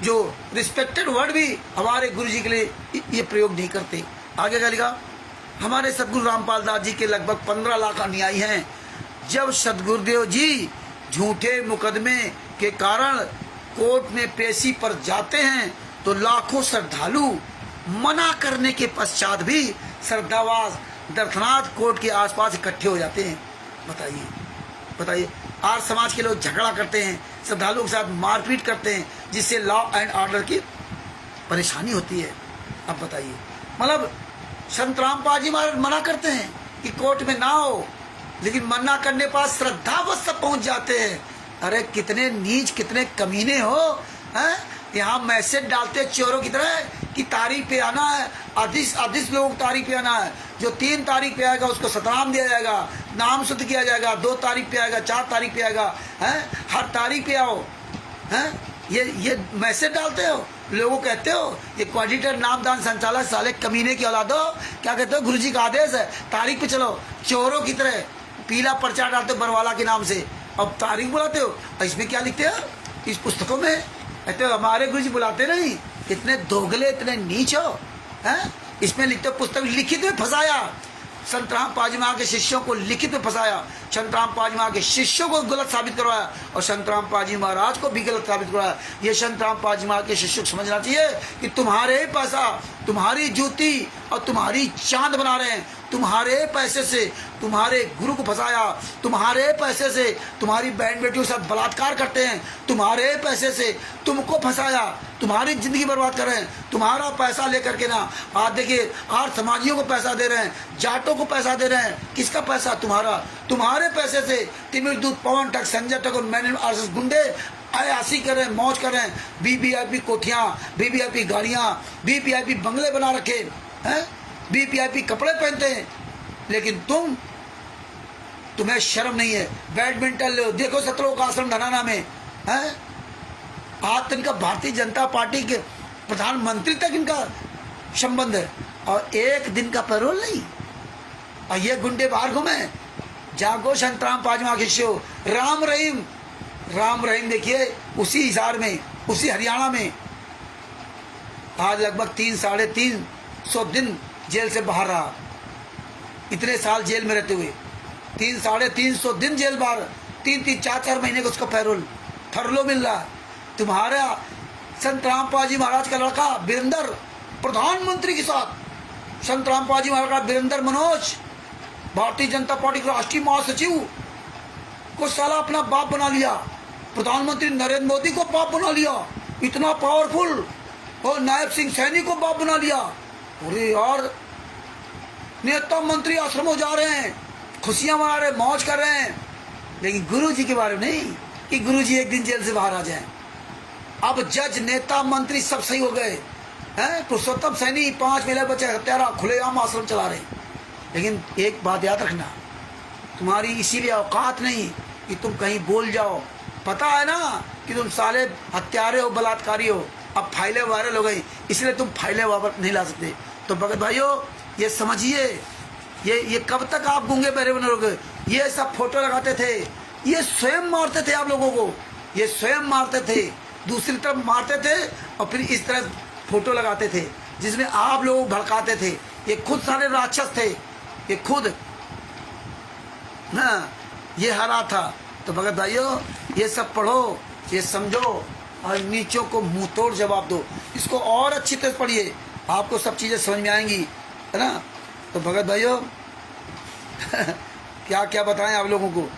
Speaker 2: जो रिस्पेक्टेड वर्ड भी हमारे गुरु जी के लिए ये प्रयोग नहीं करते। आगे क्या लिखा? हमारे सदगुरु रामपाल दास जी के लगभग 15 लाख अनुयायी हैं। जब सदगुरुदेव जी झूठे मुकदमे के कारण कोर्ट में पेशी पर जाते हैं तो लाखों श्रद्धालु मना करने के पश्चात भी श्रद्धावास दर्शनार्थ कोर्ट के आसपास इकट्ठे हो जाते हैं। बताइए बताइए, आर्य समाज के लोग झगड़ा करते हैं, श्रद्धालुओं के साथ मारपीट करते हैं, जिससे लॉ एंड ऑर्डर की परेशानी होती है। अब बताइए, मतलब संत रामपाल जी महाराज मना करते हैं कि कोर्ट में ना हो, लेकिन मना करने पर श्रद्धावश सब पहुंच जाते हैं। अरे कितने नीच, कितने कमीने हो, हैं? यहाँ मैसेज डालते चोरों की तरह कि तारीख पे आना है, अधिस लोगों को तारीख पे आना है। जो 3 तारीख पे आएगा उसको सतनाम दिया जाएगा, नाम शुद्ध किया जाएगा। 2 तारीख पे आएगा, 4 तारीख पे आएगा, हैं? हर तारीख पे आओ, हैं? ये मैसेज डालते हो, लोगों कहते हो ये क्वाडिटर नामदान संचालक साले कमीने की औलादो, क्या कहते हो? गुरुजी का आदेश है, तारीख पे चलो। चोरों की तरह पीला पर्चा डालते हो बरवाला के नाम से, अब तारीख बुलाते हो। इसमें क्या लिखते हो? इस पुस्तकों में कहते हो हमारे गुरुजी बुलाते नहीं। इतने दोगले, इतने नीच हो, हैं? इसमें लिखते हो पुस्तक लिखित में फंसाया, संत रामपाल जी महाराज के शिष्यों को लिखित में फंसाया, संत रामपाल जी महाराज के शिष्यों को गलत साबित करवाया और संत रामपाल जी महाराज को भी गलत साबित करवाया। ये संत रामपाल जी महाराज के शिष्यों को समझना चाहिए कि तुम्हारे पैसा, तुम्हारी जूती और तुम्हारी चांद बना रहे हैं। तुम्हारे पैसे से तुम्हारे गुरु को फंसाया, तुम्हारे पैसे से तुम्हारी बहन बेटियों के साथ बलात्कार करते हैं, तुम्हारे पैसे से तुमको फंसाया, तुम्हारी जिंदगी बर्बाद कर रहे हैं। तुम्हारा पैसा लेकर के ना आज देखिए आर्य समाजियों को पैसा दे रहे हैं, जाटों को पैसा दे रहे हैं। किसका पैसा? तुम्हारा। तुम्हारे पैसे से तिमिर दूत, पवन ठग, संजय ठग और मैंने आरएसएस गुंडे अयासी कर रहे हैं, मौज कर रहे हैं। वीवीआईपी कोठियाँ, वीवीआईपी गाड़ियाँ, वीवीआईपी बंगले बना रखे हैं, वीवीआईपी कपड़े पहनते हैं। लेकिन तुम्हें शर्म नहीं है। बैडमिंटन लो, देखो सतलोक आश्रम धनाना में है, आज तक इनका भारतीय जनता पार्टी के प्रधानमंत्री तक इनका संबंध है और एक दिन का पैरोल नहीं। और ये गुंडे बाहर घूमे। जागो संत रामपाल जी महाराज शिष्यो, राम रहीम देखिए उसी हिसार में, उसी हरियाणा में आज लगभग 300-350 दिन जेल से बाहर रहा। इतने साल जेल में रहते हुए 300-350 दिन जेल बाहर, 3-3, 4-4 महीने का उसका पैरोल फरलो मिल रहा। तुम्हारा संत रामपाल जी महाराज का लड़का वीरेंद्र प्रधानमंत्री के साथ, संत रामपाल जी महाराज का वीरेंद्र मनोज भारतीय जनता पार्टी के राष्ट्रीय महासचिव को साला अपना बाप बना लिया, प्रधानमंत्री नरेंद्र मोदी को बाप बना लिया, इतना पावरफुल, और नायब सिंह सैनी को बाप बना लिया। अरे यार, नेता मंत्री आश्रमों जा रहे हैं, खुशियां मना रहे, मौज कर रहे हैं, लेकिन गुरु जी के बारे में नहीं कि गुरु जी एक दिन जेल से बाहर आ जाएं। अब जज, नेता, मंत्री सब सही हो गए हैं। पुरुषोत्तम सैनी 5 महिला बच्चे हत्यारा खुलेआम आश्रम चला रहे। लेकिन एक बात याद रखना, तुम्हारी इसीलिए औकात नहीं कि तुम कहीं बोल जाओ। पता है ना कि तुम साले हत्यारे हो, बलात्कारी हो। अब फाइलें वायरल हो गई, इसलिए तुम फाइलें वापस नहीं ला सकते। तो भगत भाइयों, ये समझिए, ये कब तक आप गूंगे बहरे बने रहोगे? ये सब फोटो लगाते थे, ये स्वयं मारते थे आप लोगों को, ये स्वयं मारते थे, दूसरी तरफ मारते थे और फिर इस तरह फोटो लगाते थे जिसमें आप लोग भड़काते थे। ये खुद सारे राक्षस थे, ये खुद हाँ ये हरा था। तो भगत भाइयों ये सब पढ़ो, ये समझो और नीचों को मुंह तोड़ जवाब दो। इसको और अच्छी तरह पढ़िए, आपको सब चीजें समझ में आएंगी, है ना। तो भगत भाइयों क्या क्या बताएं आप लोगों को,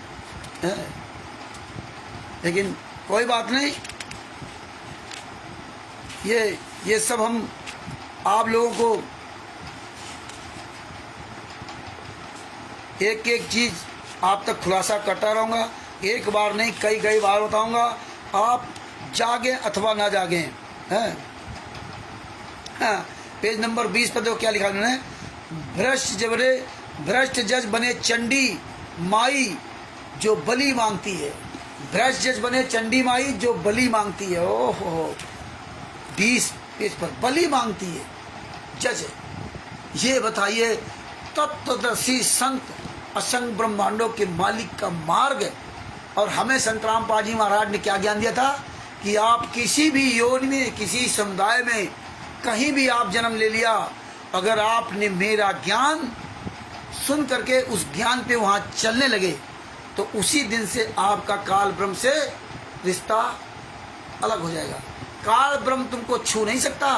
Speaker 2: है? लेकिन कोई बात नहीं, ये सब हम आप लोगों को एक एक चीज आप तक खुलासा करता रहूँगा। एक बार नहीं कई बार बताऊँगा, आप जागे अथवा ना जागे। हैं हाँ, पेज नंबर 20 पर देखो क्या लिखा उन्होंने। भ्रष्ट जज बने चंडी माई जो बलि मांगती है। भ्रष्ट जज बने चंडी माई जो बलि मांगती है। ओहो 20 पेज पर बलि मांगती है जज। ये बताइए तत्वदर्शी संत असंग ब्रह्मांडों के मालिक का मार्ग है। और हमें संत रामपाल जी महाराज ने क्या ज्ञान दिया था कि आप किसी भी योनि में, किसी समुदाय में, कहीं भी आप जन्म ले लिया, अगर आपने मेरा ज्ञान सुन करके उस ज्ञान पे वहाँ चलने लगे तो उसी दिन से आपका काल ब्रह्म से रिश्ता अलग हो जाएगा। काल ब्रह्म तुमको छू नहीं सकता,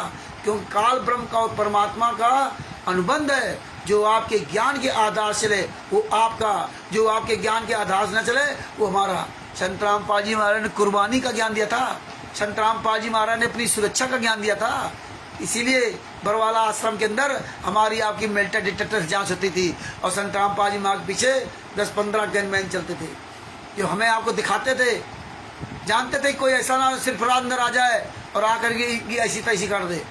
Speaker 2: क्योंकि काल ब्रह्म का और परमात्मा का अनुबंध है। जो आपके ज्ञान के आधार से चले वो आपका, जो आपके ज्ञान के आधार से न चले वो हमारा। संत रामपाल जी महाराज ने कुर्बानी का ज्ञान दिया था, संत रामपाल जी महाराज ने अपनी सुरक्षा का ज्ञान दिया था। इसीलिए बरवाला आश्रम के अंदर हमारी आपकी मेल्टर डिटेक्टर जांच होती थी और संत रामपाल जी महाराज के पीछे 10-15 गनमैन चलते थे जो हमें आपको दिखाते थे। जानते थे कोई ऐसा ना सिर्फ रात अंदर आ जाए और आकर के ऐसी तैसी कर दे,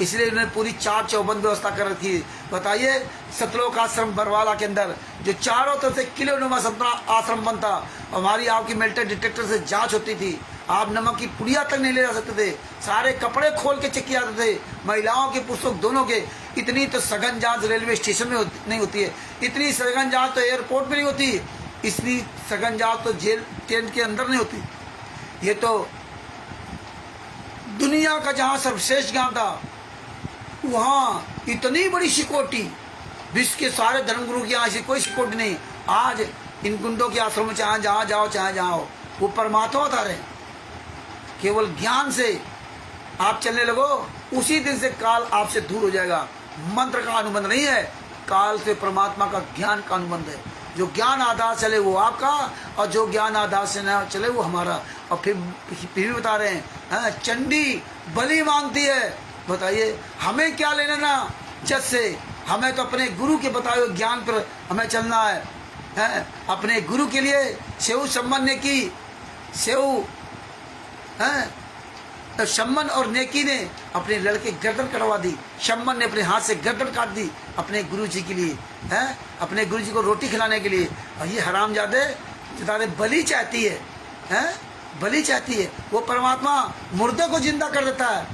Speaker 2: इसलिए उन्होंने पूरी 4 चौबंद व्यवस्था कर रखी। बताइए सतलोक आश्रम बरवाला के अंदर जो चारों तरफ से किलोनुमा सतना आश्रम बनता, हमारी आपकी मेल्टर डिटेक्टर से जांच होती थी। आप नमक की पुड़िया तक नहीं ले जा सकते थे, सारे कपड़े खोल के चेक किए जाते थे, महिलाओं के पुरुषों दोनों के। इतनी तो सघन जांच रेलवे स्टेशन में नहीं होती है, इतनी सघन जांच तो एयरपोर्ट में नहीं होती, इतनी सघन जांच तो जेल टेंट के अंदर नहीं होती। ये तो दुनिया का जहाँ सर्वश्रेष्ठ ज्ञान था वहाँ इतनी बड़ी सिक्योरिटी, विश्व के सारे धर्मगुरु की यहाँ से कोई सिक्योरिटी नहीं। आज इन गुंडों के आश्रम में चाहे जहाँ जाओ चाहे जहाँ हो, वो परमात्मा बता रहे हैं। केवल ज्ञान से आप चलने लगो, उसी दिन से काल आपसे दूर हो जाएगा। मंत्र का अनुबंध नहीं है, काल से परमात्मा का ज्ञान का अनुबंध है। जो ज्ञान आधार चले वो आपका, और जो ज्ञान आधार से न चले वो हमारा। और फिर भी बता रहे हैं चंडी बलि मांगती है। बताइए हमें क्या लेना ना जज से, हमें तो अपने गुरु के बताए हुए ज्ञान पर हमें चलना है। अपने गुरु के लिए सेऊ सम्मन ने की, सेऊ तो शम्मन और नेकी ने अपने लड़के गर्दन कटवा दी, शम्मन ने अपने हाथ से गर्दन काट दी अपने गुरुजी के लिए, अपने गुरुजी को रोटी खिलाने के लिए। और ये हरामजादे बलि चाहती है, बलि चाहती है। वो परमात्मा मुर्दे को जिंदा कर देता है,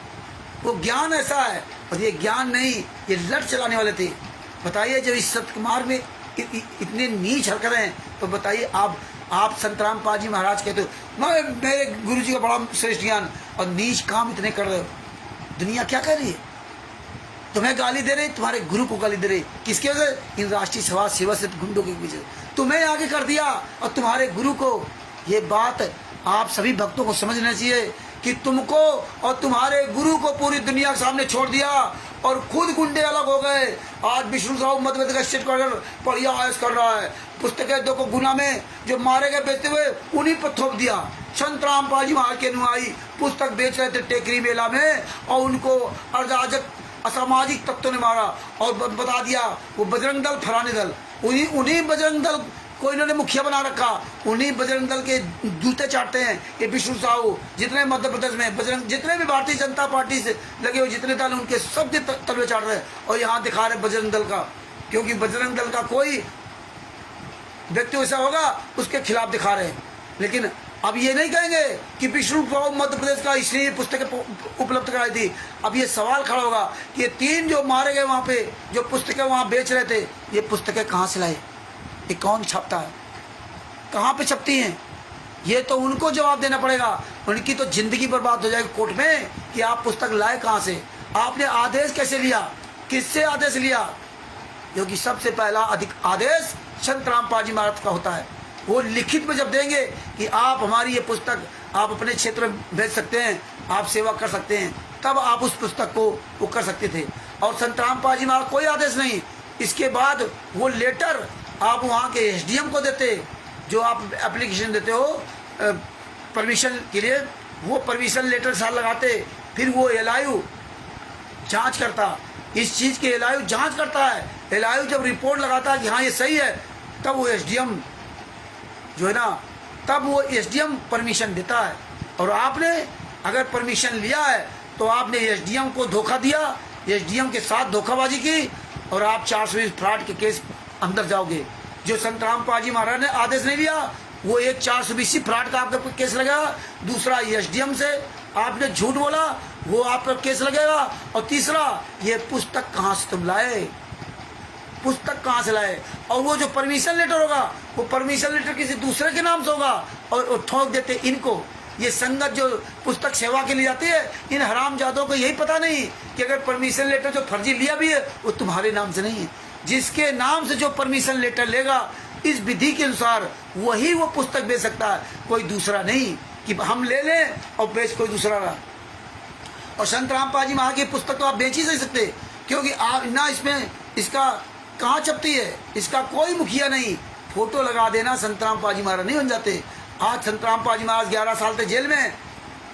Speaker 2: वो ज्ञान ऐसा है। और ये ज्ञान नहीं, ये लट चलाने वाले थे। बताइए जब इस सतकुमार में इतने नीच हरकतें हैं, तो बताइए आप संत रामपाल जी महाराज कहते हो मेरे गुरु जी का बड़ा श्रेष्ठ ज्ञान, और नीच काम इतने कर रहे हो। दुनिया क्या कर रही है? तुम्हें गाली दे रही, तुम्हारे गुरु को गाली दे रही। किसके वजह? इन राष्ट्रीय समाज सेवा से गुंडों की वजह। तुम्हें आगे कर दिया और तुम्हारे गुरु को। ये बात आप सभी भक्तों को समझना चाहिए कि तुमको और तुम्हारे गुरु को पूरी दुनिया के सामने छोड़ दिया और खुद गुंडे अलग हो गए। आज विष्णु साहू मध्य प्रदेश का स्टेट कलेक्टर बढ़िया आयस कर रहा है, पुस्तकें दो को गुना में जो मारे गए बेचते हुए उन्हीं पर थोप दिया। संत रामपाल जी महाराज के अनुयायी पुस्तक बेच रहे थे टेकरी मेला में, और उनको अराजक असामाजिक तत्वों ने मारा और बता दिया वो बजरंग दल फलाने दल। उन्हीं बजरंग दल को इन्होंने मुखिया बना रखा, उन्हीं बजरंग दल के जूते चाटते हैं ये विष्णु साहू। जितने मध्य प्रदेश में बजरंग, जितने भी भारतीय जनता पार्टी से लगे हुए जितने दल, उनके सब तलवे चाट रहे हैं और यहाँ दिखा रहे बजरंग दल का। क्योंकि बजरंग दल का कोई व्यक्ति ऐसा होगा उसके खिलाफ दिखा रहे हैं। लेकिन अब ये नहीं कहेंगे कि विष्णु साहू मध्य प्रदेश का इसलिए पुस्तकें उपलब्ध कराई थी। अब ये सवाल खड़ा होगा कि ये 3 जो मारे गए वहाँ पे, जो पुस्तकें वहाँ बेच रहे थे, ये पुस्तकें कहाँ से लाए? ये कौन छपता है? कहाँ पे छपती हैं? ये तो उनको जवाब देना पड़ेगा। उनकी तो जिंदगी बर्बाद हो जाएगी कोर्ट में कि आप पुस्तक लाए कहाँ से, आपने आदेश कैसे लिया, किससे आदेश लिया। क्योंकि सबसे पहला अधिक आदेश संत रामपाल जी महाराज का होता है। वो लिखित में जब देंगे कि आप हमारी ये पुस्तक आप अपने क्षेत्र में भेज सकते हैं, आप सेवा कर सकते हैं, तब आप उस पुस्तक को वो कर सकते थे। और संत रामपाल जी महाराज कोई आदेश नहीं। इसके बाद वो लेटर आप वहाँ के एसडीएम को देते, जो आप एप्लीकेशन देते हो परमिशन के लिए, वो परमिशन लेटर साल लगाते। फिर वो एलआईयू जांच करता, इस चीज़ के एलआईयू जांच करता है। एलआईयू जब रिपोर्ट लगाता है कि हाँ ये सही है, तब वो एसडीएम जो है ना, तब वो एसडीएम परमिशन देता है। और आपने अगर परमिशन लिया है तो आपने एसडीएम को धोखा दिया, एसडीएम के साथ धोखाबाजी की, और आप 420 फ्रॉड के केस अंदर जाओगे। जो संत रामपाल जी महाराज ने आदेश नहीं दिया, वो एक 420 फ्रॉड का आपका केस लगेगा, दूसरा एसडीएम से आपने झूठ बोला वो आप पर केस लगेगा, और तीसरा ये पुस्तक कहाँ से तुम लाए, पुस्तक कहाँ से लाए। और वो जो परमिशन लेटर होगा, वो परमिशन लेटर किसी दूसरे के नाम से होगा, और ठोक देते इनको। ये संगत जो पुस्तक सेवा के लिए जाती है, इन हरामजादों को यही पता नहीं कि अगर परमिशन लेटर जो फर्जी लिया भी है वो तुम्हारे नाम से नहीं है। जिसके नाम से जो परमिशन लेटर लेगा, इस विधि के अनुसार वही वो पुस्तक बेच सकता है, कोई दूसरा नहीं कि हम ले लें और बेच कोई दूसरा रहा। और संत रामपाल जी महाराज की पुस्तक तो आप बेच ही नहीं सकते, क्योंकि आप ना इसमें इसका कहाँ छपती है, इसका कोई मुखिया नहीं। फोटो लगा देना संत रामपाल जी महाराज नहीं बन जाते। आज संत रामपाल जी महाराज 11 साल थे जेल में,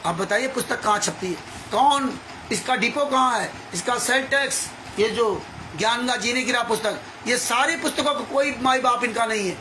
Speaker 2: आप बताइए पुस्तक कहाँ छपती है, कौन, इसका डिपो कहाँ है, इसका सेल टैक्स, ये जो ज्ञान का जीने की राह पुस्तक, ये सारी पुस्तकों का कोई माई बाप इनका नहीं है,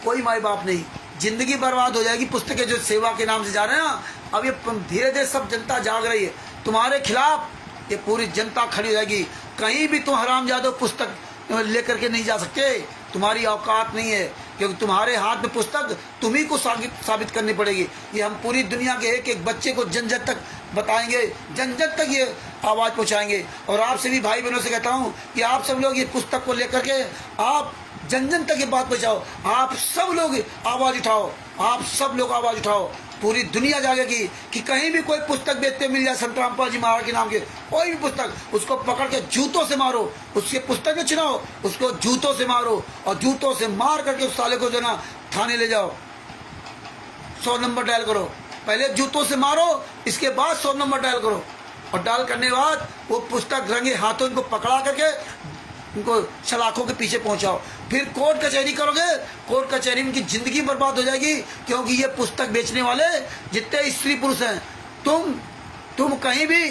Speaker 2: कोई माई बाप नहीं। जिंदगी बर्बाद हो जाएगी। पुस्तकें जो सेवा के नाम से जा रहे हैं ना, अब ये धीरे धीरे सब जनता जाग रही है तुम्हारे खिलाफ, ये पूरी जनता खड़ी हो जाएगी। कहीं भी तुम हरामजादो पुस्तक लेकर के नहीं जा सकते, तुम्हारी औकात नहीं है, क्योंकि तुम्हारे हाथ में पुस्तक तुम्ही को साबित करनी पड़ेगी। ये हम पूरी दुनिया के एक एक बच्चे को जन जन तक बताएंगे, जन जन तक ये आवाज़ पहुंचाएंगे। और आपसे भी भाई बहनों से कहता हूं कि आप सब लोग ये पुस्तक को लेकर के आप जन जन तक ये बात पहुंचाओ। आप सब लोग आवाज़ उठाओ, आप सब लोग आवाज़ उठाओ। पूरी दुनिया जागेगी कि कहीं भी कोई पुस्तक बेचते मिल जाए संत रामपाल जी महाराज के नाम के, कोई भी पुस्तक, उसको पकड़ के जूतों से मारो, उसके पुस्तक में छिनाओ, उसको जूतों से मारो, और जूतों से मार करके उस साले को जो ना थाने ले जाओ, 100 नंबर डायल करो। पहले जूतों से मारो, इसके बाद 100 नंबर डायल करो, और डायल करने के बाद वो पुस्तक रंगे हाथों इनको पकड़ा करके उनको सलाखों के पीछे पहुंचाओ। फिर कोर्ट कचहरी करोगे, कोर्ट कचहरी में उनकी जिंदगी बर्बाद हो जाएगी, क्योंकि ये पुस्तक बेचने वाले जितने स्त्री पुरुष हैं, तुम कहीं भी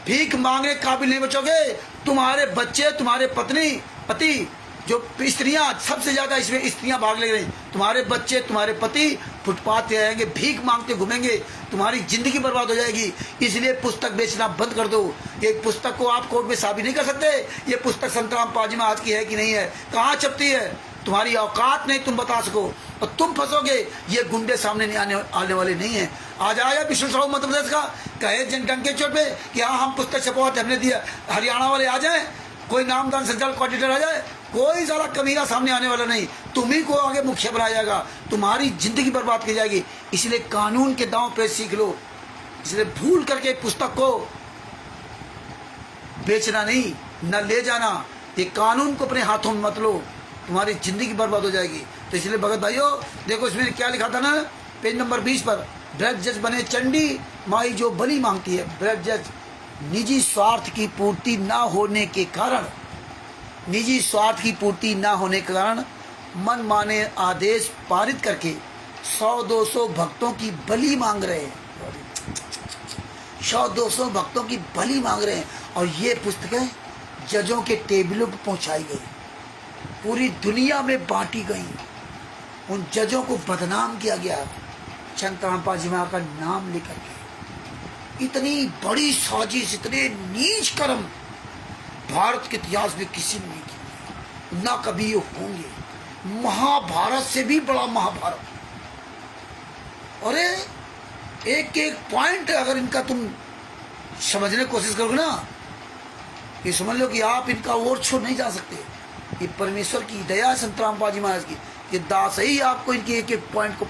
Speaker 2: भीख मांगने काबिल नहीं बचोगे। तुम्हारे बच्चे, तुम्हारे पति, जो स्त्रियां, सबसे ज्यादा इसमें स्त्रियां भाग ले रही, तुम्हारे बच्चे, तुम्हारे पति फुटपाथ पे रहेंगे, भीख मांगते घूमेंगे, तुम्हारी जिंदगी बर्बाद हो जाएगी। इसलिए पुस्तक बेचना बंद कर दो। ये पुस्तक को आप कोर्ट में साबित नहीं कर सकते ये पुस्तक संत रामपाल जी महाराज की है कि नहीं है, कहाँ छपती है, तुम्हारी औकात नहीं तुम बता सको, और तुम फंसोगे। ये गुंडे सामने नहीं आने वाले नहीं है। आज आया विष्णु साहू मध्य प्रदेश का, कहे जनडंके चोट पे कि हाँ हम पुस्तक छपवाते हमने दिया, हरियाणा वाले आ जाए, कोई नामदान संचालक कोऑर्डिनेटर आ जाए, कोई सारा कमीना सामने आने वाला नहीं। तुम्ही को आगे मुखिया बनाया जाएगा, तुम्हारी जिंदगी बर्बाद की जाएगी। इसलिए कानून के दांव पे सीख लो। इसलिए भूल करके पुस्तक को बेचना नहीं, न ले जाना, ये कानून को अपने हाथों में मत लो, तुम्हारी जिंदगी बर्बाद हो जाएगी। तो इसलिए भगत भाइयों देखो इसमें क्या लिखा था ना, पेज नंबर 20 पर, ब्रज जज बने चंडी माई जो बलि मांगती है। ब्रज जज निजी स्वार्थ की पूर्ति ना होने के कारण, निजी स्वार्थ की पूर्ति ना होने के कारण मन माने आदेश पारित करके 100-200 भक्तों की बलि मांग रहे हैं, 100-200 भक्तों की बलि मांग रहे हैं। और ये पुस्तकें जजों के टेबलों पर पहुंचाई गई, पूरी दुनिया में बांटी गई, उन जजों को बदनाम किया गया संत रामपाल जी महाराज का नाम लेकर के। इतनी बड़ी साजिश, इतने नीच कर्म भारत के इतिहास में किसी ने नहीं किया, ना कभी ये होंगे। महाभारत से भी बड़ा महाभारत। और एक एक पॉइंट अगर इनका तुम समझने की कोशिश करोगे ना, ये समझ लो कि आप इनका और छोड़ नहीं जा सकते। ये परमेश्वर की दया है संत रामपाल जी महाराज की, ये दास ही आपको इनके एक एक पॉइंट को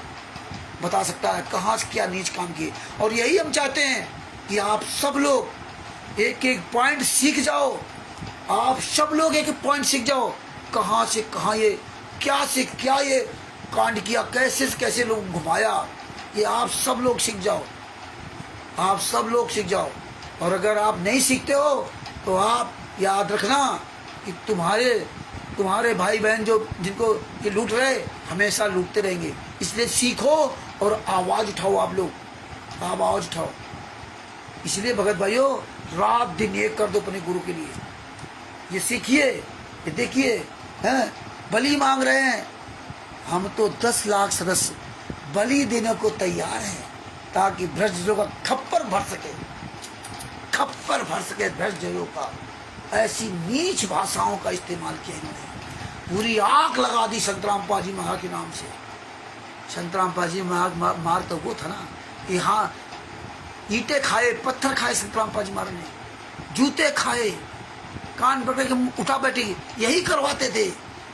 Speaker 2: बता सकता है कहाँ से क्या नीच काम किए। और यही हम चाहते हैं कि आप सब लोग एक एक पॉइंट सीख जाओ, आप सब लोग एक एक पॉइंट सीख जाओ। कहाँ से कहाँ ये क्या से क्या ये कांड किया, कैसे से कैसे लोग घुमाया, ये आप सब लोग सीख जाओ, आप सब लोग सीख जाओ। और अगर आप नहीं सीखते हो तो आप याद रखना कि तुम्हारे भाई बहन जो जिनको ये लूट रहे हमेशा लूटते रहेंगे। इसलिए सीखो और आवाज़ उठाओ, आप लोग आवाज़ उठाओ। इसलिए भगत भाइयों रात दिन एक कर दो अपने गुरु के लिए। ये सीखिए, ये देखिए, हैं बलि मांग रहे हैं। हम तो 10 लाख सदस्य बलि देने को तैयार हैं ताकि भ्रष्टों का खप्पर भर सके, खप्पर भर सके भ्रष्टों का। ऐसी नीच भाषाओं का इस्तेमाल किया इन्होंने, पूरी आग लगा दी संतराम पाजी महाराज के नाम से। संतराम पाजी महाराज मार तो वो था ना, यहाँ ईंटें खाए, पत्थर खाए संतराम पाजी महाराज ने, जूते खाए, कान पकड़ के उठा बैठे, यही करवाते थे।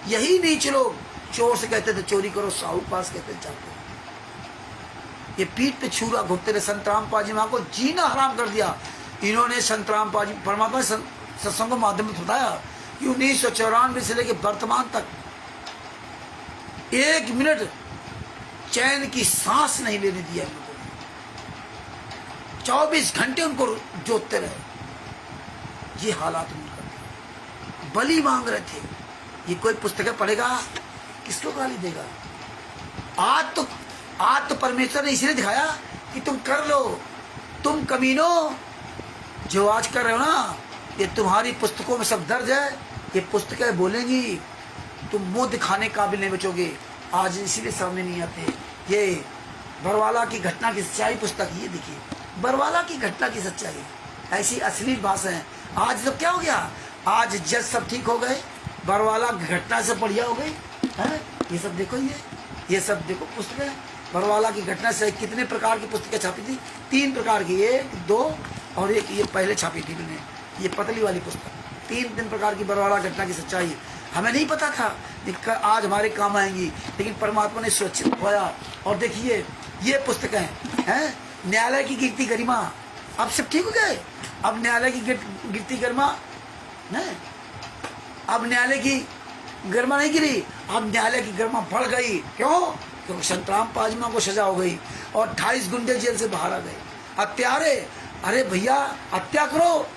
Speaker 2: यही नीच लोग चोर से कहते थे चोरी करो, साहू पास कहते थे जाते। ये पीठ पे छुरा घुटते रहे। संतराम पाजी महाराज को जीना हराम कर दिया इन्होंने। संतराम पाजी परमात्मा सत्संग के माध्यम में बताया कि 1994 से लेकर वर्तमान तक 1 मिनट चैन की सांस नहीं लेने दिया इन लोगों ने। 24 घंटे उनको जोतते रहे। ये हालात उनका, बलि मांग रहे थे। ये कोई पुस्तकें पढ़ेगा, किसको गाली देगा? आज तो परमेश्वर ने इसलिए दिखाया कि तुम कर लो। तुम कमीनों जो आज कर रहे हो ना, ये तुम्हारी पुस्तकों में सब दर्ज है। ये पुस्तकें बोलेंगी, तुम मुंह दिखाने काबिल नहीं बचोगे। आज इसीलिए सामने नहीं आते। ये बरवाला की घटना की सच्चाई पुस्तक, ये देखिए बरवाला की घटना की सच्चाई, ऐसी अश्लील भाषा है। आज तो क्या हो गया, आज जज सब ठीक हो गए, बरवाला घटना से बढ़िया हो गई है। ये सब देखो, ये सब देखो पुस्तकें। बरवाला की घटना से कितने प्रकार की पुस्तकें छापी थी, 3 प्रकार की, 1, 2 और एक ये पहले छापी थी मैंने, ये पतली वाली पुस्तक। 3 प्रकार की बरवाला घटना की सच्चाई हमें नहीं पता था, लेकिन आज हमारे काम आएंगी। लेकिन परमात्मा ने सुरक्षित खोया। और देखिए ये पुस्तकें हैं, न्यायालय की गिरती गरिमा। अब सब ठीक हो गए, अब न्यायालय की गिरती गरिमा नहीं, अब न्यायालय की गरिमा नहीं गिरी, अब न्यायालय की गरिमा बढ़ गई। क्यों? क्योंकि संतराम पाजमा को सजा हो गई और 28 गुंडे जेल से बाहर आ गए। हत्यारे, अरे भैया हत्या करो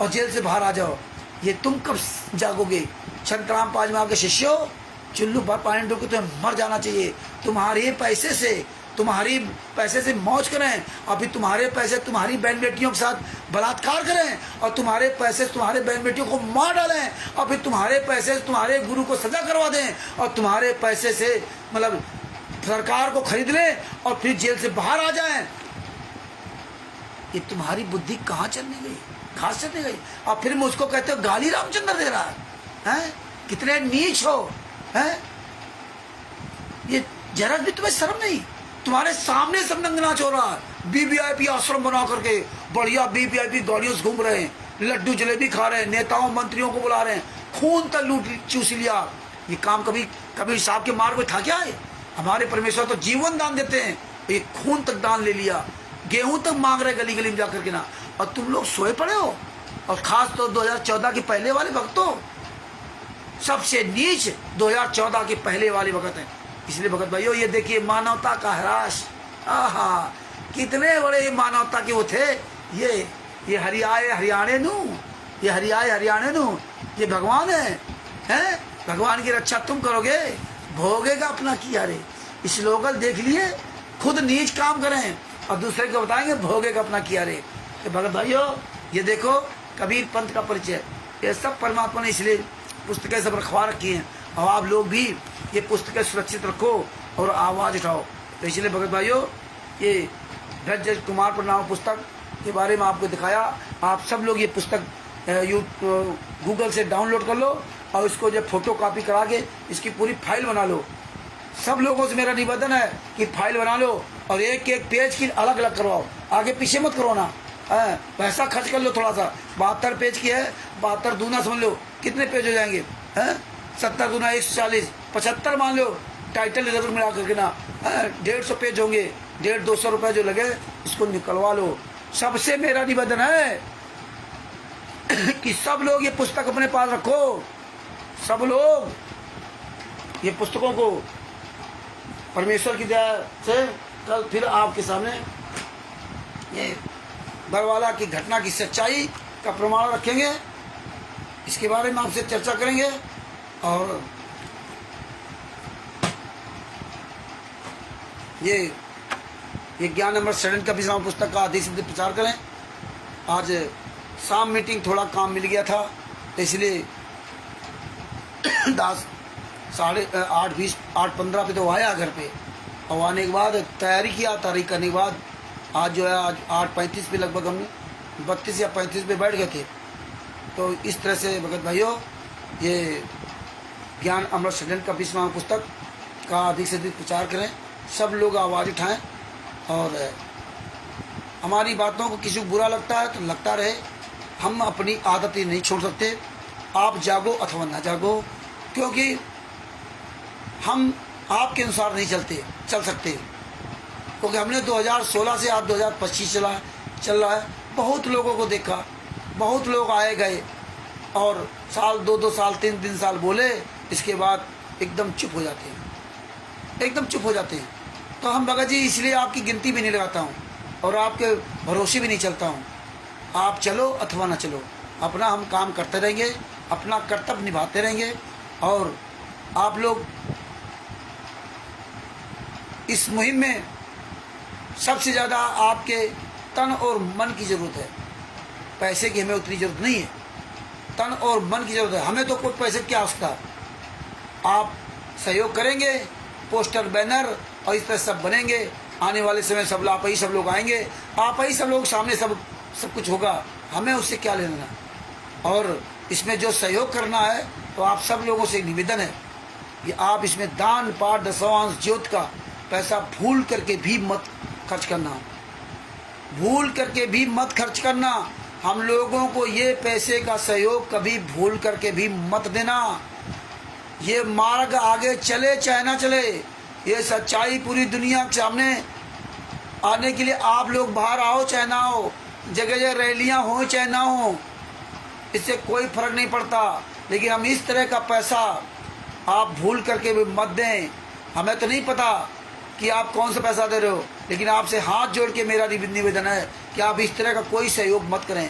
Speaker 2: और जेल से बाहर आ जाओ। ये तुम कब जागोगे? संतराम पाजमा के शिष्यों, चुल्लू भर पानी डूब के तुम्हें मर जाना चाहिए। तुम्हारे पैसे से मौज करें और फिर तुम्हारे पैसे तुम्हारी बहन बेटियों के साथ बलात्कार करें और तुम्हारे पैसे तुम्हारे बहन बेटियों को मार डालें और फिर तुम्हारे पैसे तुम्हारे गुरु को सजा करवा दें और तुम्हारे पैसे से मतलब सरकार को खरीद लें और फिर जेल से बाहर आ जाएं। ये तुम्हारी बुद्धि कहाँ चलने गई, खास चलने गई। और फिर मुझको कहते हो गाली रामचंद्र दे रहा है? कितने नीच हो, हैं? ये जरा भी तुम्हें शर्म नहीं? तुम्हारे सामने सब नंगनाच हो रहा है। वीवीआईपी आश्रम बना करके बढ़िया वीवीआईपी गाड़ियों से घूम रहे हैं, लड्डू जलेबी खा रहे हैं, नेताओं मंत्रियों को बुला रहे हैं, खून तक लूट चूस लिया। ये काम कभी कबीर साहब के मार्ग में था क्या? हमारे परमेश्वर तो जीवन दान देते हैं, ये खून तक दान ले लिया, गेहूं तक मांग रहे गली गली में जाकर के ना। और तुम लोग सोए पड़े हो। और खास तो 2014 के पहले वाले भक्तों, सबसे नीच 2014 के पहले वाले भगत हैं। इसलिए भगत भाइयों ये देखिए मानवता का ह्रास, आहा कितने बड़े मानवता के वो थे। ये हरियाणे नू ये भगवान है? भगवान की रक्षा तुम करोगे, भोगेगा अपना किया रे। स्लोगन देख लिए, खुद नीच काम करें और दूसरे को बताएंगे भोगेगा अपना किया रे। तो भगत भाइयों ये देखो कबीर पंथ का परिचय, ये सब परमात्मा ने इसलिए पुस्तकें सब रखवा रखी हैं। और आप लोग भी ये पुस्तकें सुरक्षित रखो और आवाज़ उठाओ। तो इसलिए भगत भाइयों ये ब्रज कुमार प्रणाम पुस्तक के बारे में आपको दिखाया। आप सब लोग ये पुस्तक गूगल से डाउनलोड कर लो और इसको जो फोटो कॉपी करा के इसकी पूरी फाइल बना लो। सब लोगों से मेरा निवेदन है कि फाइल बना लो और एक एक पेज की अलग अलग करवाओ, आगे पीछे मत करवाना। पैसा खर्च कर लो थोड़ा सा। 72 पेज की है, 72 दूना समझ लो कितने पेज हो जाएंगे? 70 दूना 140, 75 मान लो टाइटल इधर मिला करके ना। 150 पेज होंगे, 150-200 रुपये जो लगे इसको निकलवा लो। सबसे मेरा निवेदन है कि सब लोग ये पुस्तक अपने पास रखो, सब लोग ये पुस्तकों को परमेश्वर की दया से कल फिर आपके सामने ये बरवाला की घटना की सच्चाई का प्रमाण रखेंगे। इसके बारे में आपसे चर्चा करेंगे और ये ज्ञान नंबर 7 का भी पुस्तक का अधिक से प्रचार करें। आज शाम मीटिंग थोड़ा काम मिल गया था तो इसलिए 8:15 पे तो आया घर पे और आने के बाद तैयारी किया। तैयारी करने के बाद आज जो है आज 8:35 पे लगभग हम 32 या 35 पे बैठ गए थे। तो इस तरह से भगत भाइयों ये ज्ञान अमृत सदन का 20वां पुस्तक का अधिक से अधिक प्रचार करें। सब लोग आवाज़ उठाएं और हमारी बातों को किसी को बुरा लगता है तो लगता रहे, हम अपनी आदतें नहीं छोड़ सकते। आप जागो अथवा ना जागो, क्योंकि हम आपके अनुसार नहीं चल सकते, क्योंकि हमने 2016 से आज 2025 चल रहा है। बहुत लोगों को देखा, बहुत लोग आए गए और साल 2 साल 3 साल बोले, इसके बाद एकदम चुप हो जाते हैं, एकदम चुप हो जाते हैं। तो हम भगत जी इसलिए आपकी गिनती भी नहीं लगाता हूँ और आपके भरोसे भी नहीं चलता हूँ। आप चलो अथवा ना चलो, अपना हम काम करते रहेंगे, अपना कर्तव्य निभाते रहेंगे। और आप लोग इस मुहिम में सबसे ज़्यादा आपके तन और मन की ज़रूरत है। पैसे की हमें उतनी ज़रूरत नहीं है, तन और मन की ज़रूरत है। हमें तो कोई पैसे की आवश्यकता, आप सहयोग करेंगे, पोस्टर बैनर और इस तरह सब बनेंगे। आने वाले समय सब आप ही सब लोग आएंगे, आप ही सब लोग सामने सब कुछ होगा, हमें उससे क्या लेना। और इसमें जो सहयोग करना है तो आप सब लोगों से निवेदन है कि आप इसमें दान पाठ दशवांश ज्योत का पैसा भूल करके भी मत खर्च करना, भूल करके भी मत खर्च करना। हम लोगों को ये पैसे का सहयोग कभी भूल करके भी मत देना। ये मार्ग आगे चले चाहे ना चले, ये सच्चाई पूरी दुनिया के सामने आने के लिए आप लोग बाहर आओ चाहे ना हो, जगह जगह रैलियां हो चाहे ना हो, इससे कोई फर्क नहीं पड़ता। लेकिन हम इस तरह का पैसा आप भूल करके भी मत दें। हमें तो नहीं पता कि आप कौन सा पैसा दे रहे हो, लेकिन आपसे हाथ जोड़ के मेरा निवेदन है कि आप इस तरह का कोई सहयोग मत करें।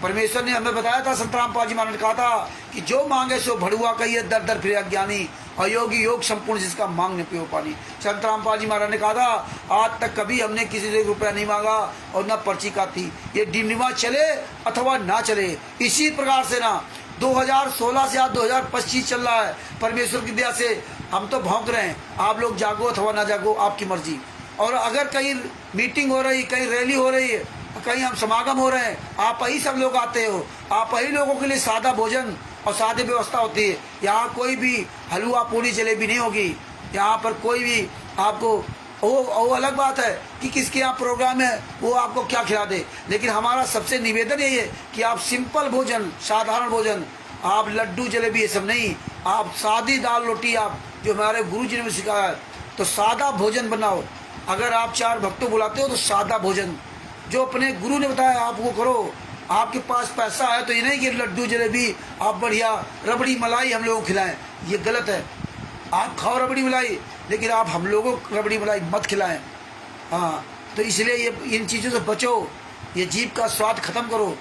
Speaker 2: परमेश्वर ने हमें बताया था, संत रामपाल जी महाराज ने कहा था कि जो मांगे सो भड़ुआ कहिए, दर दर फिरे अज्ञानी, अयोगी योग संपूर्ण जिसका मांगने पियो पानी। संत रामपाल जी महाराज ने कहा था, आज तक कभी हमने किसी से रुपया नहीं मांगा और न पर्ची काटी। ये डिंडीमा चले अथवा ना चले, इसी प्रकार से ना 2016 से आज 2025 चल रहा है। परमेश्वर की दया से हम तो भौंक रहे हैं, आप लोग जागो अथवा ना जागो आपकी मर्जी। और अगर कहीं मीटिंग हो रही, कहीं रैली हो रही है, कहीं हम समागम हो रहे हैं, आप ही सब लोग आते हो, आप ही लोगों के लिए सादा भोजन और सादी व्यवस्था होती है। यहाँ कोई भी हलवा पूरी जलेबी नहीं होगी, यहाँ पर कोई भी आपको वो अलग बात है कि किसके यहाँ प्रोग्राम है वो आपको क्या खिला दे। लेकिन हमारा सबसे निवेदन यही है कि आप सिंपल भोजन, साधारण भोजन, आप लड्डू जलेबी ये सब नहीं, आप सादी दाल रोटी, आप जो हमारे गुरु जी ने सिखाया है, तो सादा भोजन बनाओ। अगर आप 4 भक्तों बुलाते हो तो सादा भोजन जो अपने गुरु ने बताया आप वो करो। आपके पास पैसा है तो ये नहीं कि लड्डू जलेबी आप बढ़िया रबड़ी मलाई हम लोगों को खिलाएं, ये गलत है। आप खाओ रबड़ी मलाई, लेकिन आप हम लोगों को रबड़ी मलाई मत खिलाएं। हाँ, तो इसलिए ये इन चीज़ों से बचो, ये जीभ का स्वाद खत्म करो।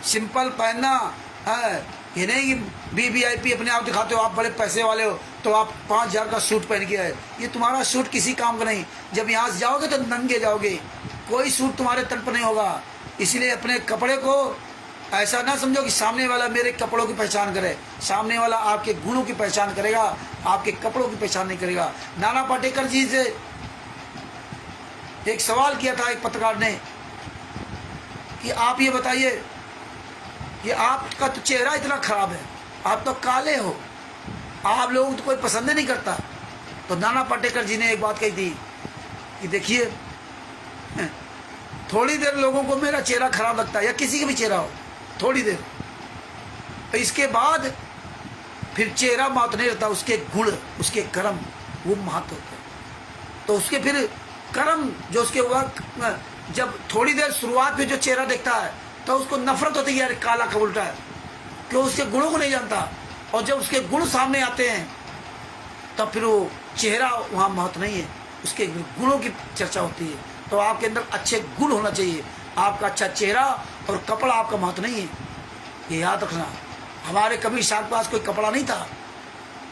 Speaker 2: सिंपल पहनना है, ये नहीं कि VVIP अपने आप दिखाते हो, आप बड़े पैसे वाले हो तो आप 5000 का सूट पहन के आए। ये तुम्हारा सूट किसी काम का नहीं। जब यहाँ से जाओगे तो नंगे जाओगे, कोई सूट तुम्हारे तन पर नहीं होगा। इसलिए अपने कपड़े को ऐसा ना समझो कि सामने वाला मेरे कपड़ों की पहचान करे। सामने वाला आपके गुणों की पहचान करेगा, आपके कपड़ों की पहचान नहीं करेगा। नाना पाटेकर जी से एक सवाल किया था एक पत्रकार ने कि आप ये बताइए कि आपका तो चेहरा इतना खराब है, आप तो काले हो, आप लोगों को तो कोई पसंद ही नहीं करता। तो नाना पाटेकर जी ने एक बात कही थी कि देखिए, थोड़ी देर लोगों को मेरा चेहरा खराब लगता है या किसी का भी चेहरा हो, थोड़ी देर, तो इसके बाद फिर चेहरा महत्व नहीं रहता, उसके गुण, उसके कर्म वो महत्व होते हैं। तो उसके फिर कर्म जो उसके वक्त जब थोड़ी देर शुरुआत में जो चेहरा देखता है तो उसको नफरत होती है, यार काला का उल्टा है, क्यों उसके गुणों को नहीं जानता। और जब उसके गुण सामने आते हैं तब फिर वो चेहरा वहाँ महत्व नहीं है, उसके गुणों की चर्चा होती है। तो आपके अंदर अच्छे गुण होना चाहिए, आपका अच्छा चेहरा और कपड़ा आपका महत्व नहीं है, ये याद रखना। हमारे कबीर साहब के पास कोई कपड़ा नहीं था,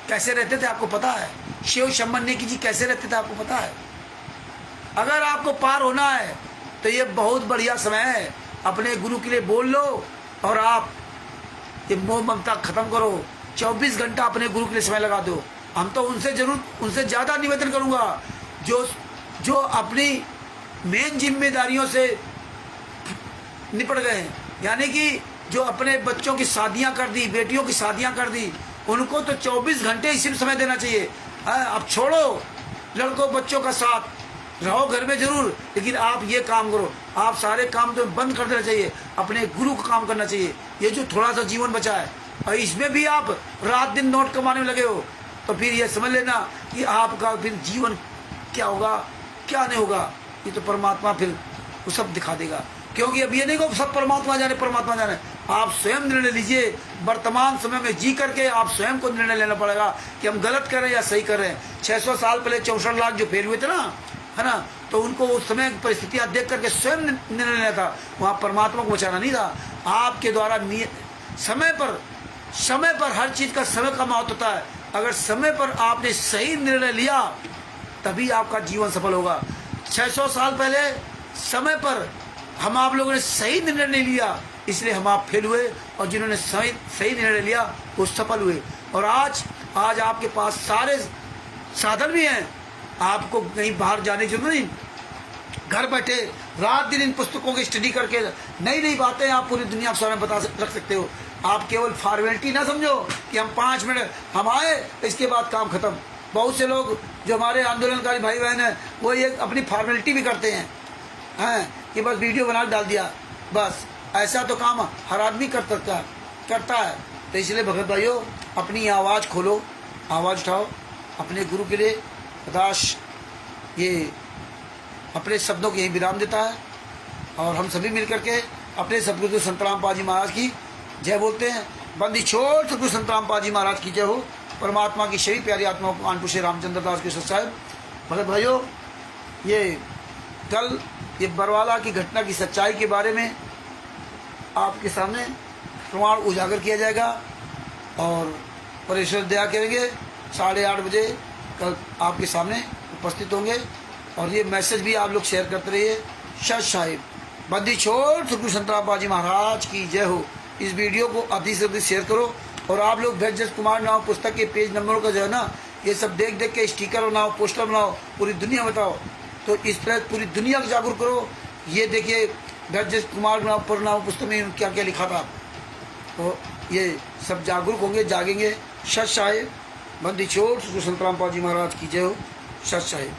Speaker 2: कैसे रहते थे आपको पता है। शिव शंबन्य की जी कैसे रहते थे आपको पता है। अगर आपको पार होना है तो ये बहुत बढ़िया समय है, अपने गुरु के लिए बोल लो और आप ये मोह ममता खत्म करो। 24 घंटा अपने गुरु के लिए समय लगा दो। हम तो उनसे ज़्यादा निवेदन करूँगा जो अपनी मेन जिम्मेदारियों से निपट गए हैं, यानी कि जो अपने बच्चों की शादियां कर दी, बेटियों की शादियां कर दी, उनको तो 24 घंटे ही सिर्फ समय देना चाहिए। अब छोड़ो लड़कों बच्चों का साथ, रहो घर में जरूर, लेकिन आप ये काम करो, आप सारे काम तो बंद कर देना चाहिए, अपने गुरु का काम करना चाहिए। ये जो थोड़ा सा जीवन बचा है और इसमें भी आप रात दिन नोट कमाने में लगे हो, तो फिर ये समझ लेना कि आपका फिर जीवन क्या होगा क्या नहीं होगा, ये तो परमात्मा फिर वो सब दिखा देगा। क्योंकि अब ये नहीं को सब परमात्मा जाने, परमात्मा जाने, आप स्वयं निर्णय लीजिए। वर्तमान समय में जी करके आप स्वयं को निर्णय लेना पड़ेगा कि हम गलत कर रहे हैं या सही कर रहे हैं। 600 साल पहले 64 लाख जो फेल हुए थे ना, है ना, तो उनको उस समय की परिस्थितियाँ देख करके स्वयं निर्णय लेना था, वहाँ परमात्मा को बचाना नहीं था। आपके द्वारा समय पर हर चीज़ का समय का महत्व होता है। अगर समय पर आपने सही निर्णय लिया तभी आपका जीवन सफल होगा। 600 साल पहले समय पर हम आप लोगों ने सही निर्णय नहीं लिया, इसलिए हम आप फेल हुए, और जिन्होंने सही निर्णय लिया वो सफल हुए। और आज आपके पास सारे साधन भी हैं, आपको कहीं बाहर जाने की जरूरत नहीं। घर बैठे रात दिन इन पुस्तकों की स्टडी करके नई नई बातें आप पूरी दुनिया के सामने रख सकते हो। आप केवल फॉर्मेलिटी ना समझो कि हम 5 मिनट हम आए इसके बाद काम खत्म। बहुत से लोग जो हमारे आंदोलनकारी भाई बहन हैं वो ये अपनी फॉर्मेलिटी भी करते हैं कि बस वीडियो बना डाल दिया बस। ऐसा तो काम हर आदमी करता है। तो इसलिए भगत भाइयों, अपनी आवाज़ खोलो, आवाज़ उठाओ अपने गुरु के लिए। दास ये अपने शब्दों को यही विराम देता है, और हम सभी मिलकर के अपने सतगुरु संत रामपाल जी महाराज की जय बोलते हैं। बंदी छोड़ सतगुरु संत रामपाल जी महाराज की जय हो। परमात्मा की सभी प्यारी आत्माओं को कानपुर से रामचंद्र दास के साहब। भगत भाइयों, ये कल ये बरवाला की घटना की सच्चाई के बारे में आपके सामने प्रमाण उजागर किया जाएगा, और परमेश्वर दया करेंगे 8:30 बजे कल आपके सामने उपस्थित होंगे। और ये मैसेज भी आप लोग शेयर करते रहिए। सत साहिब बंदी छोड़ सतगुरु संत रामपाल जी महाराज की जय हो। इस वीडियो को अधिक से अधिक शेयर करो, और आप लोग भेजस कुमार नाव पुस्तक के पेज नंबरों का जो है ना, ये सब देख देख के स्टिकर बनाओ, पोस्टर बनाओ, पूरी दुनिया बताओ। तो इस तरह पूरी दुनिया को जागरूक करो। ये देखिए भेजस कुमार नाव पुस्तक में क्या क्या लिखा था, तो ये सब जागरूक होंगे, जागेंगे। सत साहिब बंदी छोड़ सतगुरु संत रामपाल जी महाराज की जय हो। सत साहिब।